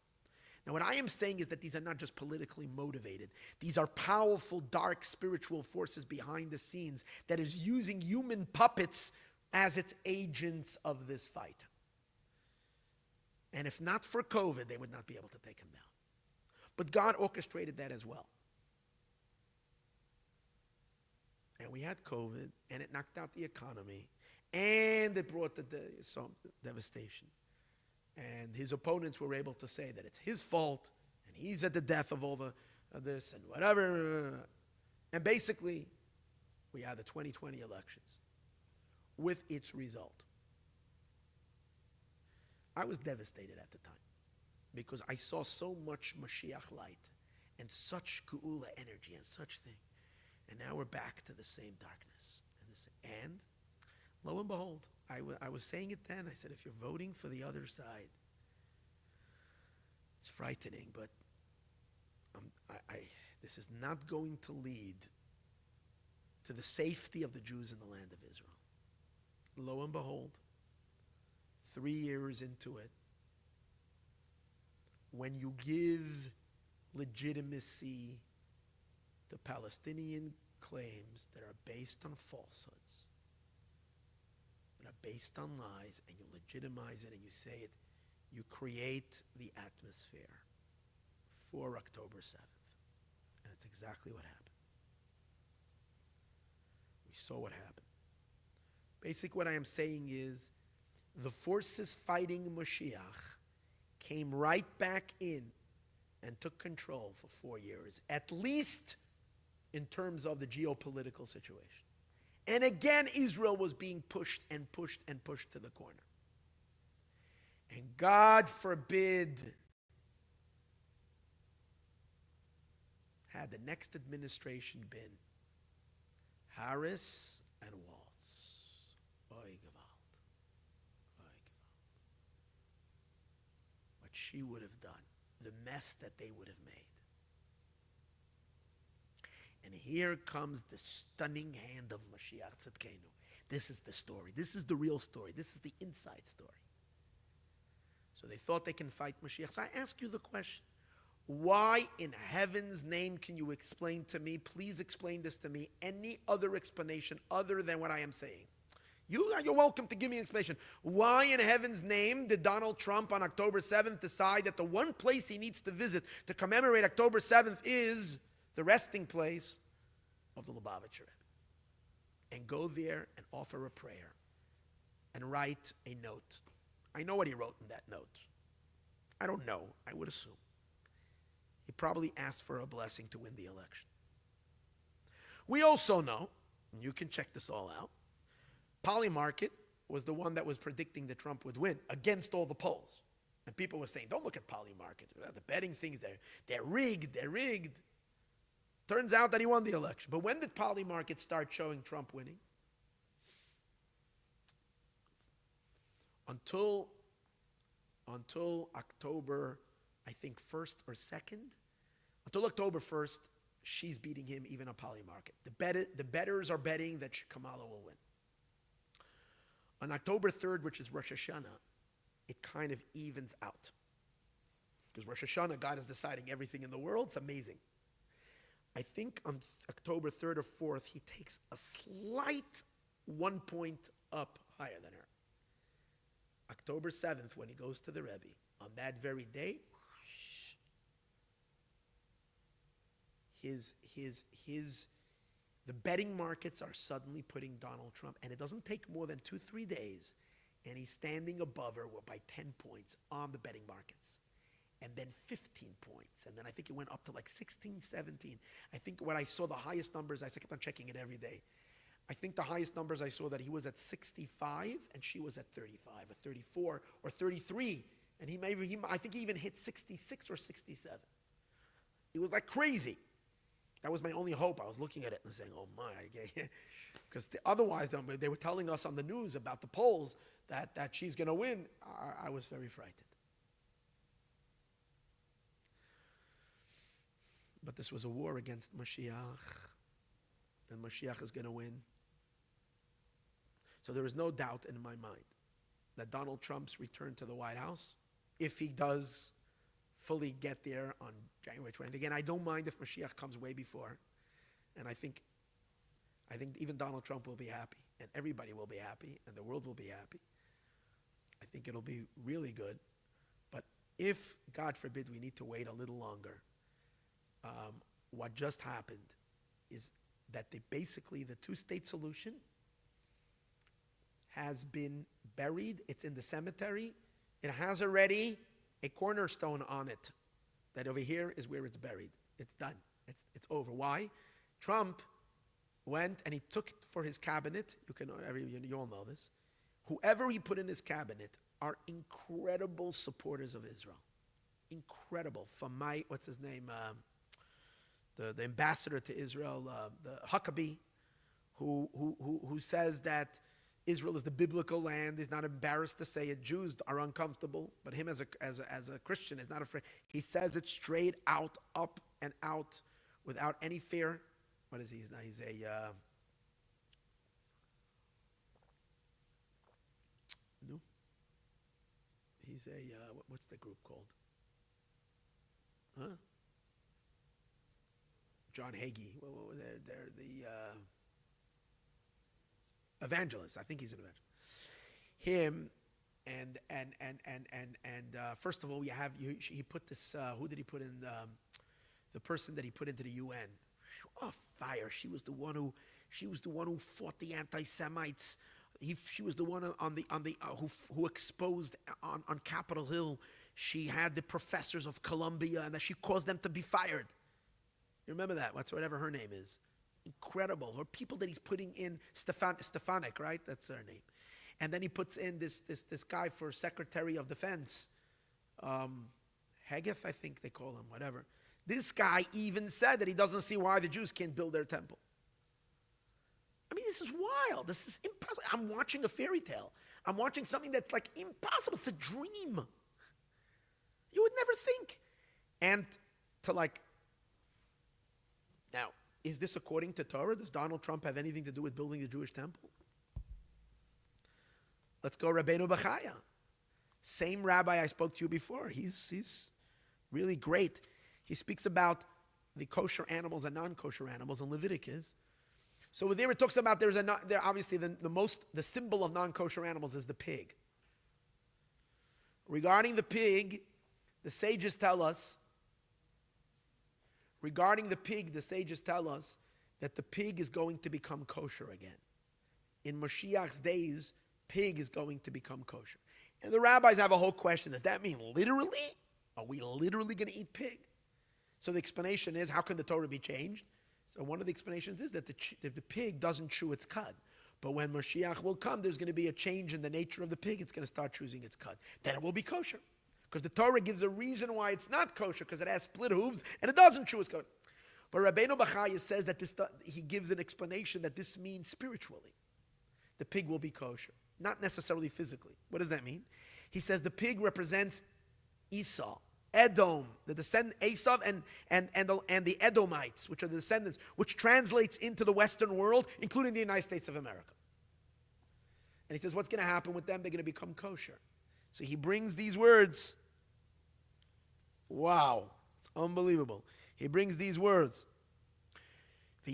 Now, what I am saying is that these are not just politically motivated. These are powerful, dark, spiritual forces behind the scenes that is using human puppets as its agents of this fight. And if not for COVID, they would not be able to take him down. But God orchestrated that as well. And we had COVID, and it knocked out the economy, and it brought some devastation. And his opponents were able to say that it's his fault, and he's at the death of all this and whatever. And basically, we had the 2020 elections with its result. I was devastated at the time because I saw so much Moshiach light and such Geula energy and such thing. And now we're back to the same darkness. And lo and behold, I was saying it then. I said, if you're voting for the other side, it's frightening, but this is not going to lead to the safety of the Jews in the land of Israel. Lo and behold, 3 years into it, when you give legitimacy to Palestinian claims that are based on falsehoods, that are based on lies, and you legitimize it and you say it, you create the atmosphere for October 7th. And that's exactly what happened. We saw what happened. Basically, what I am saying is the forces fighting Moshiach came right back in and took control for 4 years, at least in terms of the geopolitical situation. And again, Israel was being pushed and pushed and pushed to the corner. And God forbid, had the next administration been Harris and Waltz. Oy Gewalt. Oy Gewalt. What she would have done, the mess that they would have made. And here comes the stunning hand of Mashiach Tzidkenu. This is the story. This is the real story. This is the inside story. So they thought they can fight Mashiach. So I ask you the question, why in heaven's name can you explain to me, please explain this to me, any other explanation other than what I am saying? You're welcome to give me an explanation. Why in heaven's name did Donald Trump on October 7th decide that the one place he needs to visit to commemorate October 7th is the resting place of the Lubavitcher Rebbe? And go there and offer a prayer and write a note. I know what he wrote in that note. I don't know. I would assume. He probably asked for a blessing to win the election. We also know, and you can check this all out, Polymarket was the one that was predicting that Trump would win against all the polls. And people were saying, don't look at Polymarket. The betting things, they're rigged, they're rigged. Turns out that he won the election. But when did Polymarket start showing Trump winning? Until October, I think 1st or 2nd. Until October 1st, she's beating him even on Polymarket. The bettors are betting that Kamala will win. On October 3rd, which is Rosh Hashanah, it kind of evens out. Because Rosh Hashanah, God is deciding everything in the world. It's amazing. I think on October 3rd or 4th, he takes a slight 1 point up higher than her. October 7th, when he goes to the Rebbe, on that very day, the betting markets are suddenly putting Donald Trump, and it doesn't take more than 2-3 days, and he's standing above her by 10 points on the betting markets. And then 15 points. And then I think it went up to like 16, 17. I think when I saw the highest numbers, I kept on checking it every day. I think the highest numbers I saw that he was at 65 and she was at 35 or 34 or 33. And I think he even hit 66 or 67. It was like crazy. That was my only hope. I was looking at it and saying, oh my, because otherwise they were telling us on the news about the polls that she's going to win. I was very frightened. But this was a war against Moshiach, and Moshiach is going to win. So there is no doubt in my mind that Donald Trump's return to the White House, if he does fully get there on January 20th. Again, I don't mind if Moshiach comes way before. And I think even Donald Trump will be happy, and everybody will be happy, and the world will be happy. I think it'll be really good. But if, God forbid, we need to wait a little longer, what just happened is that basically the two-state solution has been buried. It's in the cemetery. It has already a cornerstone on it. That over here is where it's buried. It's done. It's over. Why? Trump went and he took it for his cabinet. You all know this. Whoever he put in his cabinet are incredible supporters of Israel. Incredible. From what's his name? The ambassador to Israel, the Huckabee, who says that Israel is the biblical land. He's not embarrassed to say it. Jews are uncomfortable, but him as a Christian is not afraid. He says it straight out, up and out, without any fear. What is he? He's a no. He's a what's the group called? Huh? John Hagee. They're the evangelist. I think he's an evangelist. Him and first of all, he put this. Who did he put in? The person that he put into the UN. Oh, fire! She was the one who fought the anti-Semites. She was the one who exposed on Capitol Hill. She had the professors of Columbia, and that she caused them to be fired. You remember that? Whatever her name is. Incredible. Her people that he's putting in, Stefanik, right? That's her name. And then he puts in this guy for Secretary of Defense. Hageth, I think they call him, whatever. This guy even said that he doesn't see why the Jews can't build their temple. I mean, this is wild. This is impossible. I'm watching a fairy tale. I'm watching something that's like impossible. It's a dream. You would never think. And to now, is this according to Torah? Does Donald Trump have anything to do with building the Jewish temple? Let's go Rabbeinu Bachaya. Same rabbi I spoke to you before. He's really great. He speaks about the kosher animals and non-kosher animals in Leviticus. So there it talks about there obviously the symbol of non-kosher animals is the pig. Regarding the pig, the sages tell us that the pig is going to become kosher again. In Moshiach's days, pig is going to become kosher. And the rabbis have a whole question. Does that mean literally? Are we literally going to eat pig? So the explanation is, how can the Torah be changed? So one of the explanations is that the pig doesn't chew its cud. But when Moshiach will come, there's going to be a change in the nature of the pig. It's going to start choosing its cud. Then it will be kosher. Because the Torah gives a reason why it's not kosher, because it has split hooves and it doesn't chew its cud. But Rabbeinu Bachaya says that he gives an explanation that this means spiritually. The pig will be kosher, not necessarily physically. What does that mean? He says the pig represents Esau, Edom, the descendant Esau, and the Edomites, which are the descendants, which translates into the Western world, including the United States of America. And he says, what's going to happen with them? They're going to become kosher. So he brings these words. Wow, it's unbelievable. He brings these words. That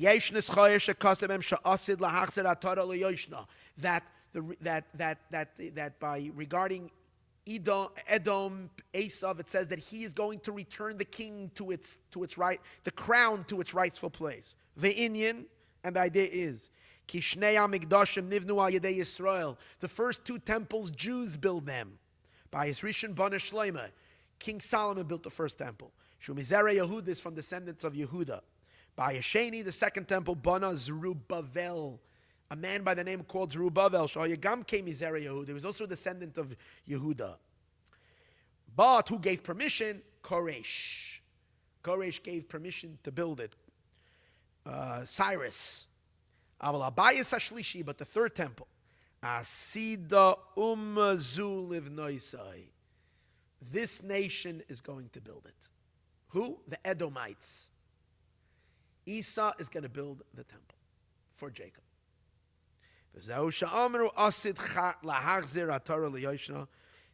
by regarding Edom, Esau, it says that he is going to return the king to its right, the crown to its rightful place. The Inyan, and the idea is, the first two temples, Jews build them. By his Rishon Bana Shlomo, King Solomon built the first temple. Shumizera Yehuda is from descendants of Yehuda. By Yesheni, the second temple, Bana Zerubbabel, a man by the name called Zerubbabel. Shayagam came Mizera Yehuda. He was also a descendant of Yehuda. But who gave permission? Koresh. Koresh gave permission to build it. Cyrus. Aval Abayis Hashlishi, but the third temple. Asida Umzu Livnoisai. This nation is going to build it. Who? The Edomites. Esau is going to build the temple for Jacob.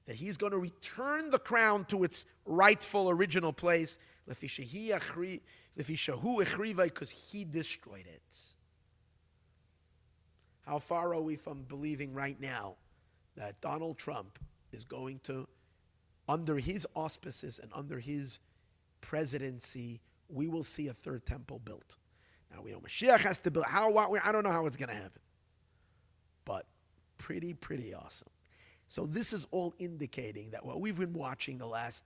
that he's going to return the crown to its rightful original place, because he destroyed it. How far are we from believing right now that Donald Trump is going to, under his auspices and under his presidency, we will see a third temple built? Now we know Moshiach has to build. I don't know how it's going to happen, but pretty awesome. So this is all indicating that what we've been watching the last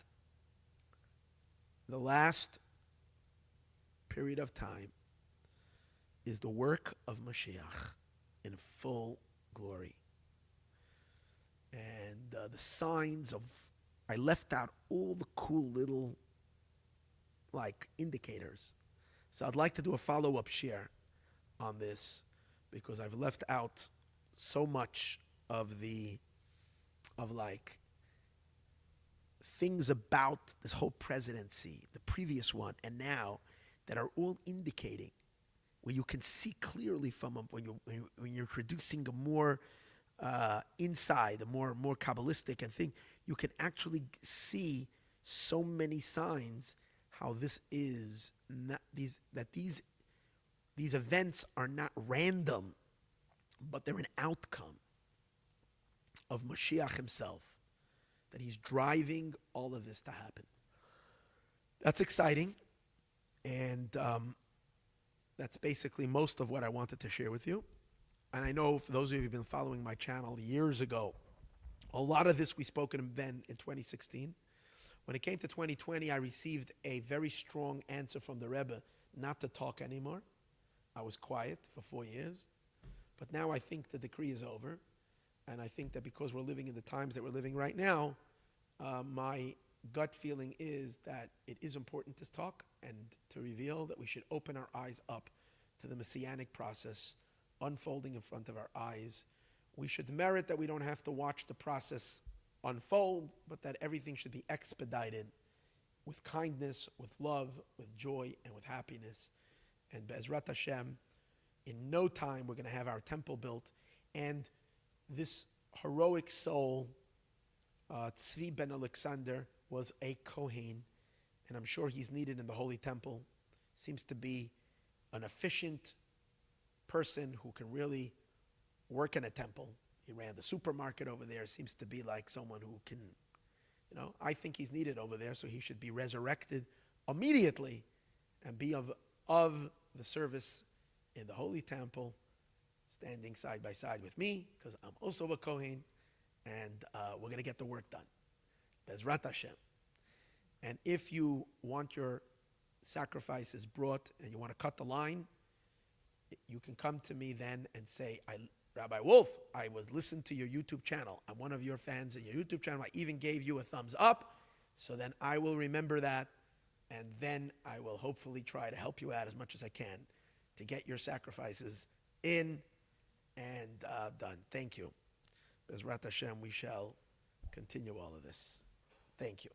period of time is the work of Moshiach in full glory. And the signs of, I left out all the cool little indicators. So I'd like to do a follow-up share on this, because I've left out so much of things about this whole presidency, the previous one, and now, that are all indicating, where you can see clearly from them, when you're introducing a more inside, a more Kabbalistic and thing, you can actually see so many signs how this is not these events are not random, but they're an outcome of Moshiach himself, that he's driving all of this to happen. That's exciting, and that's basically most of what I wanted to share with you. And I know for those of you who've been following my channel years ago, a lot of this we spoke then in 2016. When it came to 2020, I received a very strong answer from the rebbe not to talk anymore. I was quiet for 4 years. But now I think the decree is over. And I think that because we're living in the times that we're living right now, my gut feeling is that it is important to talk and to reveal that we should open our eyes up to the Messianic process unfolding in front of our eyes. We should merit that we don't have to watch the process unfold, but that everything should be expedited with kindness, with love, with joy, and with happiness. And Be'ezrat Hashem, in no time we're going to have our temple built. And this heroic soul, Tzvi ben Alexander, was a Kohen, and I'm sure he's needed in the Holy Temple. Seems to be an efficient person who can really work in a temple. He ran the supermarket over there. Seems to be like someone who can, I think he's needed over there, so he should be resurrected immediately and be of the service in the Holy Temple, standing side by side with me, because I'm also a Kohen, and we're going to get the work done. Be'ezrat Hashem. And if you want your sacrifices brought and you want to cut the line, you can come to me then and say, Rabbi Wolf, I was listening to your YouTube channel. I'm one of your fans in your YouTube channel. I even gave you a thumbs up. So then I will remember that, and then I will hopefully try to help you out as much as I can to get your sacrifices in and done. Thank you. Be'ezrat Hashem, we shall continue all of this. Thank you.